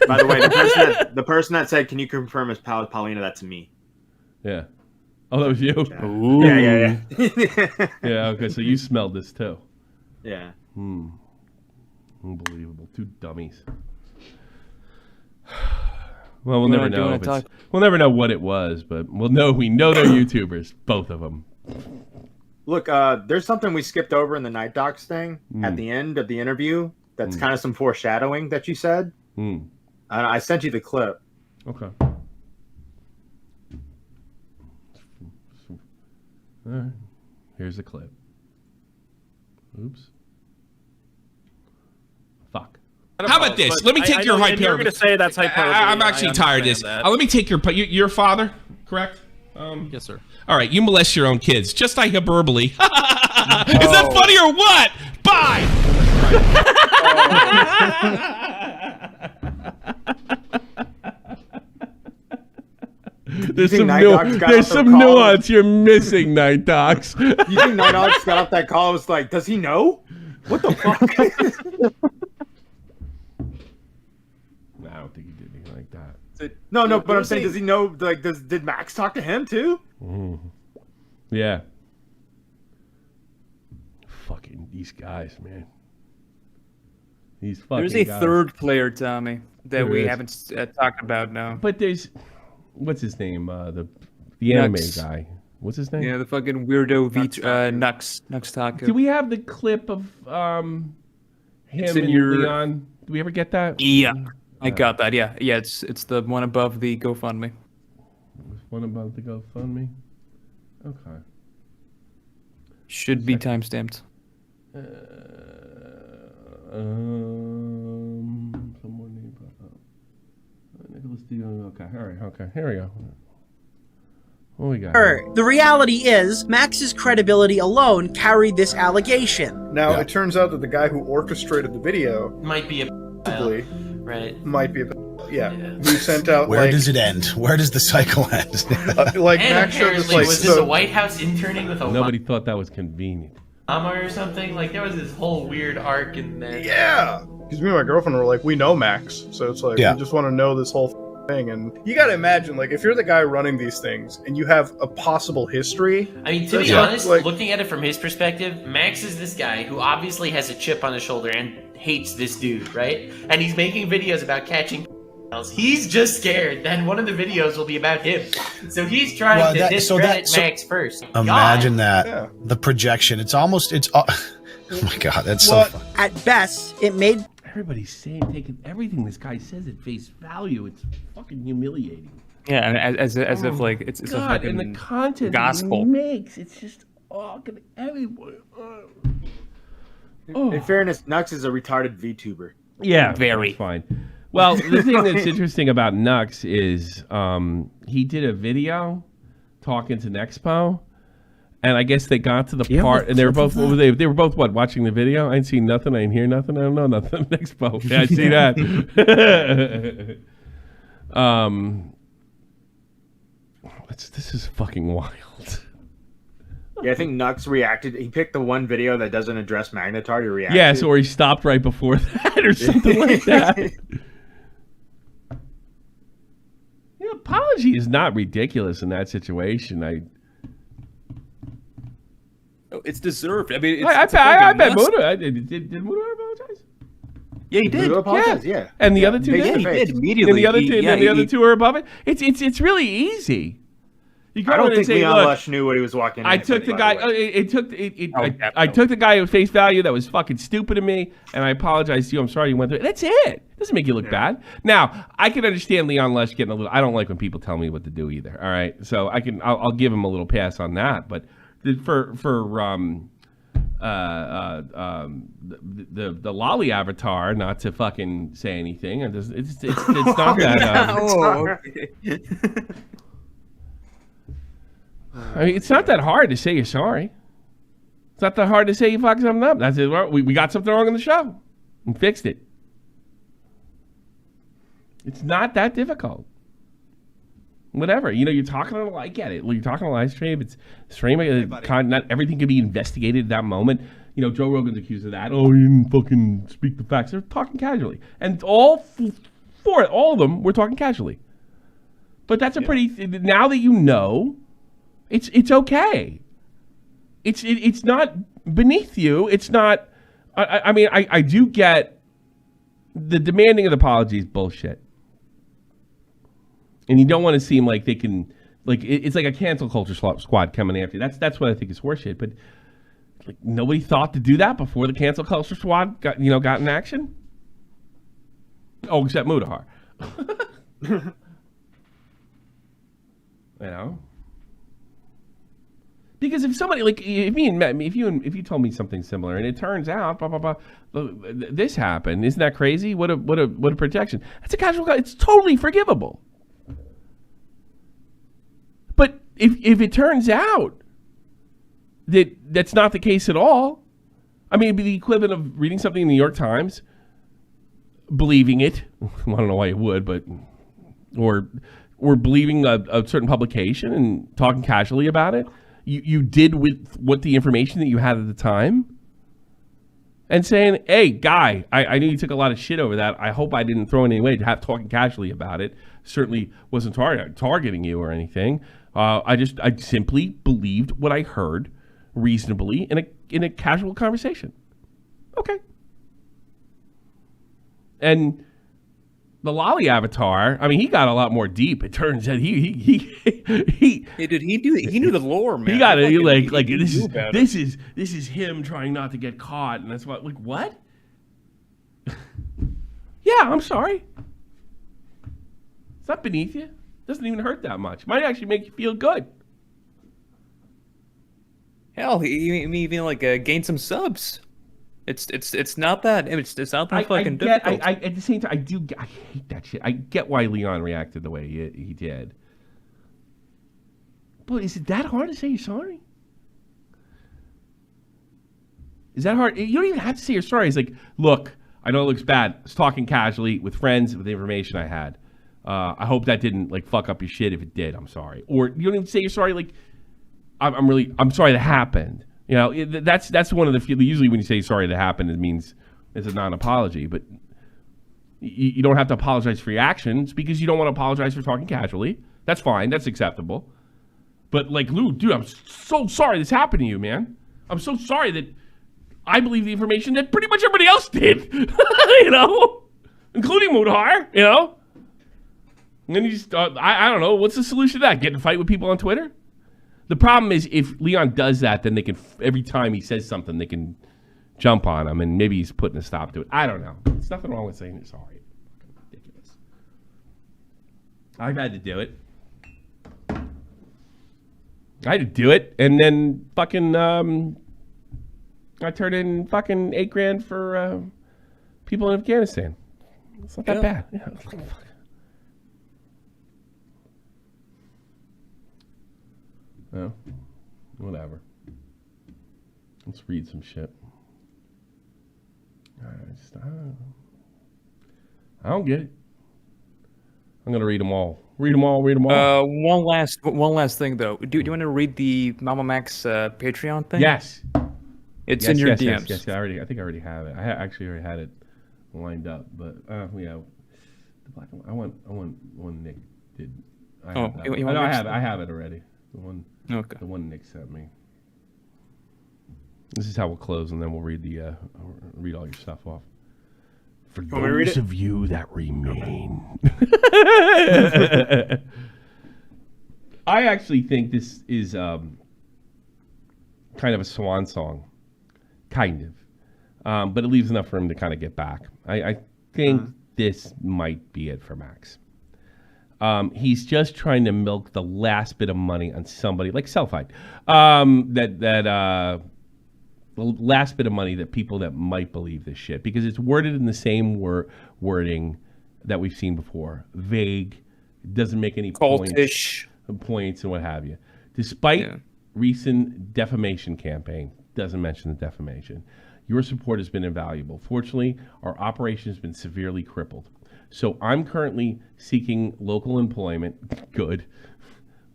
By the way, the person that said, "Can you confirm his pal Paulina?" That's me. Yeah. Oh, that was you. Ooh. Yeah. Yeah. Okay, so you smelled this too. Yeah. Unbelievable. Two dummies. Well, we'll Do you never wanna- do you know. wanna If it's, talk- we'll never know what it was, but we know they're YouTubers, both of them. Look, there's something we skipped over in the NIGHTDOCS thing at the end of the interview. That's kind of some foreshadowing that you said. I sent you the clip. Okay. All right. Here's the clip. Oops. Fuck. How about this? Let me take your hyperbole. You're going to say that's hyperbole. I'm actually tired of this. understand Let me take your father, correct? Yes, sir. All right, you molest your own kids, just like hyperbole. Is that funny or what? Bye. There's think some, NIGHTDOCS got there's off the some call? nuance you're missing, NIGHTDOCS. You think NIGHTDOCS got off that call? Was like, does he know? What the fuck? I don't think he did anything like that. No, but I'm saying, does he know? Like, did Max talk to him too? Yeah. Fucking these guys, man. These fucking There's a guys. third player, Tommy, that There we is. haven't talked about now. But there's, what's his name? The anime Nux. guy. What's his name? Yeah, the fucking weirdo Nux Taco. Do we have the clip of him It's and in your- Leon? Do we ever get that? Yeah, I got that. Yeah, it's the one above the GoFundMe. One about the GoFundMe. Okay. Should be timestamped. Someone named Nicholas Dion. Okay, all right. Okay, here we go. What we got? The reality is, Max's credibility alone carried this allegation. Now, it turns out that the guy who orchestrated the video might be a right? Might be a who sent out. Where does it end? Where does the cycle end? Like and Max showed this, was this a White House interning with a Nobody thought that was convenient. llama or something? Like there was this whole weird arc in there. Yeah, because me and my girlfriend were like, we know Max, so it's like we just want to know this whole thing. And you got to imagine, like, if you're the guy running these things and you have a possible history. I mean, to be honest, looking at it from his perspective, Max is this guy who obviously has a chip on his shoulder and hates this dude, right? And he's making videos about catching. He's just scared that one of the videos will be about him. So he's trying to discredit Max first. Imagine that. The projection. Oh my God, that's so fun. At best, it made... Everybody's taking everything this guy says at face value. It's fucking humiliating. Yeah, and as if like it's God, a fucking and the content gospel. he makes, it's just everywhere. In fairness, Nux is a retarded VTuber. Yeah, very fine. Well, the thing that's interesting about Nux is he did a video talking to NEXPO, and I guess they got to the part, and they were both they were both watching the video. I ain't seen nothing, I didn't hear nothing, I don't know nothing. NEXPO, yeah, I see that. This is fucking wild. Yeah, I think Nux reacted. He picked the one video that doesn't address Magnetar to react. Yes, or he stopped right before that, or something like that. Apology is not ridiculous in that situation. It's deserved. I mean, I bet Muda did Muda apologize? Yeah, he did. Muda apologized, yeah. And the other two did. Yeah, he did immediately. And the other two are above it. It's really easy. You I don't think Leon Lush knew what he was walking into. I took the guy. I took the guy at face value that was fucking stupid to me, and I apologized to you. I'm sorry you went through it. That's it. Doesn't make you look bad. Now I can understand Leon Lush getting a little. I don't like when people tell me what to do either. All right, so I'll give him a little pass on that. But for the lolly avatar, not to fucking say anything. It's not that. Okay. I mean, it's not that hard to say you're sorry. It's not that hard to say you fucked something up. That's it. We got something wrong in the show and fixed it. It's not that difficult. Whatever. You're talking on I get it. You're talking on a live stream. It's stream. Not everything can be investigated at that moment. Joe Rogan's accused of that. Oh, you didn't fucking speak the facts. They're talking casually. And all of them were talking casually. But that's a pretty... Now that you know... It's okay. It's not beneath you. It's not. I mean, I do get the demanding of the apology is bullshit, and you don't want to seem like they can it's like a cancel culture squad coming after you. That's what I think is horseshit. But nobody thought to do that before the cancel culture squad got in action. Oh, except Mudahar. Because if somebody if you told me something similar and it turns out this happened, isn't that crazy? What a projection. That's a casual guy. It's totally forgivable. But if it turns out that that's not the case at all, I mean, it'd be the equivalent of reading something in the New York Times, believing it. I don't know why you would, but or believing a certain publication and talking casually about it. You did with what the information that you had at the time, and saying, "Hey, guy, I knew you took a lot of shit over that. I hope I didn't throw in any way to have talking casually about it. Certainly wasn't targeting you or anything. I simply believed what I heard reasonably in a casual conversation. Okay." And the lolly avatar, I mean, he got a lot more deep. It turns out he knew the lore, man. He got it. This is him trying not to get caught, and that's what. Yeah, I'm sorry. It's not beneath you. It doesn't even hurt that much. Might actually make you feel good. Hell, he even gained some subs. It's not that. It's not that fucking difficult. At the same time, I hate that shit. I get why Leon reacted the way he did. But is it that hard to say you're sorry? Is that hard? You don't even have to say you're sorry. It's like, look, I know it looks bad. I was talking casually with friends with the information I had. I hope that didn't like fuck up your shit. If it did, I'm sorry. Or you don't even say you're sorry. Like, I'm sorry that happened. You know, that's one of the usually when you say sorry that happened, it means it's a non-apology. But you don't have to apologize for your actions because you don't want to apologize for talking casually. That's fine. That's acceptable. But like, Lou, dude, I'm so sorry this happened to you, man. I'm so sorry that I believe the information that pretty much everybody else did, you know, including Mudahar, you know. And then you just, I don't know, what's the solution to that? Get in a fight with people on Twitter? The problem is if Leon does that, then they can, every time he says something, they can jump on him, and maybe he's putting a stop to it. I don't know. There's nothing wrong with saying you're sorry. Ridiculous. I've had to do it. I had to do it, and then fucking, I turned in fucking $8,000 for people in Afghanistan. It's not that bad. Yeah. No, whatever. Let's read some shit. I don't get it. I'm gonna read them all. Read them all. One last thing though. Do you want to read the MAMAMAX Patreon thing? Yes. It's in your DMs. Yes. I think I already have it. I actually already had it lined up, but yeah, the black one. I want one Nick did. I have it already. The one. Okay. The one Nick sent me. This is how we'll close, and then we'll read read all your stuff off. For those of you that remain. I actually think this is kind of a swan song. Kind of. But it leaves enough for him to kind of get back. I think this might be it for Max. He's just trying to milk the last bit of money on somebody like Selfie. The last bit of money that people that might believe this shit, because it's worded in the same wording that we've seen before. Vague, doesn't make any points and what have you. Despite recent defamation campaign, doesn't mention the defamation. Your support has been invaluable. Fortunately, our operation has been severely crippled. So I'm currently seeking local employment. Good.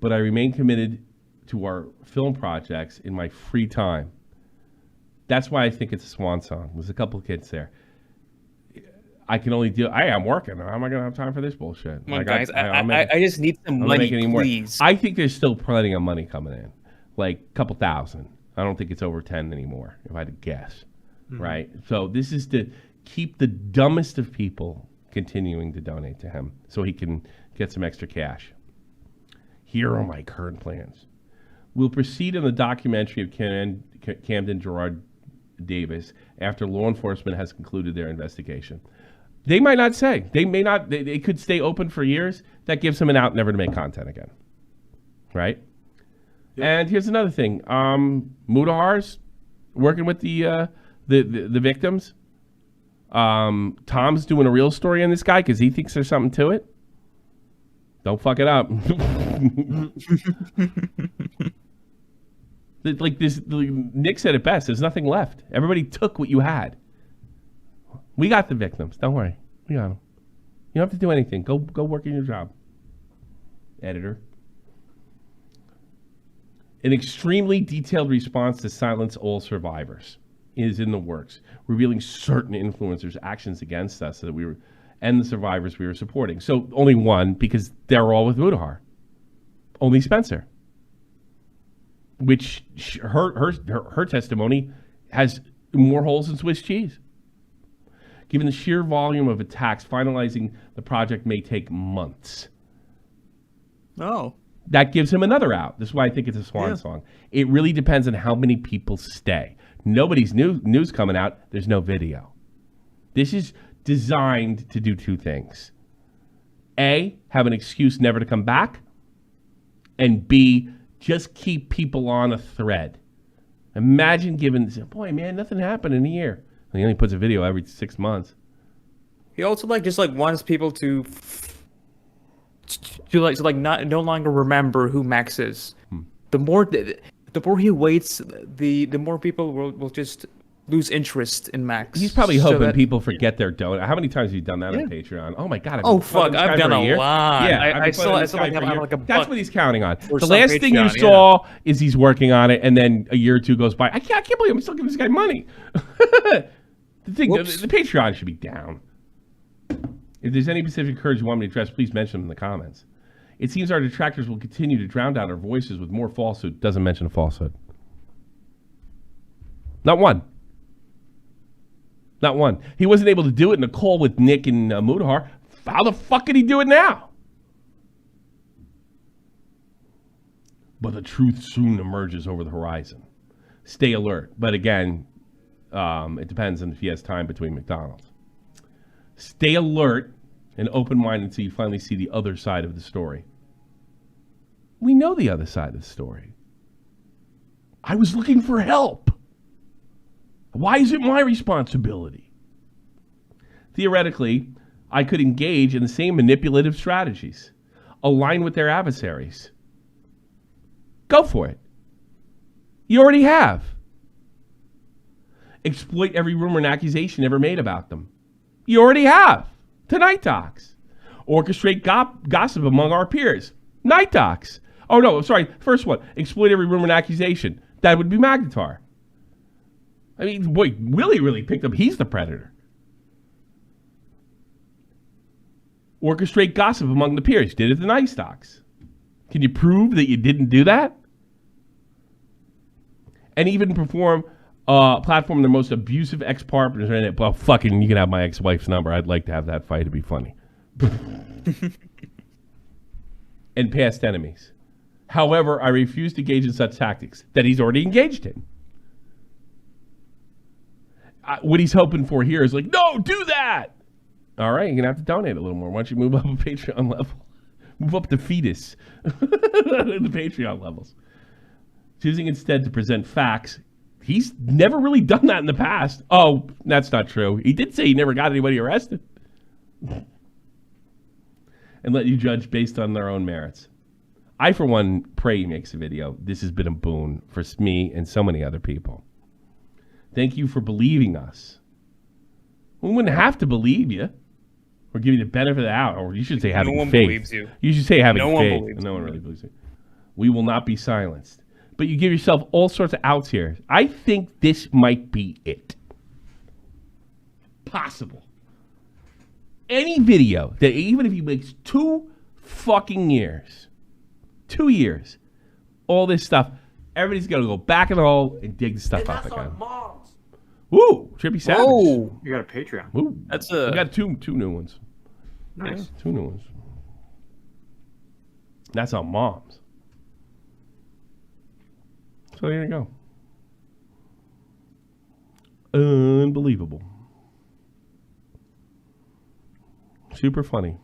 But I remain committed to our film projects in my free time. That's why I think it's a swan song. There's a couple of kids there. I can only do. I am working. How am I going to have time for this bullshit? Guys, I just need some money, please. I think there's still plenty of money coming in, like a couple thousand. I don't think it's over 10 anymore, if I had to guess. Mm-hmm. Right. So this is to keep the dumbest of people continuing to donate to him, so he can get some extra cash. Here are my current plans. We'll proceed in the documentary of Camden Gerard Davis after law enforcement has concluded their investigation. They might not say. They may not. They could stay open for years. That gives them an out never to make content again. Right? Yep. And here's another thing. Mudahar's working with the victims. Tom's doing a real story on this guy because he thinks there's something to it. Don't fuck it up. Like this, Nick said it best. There's nothing left. Everybody took what you had. We got the victims. Don't worry. We got them. You don't have to do anything. Go work in your job. Editor. An extremely detailed response to silence all survivors is in the works, revealing certain influencers' actions against us that we were, and the survivors we were supporting. So only one, because they're all with Mudahar. Only Spencer. Which her testimony has more holes than Swiss cheese. Given the sheer volume of attacks, finalizing the project may take months. Oh. That gives him another out. This is why I think it's a swan song. It really depends on how many people stay. Nobody's news coming out. There's no video. This is designed to do two things. A, have an excuse never to come back. And B, just keep people on a thread. Imagine giving, boy, man, nothing happened in a year. And he only puts a video every 6 months. He also just wants people to to no longer remember who Max is. The more he waits, the more people will just lose interest in Max. He's probably hoping people forget their donut. How many times have you done that on Patreon? Oh my god! I've done a lot. Yeah, I saw like a that's what he's counting on. The some last thing you Patreon, saw is he's working on it, and then a year or two goes by. I can't believe I'm still giving this guy money. the Patreon should be down. If there's any specific courage you want me to address, please mention them in the comments. It seems our detractors will continue to drown out our voices with more falsehood. Doesn't mention a falsehood. Not one. Not one. He wasn't able to do it in a call with Nick and Mudahar. How the fuck could he do it now? But the truth soon emerges over the horizon. Stay alert. But again, it depends on if he has time between McDonald's. Stay alert and open-minded until you finally see the other side of the story. We know the other side of the story. I was looking for help. Why is it my responsibility? Theoretically, I could engage in the same manipulative strategies, align with their adversaries. Go for it. You already have. Exploit every rumor and accusation ever made about them. You already have. To NIGHTDOCS. Orchestrate gossip among our peers. NIGHTDOCS. Oh no, sorry, first one. Exploit every rumor and accusation. That would be Magnetar. I mean, boy, Willie really picked up. He's the predator. Orchestrate gossip among the peers. Did it to NIGHTDOCS. Can you prove that you didn't do that? And even platform the most abusive ex-partners in it. Well, fucking, you can have my ex-wife's number. I'd like to have that fight. It'd be funny. And past enemies. However, I refuse to engage in such tactics that he's already engaged in. What he's hoping for here is like, no, do that. All right, you're going to have to donate a little more. Why don't you move up a Patreon level? Move up to fetus in the Patreon levels. Choosing instead to present facts. He's never really done that in the past. Oh, that's not true. He did say he never got anybody arrested. And let you judge based on their own merits. I, for one, pray he makes a video. This has been a boon for me and so many other people. Thank you for believing us. We wouldn't have to believe you. Or give you the benefit of the doubt. Or you should say having faith. No one believes you. You should say having faith. No one really believes you. We will not be silenced. But you give yourself all sorts of outs here. I think this might be it. Possible. Any video that even if he makes 2 fucking years, 2 years, all this stuff, everybody's going to go back in the hole and dig the stuff up again. Woo! Trippy Savage. Oh, you got a Patreon. Woo. That's we got two new ones. Nice. Yeah, 2 new ones. That's on Moms. So there you go. Unbelievable. Super funny.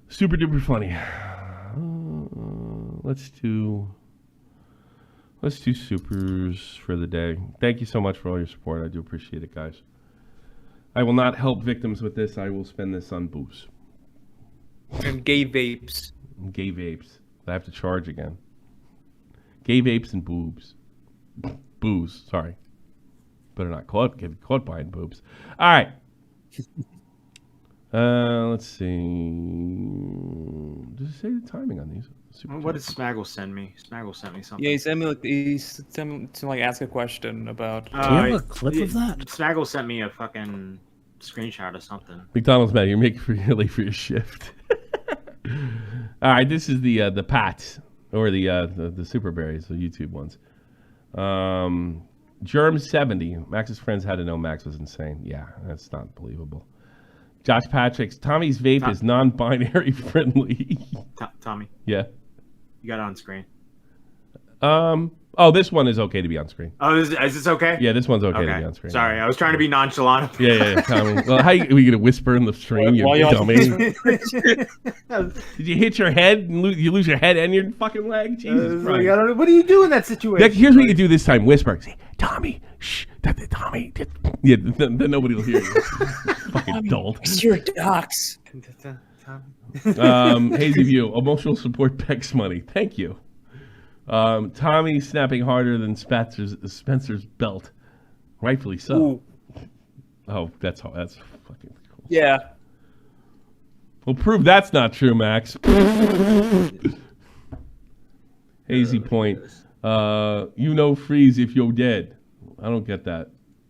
Super duper funny. Let's do supers for the day. Thank you so much for all your support. I do appreciate it, guys. I will not help victims with this. I will spend this on booze. And gay vapes. Gay vapes. I have to charge again. Gay vapes and boobs. Booze, sorry. Better not get caught buying boobs. All right. Let's see. Does it say the timing on these? What did Smaggle send me? Smaggle sent me something. Yeah, he sent me to ask a question about. Do you have a clip of that? Smaggle sent me a fucking screenshot or something. McDonald's man, you're making you're late for your shift. All right, this is the Pats or the Super Berries, the YouTube ones. Germ 70. Max's friends had to know Max was insane. Yeah, that's not believable. Josh Patrick's Tommy's vape is non-binary friendly. Tommy. Yeah. You got it on screen. Oh, this one is okay to be on screen. Oh, is this okay? Yeah, this one's okay to be on screen. Sorry, I was trying to be nonchalant. Yeah, Tommy. Well, how are you going to whisper in the stream, you dummy? Did you hit your head and you lose your head and your fucking leg? Jesus Christ. What do you do in that situation? Here's what you do this time. Whisper. Say, Tommy, shh. Tommy. Yeah, then nobody will hear you. Fucking adult. Mr. Docs. Hazy View, emotional support Pex money. Thank you. Tommy snapping harder than Spencer's belt. Rightfully so. Ooh. Oh, that's fucking cool. Yeah. Well, prove that's not true, Max. Hazy Point. Freeze if you're dead. I don't get that.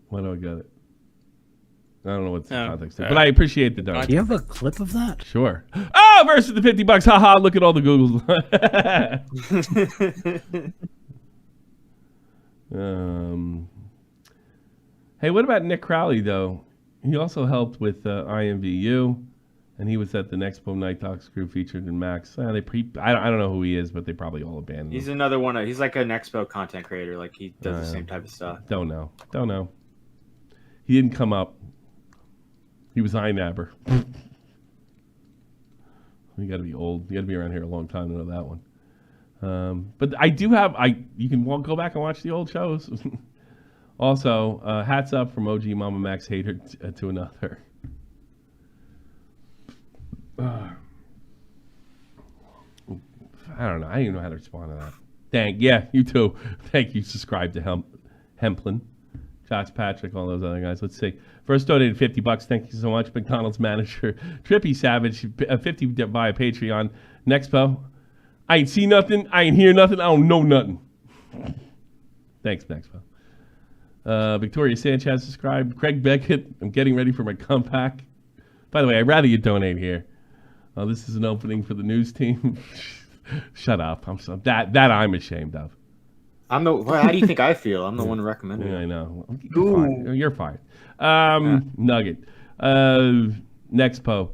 Why do I get it? I don't know what's the context there, but I appreciate the donation. Do you have a clip of that? Sure. Oh, versus the $50. Haha, look at all the Googles. Hey, what about Nick Crowley, though? He also helped with IMVU, and he was at the NEXPO Night Docs crew featured in Max. I don't know who he is, but they probably all abandoned him. He's another one. He's like a NEXPO content creator. Like, he does the same type of stuff. Don't know. He didn't come up. He was iNabber. You got to be old. You got to be around here a long time to know that one. But I do have. You can go back and watch the old shows. Also, hats up from OG MAMAMAX hater to another. I don't know. I don't even know how to respond to that. Yeah, you too. Thank you. Subscribe to Hemplin, Josh Patrick, all those other guys. Let's see. First donated $50. Thank you so much. McDonald's manager Trippy Savage, 50 via Patreon. NEXPO. I ain't see nothing. I ain't hear nothing. I don't know nothing. Thanks, NEXPO. Victoria Sanchez subscribed. Craig Beckett. I'm getting ready for my comeback. By the way, I'd rather you donate here. This is an opening for the news team. Shut up. That I'm ashamed of. How do you think I feel? I'm the one recommending. Yeah, I know. You're fine. Nugget. NEXPO.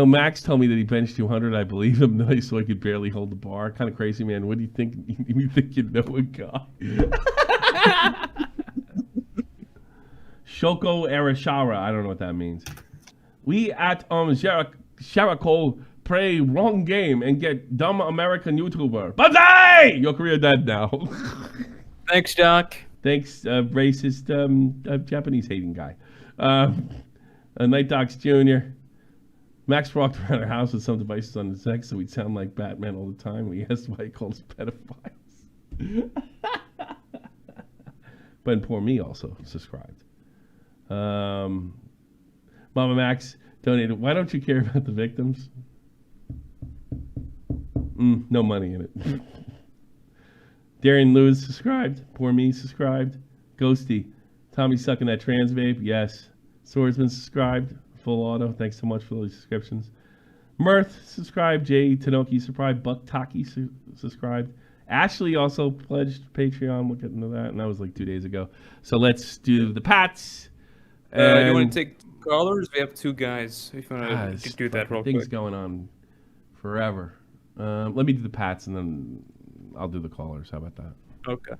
Max told me that he benched 200. I believe him. Nice, so I could barely hold the bar. Kind of crazy, man. What do you think? You think you know a guy? Shoko Arashara. I don't know what that means. We at Sharako play wrong game and get dumb American YouTuber. Banzai! Your career dead now. Thanks, Doc. Thanks, racist Japanese hating guy. Night Docs Jr. Max walked around our house with some devices on his neck so we'd sound like Batman all the time. We asked why he called us pedophiles. But poor me also subscribed. MAMAMAX donated. Why don't you care about the victims? No money in it. Darian Lewis subscribed. Poor me subscribed. Ghosty. Tommy sucking that trans babe. Yes. Swordsman subscribed. Full auto. Thanks so much for those subscriptions. Mirth subscribed. Jay Tanoki subscribed. Buck Taki subscribed. Ashley also pledged Patreon. We'll get into that. And that was like 2 days ago. So let's do the Pats. You want to take callers? We have two guys. If you want to do that real quick. Things going on forever. Let me do the Pats and then I'll do the callers. How about that? Okay.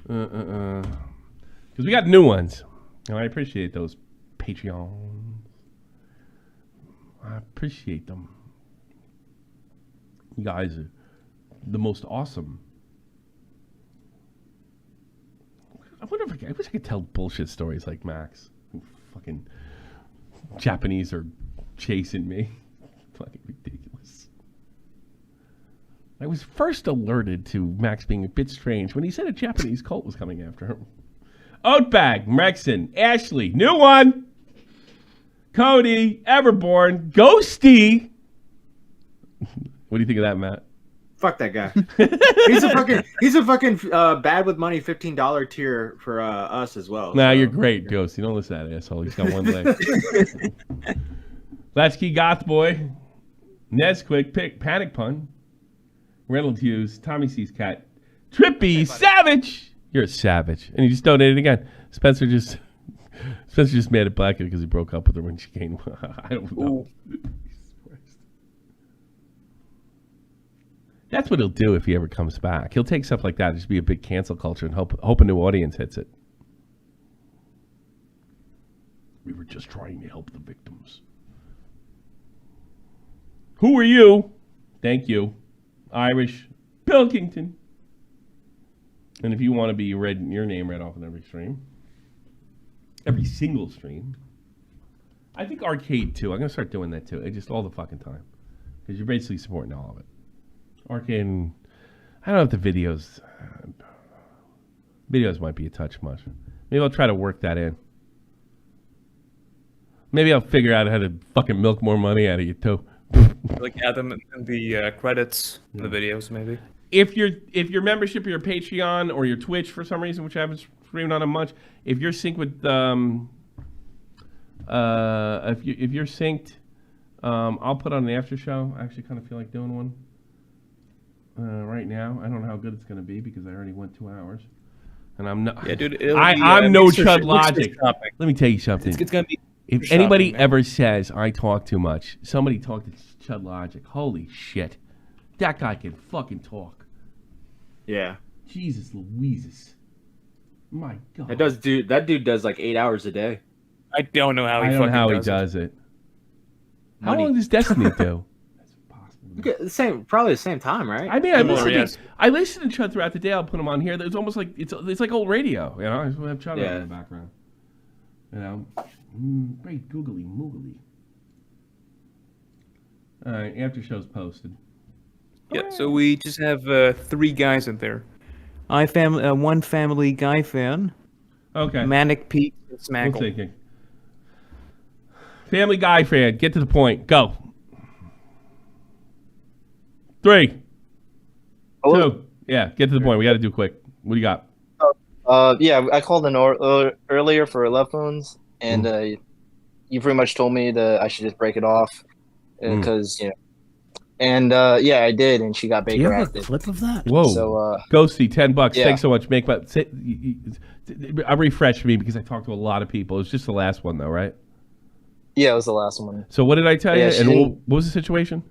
Because we got new ones. And I appreciate those Patreons. I appreciate them. You guys are the most awesome. I wonder if I wish I could tell bullshit stories like Max. Fucking Japanese are chasing me. Fucking ridiculous. I was first alerted to Max being a bit strange when he said a Japanese cult was coming after him. Oatbag, Mrexon, Ashley, new one. Cody, Everborn, Ghosty. What do you think of that, Matt? Fuck that guy. He's a fucking bad with money $15 tier for us as well. Nah, so. You're great, Ghost. You don't listen to that asshole. He's got one leg. Latchkey Goth Boy, Nesquick, Panic Pun, Reynolds Hughes, Tommy C's Cat, Trippy Savage. You're a savage, and he just donated again. Spencer just mad at Blackett because he broke up with her when she came. I don't know. That's what he'll do if he ever comes back. He'll take stuff like that, just be a big cancel culture, and hope a new audience hits it. We were just trying to help the victims. Who are you? Thank you. Irish Pilkington. And if you want to be your name read off in every stream, every single stream, I think arcade too. I'm gonna start doing that too. Just all the fucking time, because you're basically supporting all of it. Arcade. And, I don't know if the videos. Videos might be a touch much. Maybe I'll try to work that in. Maybe I'll figure out how to fucking milk more money out of you too. Like add them in the credits in the videos, maybe. If your membership or your Patreon or your Twitch for some reason, which I haven't streamed on them much, if you're synced with if you're synced, I'll put on the after show. I actually kind of feel like doing one right now. I don't know how good it's going to be because I already went 2 hours, and I'm not. Yeah, dude. I'm no Chud Logic. Let me tell you something. It's going to be. If anybody ever says I talk too much, somebody talk to Chud Logic. Holy shit, that guy can fucking talk. Yeah. Jesus Louises. My God. That dude does like 8 hours a day. I don't know how he does it. How long does Destiny do? Probably the same time, right? I mean, I listen to Chud throughout the day. I'll put him on here. It's almost like it's like old radio. You know, I just have Chud on in the background. You know, great googly moogly. All right, after show's posted. Yeah, so we just have 3 guys in there. One family guy fan. Okay. Manic Pete and Smackle. Thinking. Family Guy fan, get to the point. Go. 3, 2. Yeah, get to the point. We got to do quick. What do you got? Yeah, I called in earlier for love phones, and you pretty much told me that I should just break it off because you know. And yeah, I did, and she got Baker. Do you have acted. a clip of that? Whoa. So Ghosty, $10. Yeah. Thanks so much. I refreshed me because I talked to a lot of people. It was just the last one though, right? Yeah, it was the last one. So what did I tell you? And what was the situation?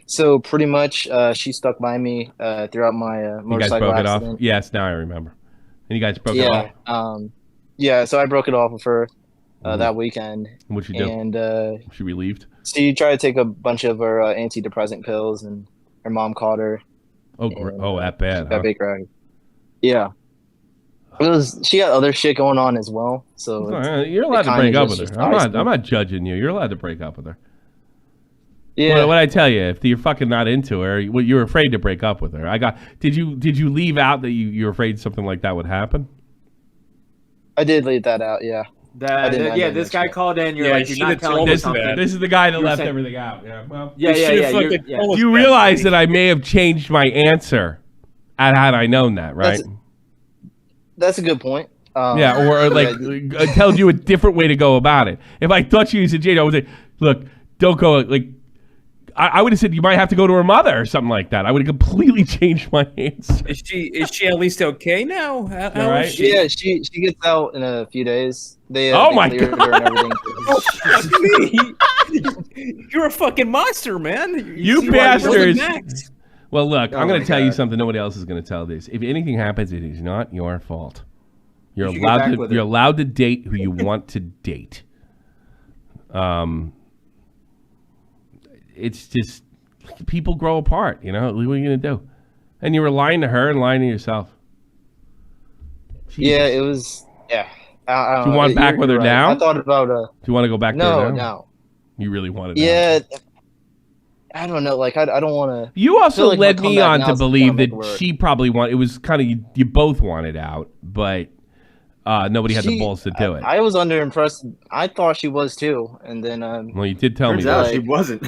So pretty much, she stuck by me throughout my motorcycle You guys broke accident. it off? Yes, now I remember. And you guys broke it off? Yeah, so I broke it off with her that weekend. What'd you do? And was she relieved? she tried to take a bunch of her antidepressant pills, and her mom caught her. Oh, that bad, That Baker acted. Yeah. She got other shit going on as well. So you're allowed to break up with her. I'm not judging you. You're allowed to break up with her. Yeah. What I tell you, if you're fucking not into her, you're afraid to break up with her. Did you leave out that you're afraid something like that would happen? I did leave that out. Yeah. This guy called in. You're like, you're not telling me something. This is the guy that left everything out. Yeah. Well, yeah. You realize that I may have changed my answer had I known that, right? That's a good point. Yeah, or like tells you a different way to go about it. If I thought you said Jade, I would say, look, don't go. Like, I would have said you might have to go to her mother or something like that. I would have completely changed my answer. Is she at least okay now? How right? is she? Yeah, she gets out in a few days. They my cleared God. her and everything. Oh, fuck me. You're a fucking monster, man. You bastards. Max. Well, look, I'm going to tell you God. something nobody else is going to tell this. If anything happens, it is not your fault. You're You should get back with you're her. allowed to date who you want to date. It's just people grow apart, you know? What are you going to do? And you were lying to her and lying to yourself. Yeah, it was. Yeah. I don't Do you know. want back You're with her right. now? I thought about Do you want to go back to her now? No. You really want it now? Yeah. I don't know. Like, I don't want to. You also like led my me comeback on now to is believe gonna make that it work. she probably wanted. It was kind of you both wanted out, but nobody had the balls to do it. I was under impressed. I thought she was too, and then Well, you did tell me Turns out that. she wasn't.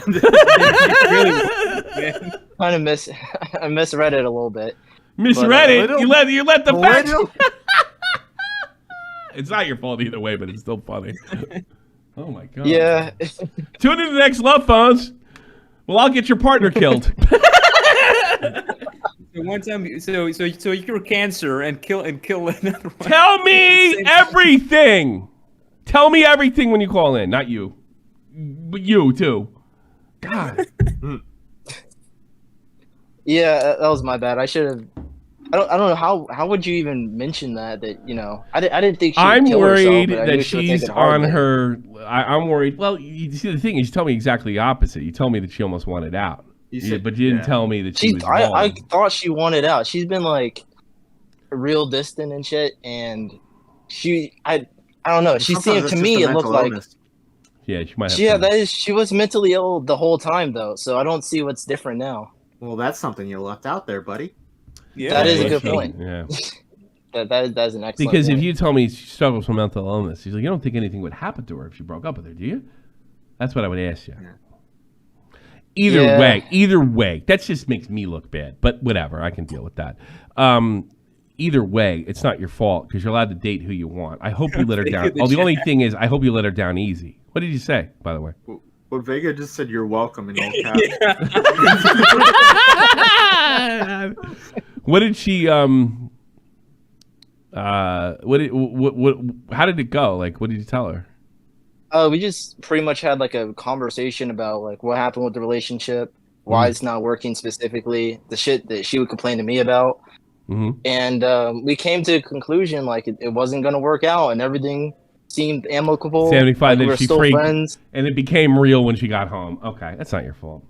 kind of I misread it a little bit. Misread it. Little- You let the facts. little- It's not your fault either way, but it's still funny. Oh my God. Yeah. Tune in to the next Love Phones. Well, I'll get your partner killed. So one time, so you cure cancer and kill another one. Tell me everything. Tell me everything when you call in. Not you, but you too. God. Yeah, that was my bad. I should have. I don't know how would you even mention that you know I didn't think she would I'm kill worried herself, but I knew that she would she's take it hard, on man. her. I'm worried. Well, you see, the thing is, you told me exactly the opposite. You told me that she almost wanted out, but you didn't tell me that she was I wrong. thought she wanted out. She's been like real distant and shit, and I don't know. She Sometimes seemed it's to just me a it looked mental like illness. Yeah, she might have. She was mentally ill the whole time though, so I don't see what's different now. Well, that's something you left out there, buddy. Yeah, that is a good point. Yeah. That's an excellent Because point. if you told me she struggles with mental illness, she's like, you don't think anything would happen to her if she broke up with her, do you? That's what I would ask you. Yeah. Either way, that just makes me look bad. But whatever, I can deal with that. Either way, it's not your fault because you're allowed to date who you want. I hope you let her down. Oh, the only thing is, I hope you let her down easy. What did you say, by the way? Well, Vega just said you're welcome in all caps. What did she? How did it go? Like, what did you tell her? We just pretty much had like a conversation about like what happened with the relationship, why it's not working specifically, the shit that she would complain to me about. And we came to a conclusion like it wasn't going to work out and everything seemed amicable. 75, like, then we were she still freaked, friends. and it became real when she got home. Okay, that's not your fault.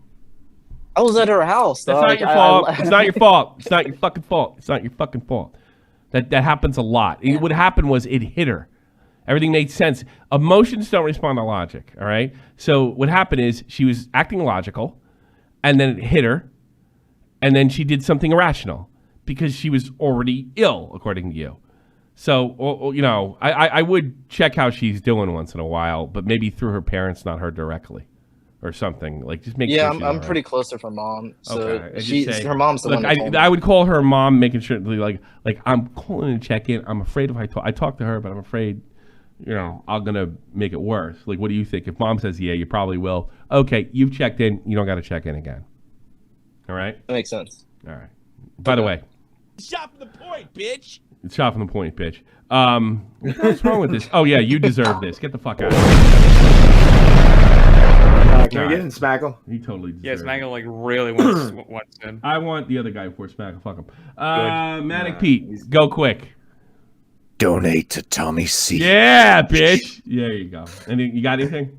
I was at her house. That's dog. not your fault. It's not your fault. It's not your fucking fault. It's not your fucking fault. That happens a lot. What happened was it hit her. Everything made sense. Emotions don't respond to logic, all right? So what happened is she was acting logical, and then it hit her, and then she did something irrational because she was already ill, according to you. So, you know, I would check how she's doing once in a while, but maybe through her parents, not her directly or something. Like, just make sure she's I'm all pretty right. close to her mom. So Okay, and just say, her mom's the look, one that told me. I would call her mom, making sure, like I'm calling to check in. I'm afraid if I talk to her, but I'm afraid, you know, I'm going to make it worse. Like, what do you think? If mom says, yeah, you probably will. Okay, you've checked in. You don't got to check in again. All right? That makes sense. All right. By the way. Shot from the point, bitch. It's shot from the point, bitch. What's wrong with this? Oh, yeah, you deserve this. Get the fuck out of here. Can we get in Spackle? He totally deserves Yeah, Spackle like really wants him. I want the other guy before Spackle. Fuck him. Manic Pete, go quick. Donate to Tommy C. Yeah, bitch. There you go. And you got anything?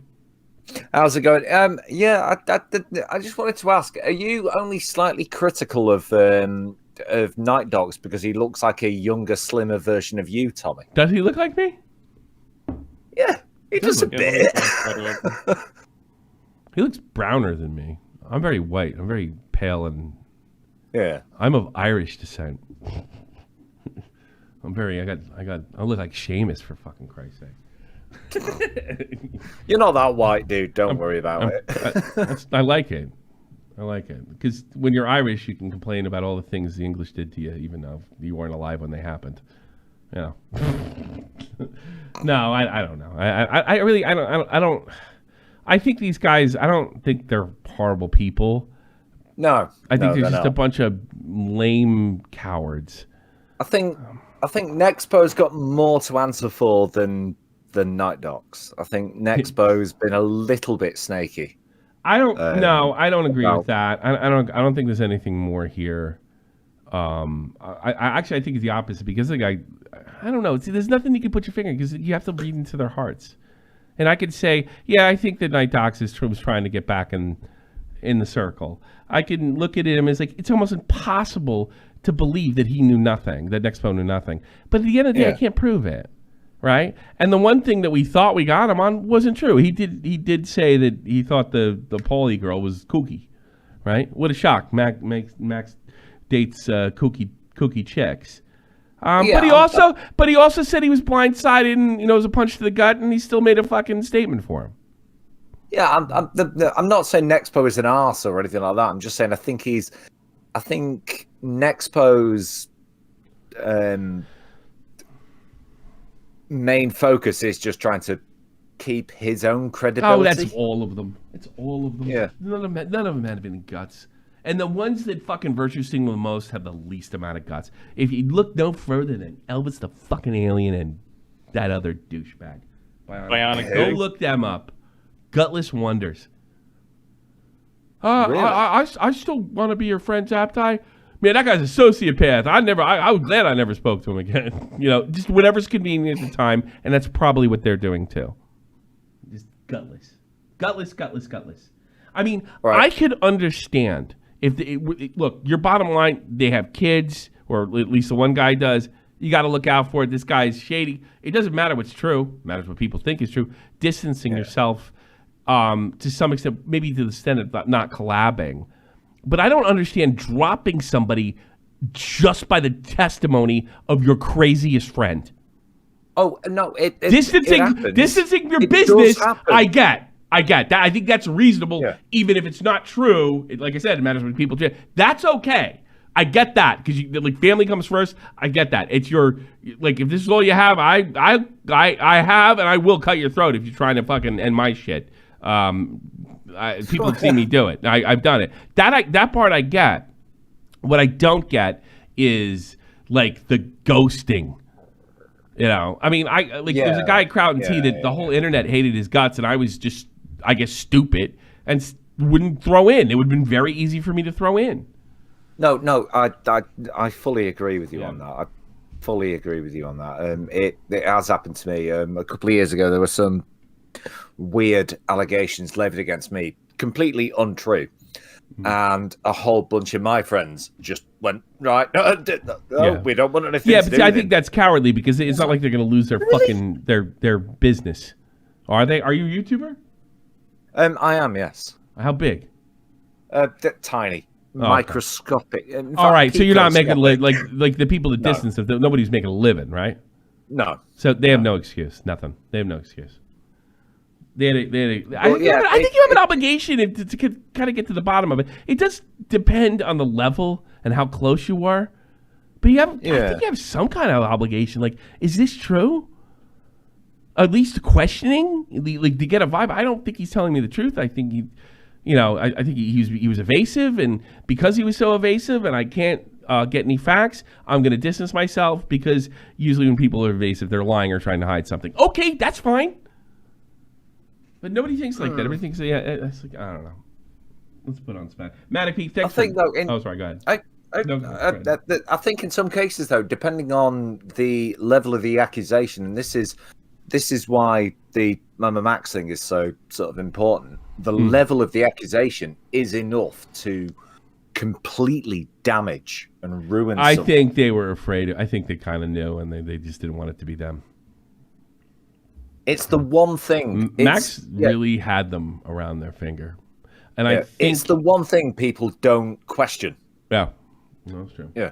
How's it going? Yeah, I just wanted to ask: are you only slightly critical of NIGHTDOCS because he looks like a younger, slimmer version of you, Tommy? Does he look like me? Yeah, he does a bit. He looks browner than me. I'm very white. I'm very pale and yeah. I'm of Irish descent. I look like Seamus for fucking Christ's sake. You're not that white, dude. Don't worry about it. I like it. I like it because when you're Irish, you can complain about all the things the English did to you, even though you weren't alive when they happened. You know. No, I don't know. I really don't. I think these guys. I don't think they're horrible people. No, I think they're they're just not. a bunch of lame cowards. I think NEXPO's got more to answer for than NIGHTDOCS. I think NEXPO's been a little bit snaky. I don't. No, I don't agree with that. I don't think there's anything more here. I think it's the opposite because the guy. I don't know. There's nothing you can put your finger because you have to read into their hearts. And I could say, yeah, I think that NIGHTDOCS was trying to get back in the circle. I can look at him as like it's almost impossible to believe that he knew nothing, that NEXPO knew nothing. But at the end of the day, I can't prove it. Right? And the one thing that we thought we got him on wasn't true. He did say that he thought the Paulie girl was kooky. Right? What a shock. Max dates kooky chicks. But he also said he was blindsided and it was a punch to the gut and he still made a fucking statement for him. Yeah, I'm not saying NEXPO is an arse or anything like that. I'm just saying I think NEXPO's main focus is just trying to keep his own credibility. Oh, that's all of them. It's all of them. Yeah. None of them have any guts. And the ones that fucking virtue signal the most have the least amount of guts. If you look no further than Elvis the fucking alien and that other douchebag. Bionic Go Pig. look them up. Gutless wonders. Really? I still want to be your friend, Zaptai. Man, that guy's a sociopath. I was glad I never spoke to him again. Just whatever's convenient at the time, and that's probably what they're doing too. Just gutless. I mean, I could understand if look, your bottom line, they have kids, or at least the one guy does. You got to look out for it. This guy's shady. It doesn't matter what's true. It matters what people think is true. Distancing yourself to some extent, maybe to the extent of not collabing. But I don't understand dropping somebody just by the testimony of your craziest friend. Oh no! Distancing your business. I get that. I think that's reasonable, even if it's not true. Like I said, it matters when people do. That's okay. I get that because like family comes first. I get that. It's your like if this is all you have, I have, and I will cut your throat if you're trying to fucking end my shit. People have seen me do it. I've done it. That part I get. What I don't get is like the ghosting. You know, I mean, there's a guy at Crowd T that the whole internet hated his guts, and I was just, I guess, stupid and wouldn't throw in. It would have been very easy for me to throw in. No, I fully agree with you on that. I fully agree with you on that. It has happened to me. A couple of years ago, there were some weird allegations levied against me, completely untrue. And a whole bunch of my friends just went, right, no, we don't want anything to do with I think that's cowardly because it's not like they're going to lose their fucking their business. Are they? Are you a YouTuber? I am, yes. How big? Tiny. Oh, microscopic. Okay. All right, so you're not making like the people at distance. Nobody's making a living, right? No. So they have no excuse. Nothing. They have no excuse. I think you have an obligation to kind of get to the bottom of it. It does depend on the level and how close you are, but I think you have some kind of obligation. Like, is this true? At least questioning, like to get a vibe. I don't think he's telling me the truth. I think I think he was evasive, and because he was so evasive, and I can't get any facts, I'm going to distance myself because usually when people are evasive, they're lying or trying to hide something. Okay, that's fine. But nobody thinks like that. Everybody thinks, it's like, I don't know. Let's put on Smack. Manic Pete, thanks. Sorry, go ahead. I think in some cases, though, depending on the level of the accusation, and this is why the MAMAMAX thing is so sort of important. The level of the accusation is enough to completely damage and ruin. I think they were afraid. I think they kind of knew, and they just didn't want it to be them. It's the one thing. Max really had them around their finger. And I think it's the one thing people don't question. Yeah. No, that's true. Yeah.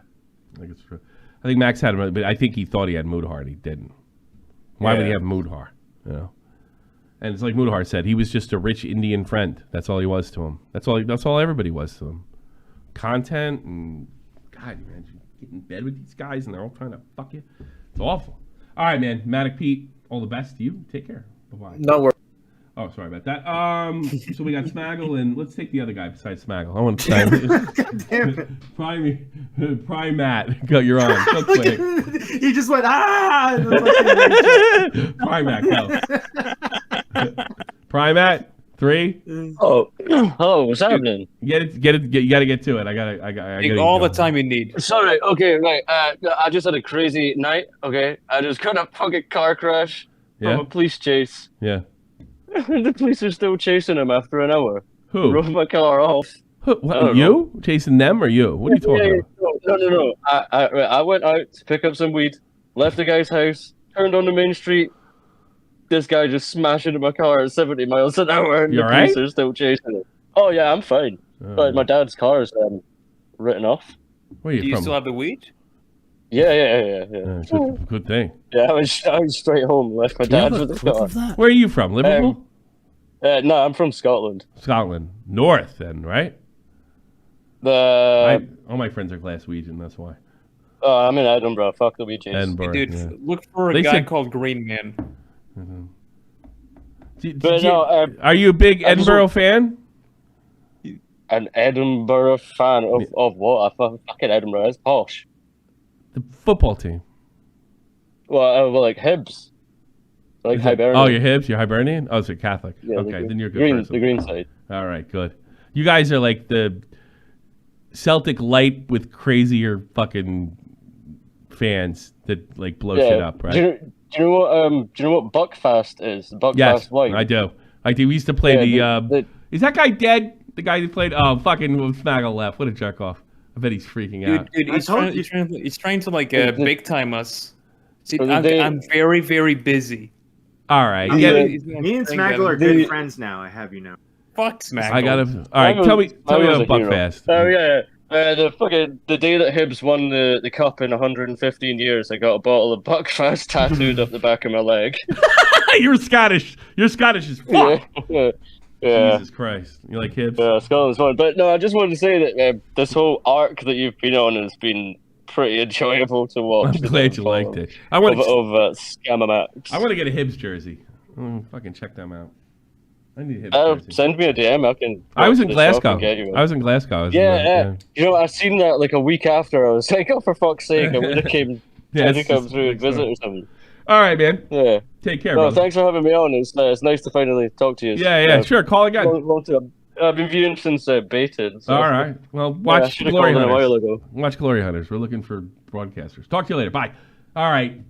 I think it's true. I think Max had him, but I think he thought he had Mudhar, and he didn't. Why would he have Mudhar? You know? And it's like Mudhar said, he was just a rich Indian friend. That's all he was to him. That's all everybody was to him. Content and God, man, you get in bed with these guys and they're all trying to fuck you. It's awful. All right, man. Manic Pete. All the best to you. Take care. Bye-bye. No worries. Oh, sorry about that. So we got Smaggle, and let's take the other guy besides Smaggle. I want to try. God damn it. Prime Matt. Go, you're on. Go quick. He just went, Prime Matt, go. Prime Matt, 3. Oh, what's happening? Get it. You got to get to it. I got Take all the time you need. Sorry. Okay, right. I just had a crazy night. Okay, I just got a fucking car crash from a police chase. Yeah. The police are still chasing him after an hour. Who? Rode my car off. What, you? Chasing them or you? What are you talking about? No. I went out to pick up some weed, left the guy's house, turned on the main street. This guy just smashed into my car at 70 miles an hour, and the police are still chasing him. Oh, yeah, I'm fine. But my dad's car is written off. Where are you Do you from? still have the weed? Yeah. Good thing. Yeah, I was straight home, left my dad's with the car. Where are you from? Liverpool? No, I'm from Scotland. Scotland. North, then, right? All my friends are Glaswegian, that's why. I'm in Edinburgh. Fuck the Wee Edinburgh, Hey, dude, yeah. look for a guy called Green Man. Are you a big Edinburgh fan? An Edinburgh fan of what? Fucking Edinburgh. It's posh. The football team. Well, like Hibs. Like Hibernian. Oh, you're Hibs? You're Hibernian? Oh, so you're Catholic. Yeah, okay, then you're a good person. The green side. All right, good. You guys are like the Celtic light with crazier fucking fans that like blow shit up, right? Do you know what Buckfast is? Buckfast White. I do. We used to play is that guy dead? The guy who played fucking Smaggle left. What a jerk off. I bet he's freaking out. Dude, he's trying to like big time us. See, I'm very, very busy. All right. Me Get and it. Smaggle are good friends now. I have you know. Fuck Smaggle. I gotta. All right. Tell me about Buckfast. Oh yeah. The day that Hibs won the cup in 115 years, I got a bottle of Buckfast tattooed up the back of my leg. You're Scottish. You're Scottish as fuck. Yeah. Jesus Christ. You like Hibs? Yeah, Scotland's fun. But no, I just wanted to say that this whole arc that you've been on has been pretty enjoyable to watch. I'm glad you liked it. I want MAMAMAX. I want to get a Hibs jersey. Fucking check them out. I need a Hibs jersey. Send me a DM. I can. I was in go to the shop Glasgow. and get you one. I was in Glasgow. Yeah. You know, I seen that like a week after. I was like, oh, for fuck's sake, I would have came. Yeah, Tried to it's come just through a and big visit story. or something. All right, man. Yeah. Take care, No, brother. thanks for having me on. It's nice to finally talk to you. Yeah, sure. Call again. Long time. I've been viewing since Baited. So. All right. Well, Yeah, I watch should've Glory called in a while Hunters. ago. Watch Glory Hunters. We're looking for broadcasters. Talk to you later. Bye. All right.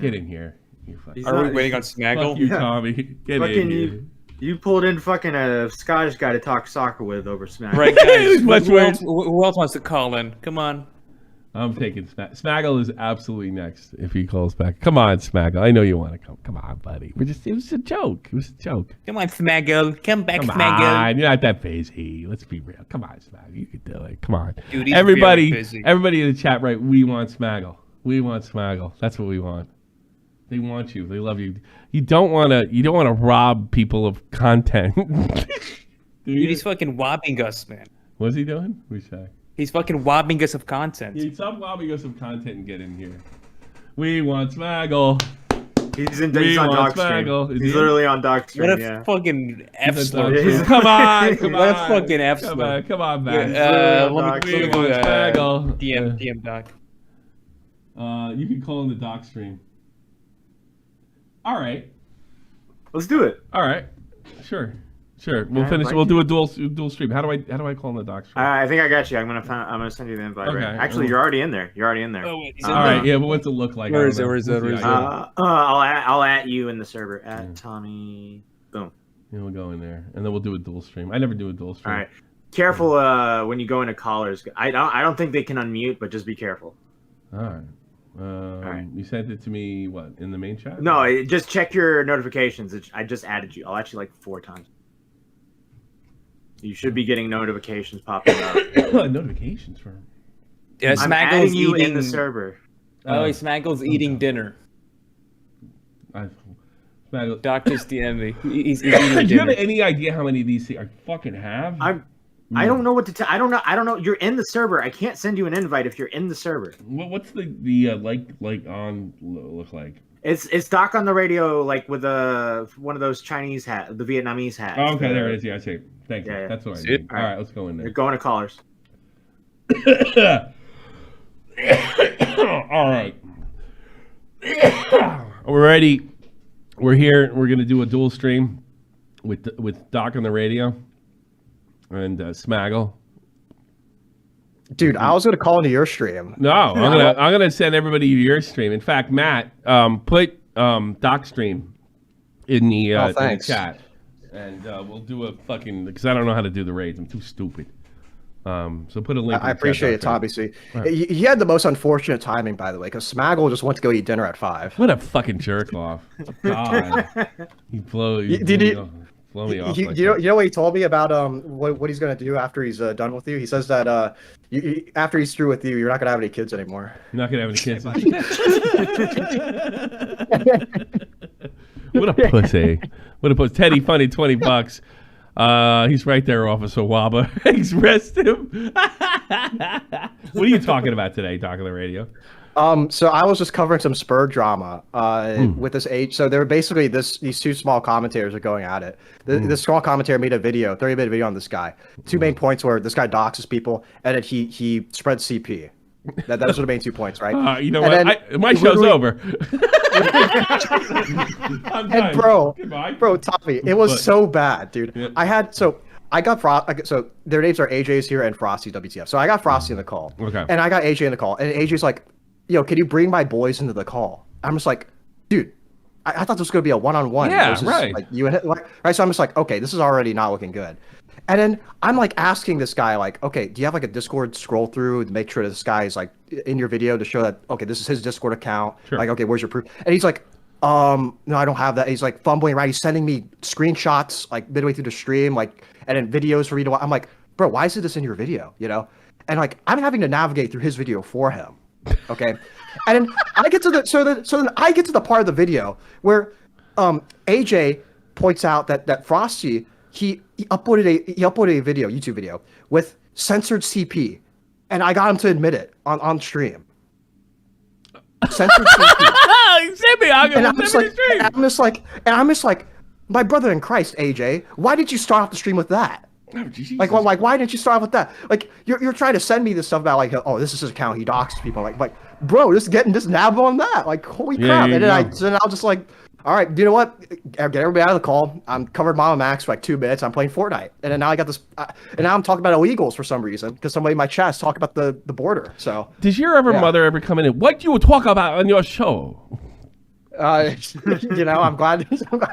Get in here. You fucking- Are we waiting on Smaggle? Fuck you, Tommy. Get in here. You pulled in fucking a Scottish guy to talk soccer with over Smaggle. Right, guys. Much who, worse. who else wants to call in? Come on. I'm taking Smaggle is absolutely next if he calls back. Come on, Smaggle. I know you want to come. Come on, buddy. It was a joke. It was a joke. Come on, Smaggle. Come back, Come Smaggle. on, you're not that busy. Let's be real. Come on, Smaggle. You can do it. Come on. Dude, he's everybody very busy. in the chat, right? We want Smaggle. We want Smaggle. That's what we want. They want you. They love you. You don't want to rob people of content. Dude, he's fucking wobbing us, man. What's he doing? Who's that? He's fucking wobbing us of content. Yeah, stop robbing us of content and get in here. We want Smaggle. He's on We want Dogstream. Smaggle. Is He's he? literally on Dogstream. What a Yeah. fucking F He's a slur. Dogstream. Come on, come What a on. fucking F Come slur. on, come on, man. Let me We want Smaggle. DM Doc. You can call in the doc stream. All right. Let's do it. All right. Sure. We'll Can I finish. invite We'll you? do a dual stream. How do I call in the doc stream? I think I got you. I'm gonna send you the invite. Okay. Right? Actually, you're already in there. You're already in there. Oh, wait, All right. Yeah, but what's it look like? Where I is don't it? know. Where is it? Where is it? I'll at you in the server at Tommy. Boom. Yeah, we'll go in there, and then we'll do a dual stream. I never do a dual stream. All right. Careful when you go into callers. I don't think they can unmute, but just be careful. All right. You sent it to me, what, in the main chat? No, just check your notifications. I just added you. I'll add you like 4 times. You should be getting notifications popping up. Notifications from. Yeah, I'm Smaggle's adding you eating in the server. Oh, Smaggle's eating dinner. Smaggle. Doc just DM me. He's eating Do you have dinner. any idea how many of these I fucking have? I don't know what to tell. I don't know. You're in the server. I can't send you an invite if you're in the server. What's the like on look like? It's Doc on the radio, like with one of those Chinese hat, the Vietnamese hats. Oh, okay, there it is. Yeah, I see. Thank you. Yeah. That's what I See need. it? All right, let's go in there. You're going to callers. All right. We're ready. We're here. We're gonna do a dual stream with Doc on the radio and Smaggle. Dude, I was gonna call into your stream. No, I'm gonna send everybody to your stream. In fact, Matt, put Doc stream in the, in the chat, and we'll do a fucking because I don't know how to do the raids. I'm too stupid. So put a link. I appreciate it, Tommy. See, he had the most unfortunate timing, by the way, because Smaggle just went to go eat dinner at 5. What a fucking jerk off! God, he blow me off. You know what he told me about what he's gonna do after he's done with you? He says that after he's through with you, you're not gonna have any kids anymore. You're not gonna have any kids. What a pussy! What a pussy! Teddy, funny, $20. He's right there, Officer Waba. Arrest him. What are you talking about today, Doc on the radio? So I was just covering some Spur drama with this age. So they're basically these two small commentators are going at it. This small commentator made a video, 30-minute video on this guy. 2 main points were this guy doxes people and then he spreads CP. Those are the main 2 points, right? You know what? My show's over. And bro, Tommy, it was so bad, dude. Yeah. I got so their names are AJ's here and Frosty's WTF. So I got Frosty in the call. Okay. And I got AJ in the call. And AJ's like, yo, can you bring my boys into the call? I'm just like, dude, I thought this was gonna be a one-on-one. Yeah, versus, right. Like you and right. So I'm just like, okay, this is already not looking good. And then I'm like asking this guy, like, okay, do you have like a Discord scroll through to make sure that this guy is like in your video to show that, okay, this is his Discord account. Sure. Like, okay, where's your proof? And he's like, no, I don't have that. He's like fumbling around. He's sending me screenshots like midway through the stream, like, and then videos for me to watch. I'm like, bro, why is this in your video? You know? And like, I'm having to navigate through his video for him. Okay. And then I get to so then I get to the part of the video where AJ points out that Frosty, he uploaded a video, YouTube video with censored CP. And I got him to admit it on stream. Censored CP. And I'm just like, my brother in Christ, AJ, why did you start off the stream with that? Oh, like why didn't you start off with that? Like you're trying to send me this stuff about like, oh, this is his account, he doxed people. Like bro, just nab on that. Like holy crap. And then I was just like, all right, you know what? Get everybody out of the call. I'm covered MAMAMAX for like 2 minutes. I'm playing Fortnite, and then now I got this, and now I'm talking about illegals for some reason because somebody in my chat is talking about the border. So does your mother ever come in and what you talk about on your show? You know, I'm glad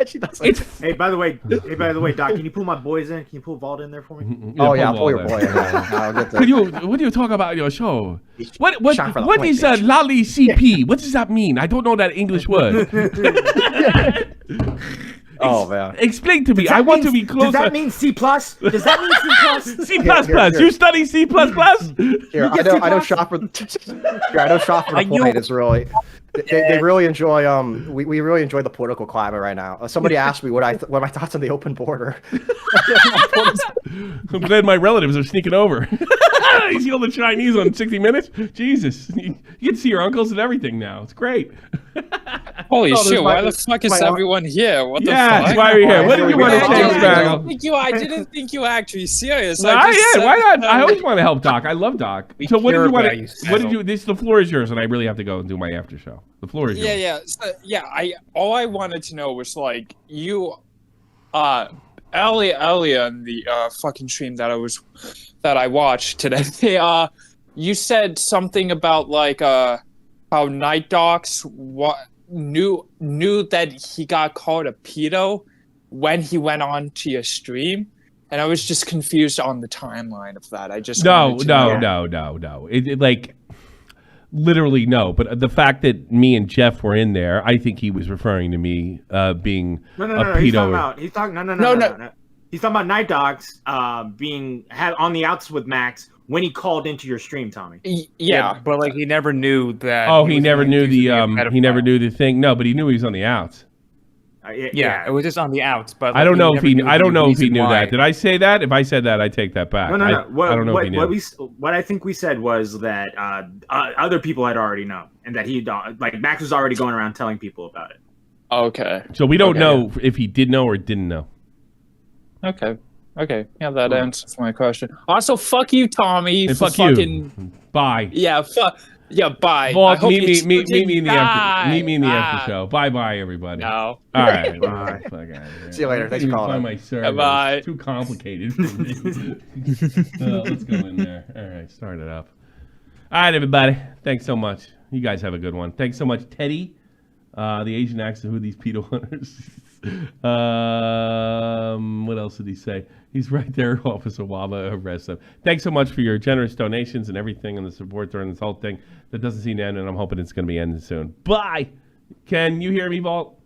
she does. Hey, by the way, Doc, can you pull my boys in? Can you pull Vault in there for me? Yeah, I'll pull your boy in. I'll get what do you talk about on your show? What is a lolly CP? What does that mean? I don't know that English word. Oh man! Explain to me. I want to be closer. Does that mean C+? Does that mean C+? C++. You study C++? Here, I know shop for the point is really. They really enjoy we really enjoy the political climate right now. Somebody asked me what my thoughts on the open border. I'm glad my relatives are sneaking over. You see all the Chinese on 60 Minutes? Jesus, you get to see your uncles and everything now. It's great. Holy shit! Why the fuck is everyone here? What the fuck? Why are you here? What did you want to say, I didn't think you were actually serious. Why not? I always want to help Doc. I love Doc. So what did you want to? What did you? The floor is yours, and I really have to go and do my after show. The floor is yours. All I wanted to know was like you, earlier in the fucking stream that I watched today. You said something about like how NIGHTDOCS knew that he got called a pedo when he went on to your stream, and I was just confused on the timeline of that. I just no. It like literally no, but the fact that me and Jeff were in there, I think he was referring to me being a pedo. He's talking about NIGHTDOCS being had on the outs with Max when he called into your stream, Tommy. Yeah, but like he never knew that. Oh, he never knew the thing. No, but he knew he was on the outs. Yeah, it was just on the outs. But I don't know if he knew that. Did I say that? If I said that, I take that back. No. I don't know if he knew. What I think we said was that other people had already known, and that he like Max was already going around telling people about it. Okay. So we don't know if he did know or didn't know. Okay. Yeah, that answers my question. Also, fuck you, Tommy. And fuck you. Bye. Yeah, bye. Well, meet me in the after show. Bye, everybody. No. All right. Bye. See you later. Thanks for calling. My server. Bye. It's too complicated for me. Let's go in there. All right, start it up. All right, everybody. Thanks so much. You guys have a good one. Thanks so much, Teddy. The Asian accent. Who are these pedo hunters? What else did he say? He's right there, Officer Waba. Arrest him. Thanks so much for your generous donations and everything and the support during this whole thing. That doesn't seem to end, and I'm hoping it's going to be ending soon. Bye. Can you hear me, Vault?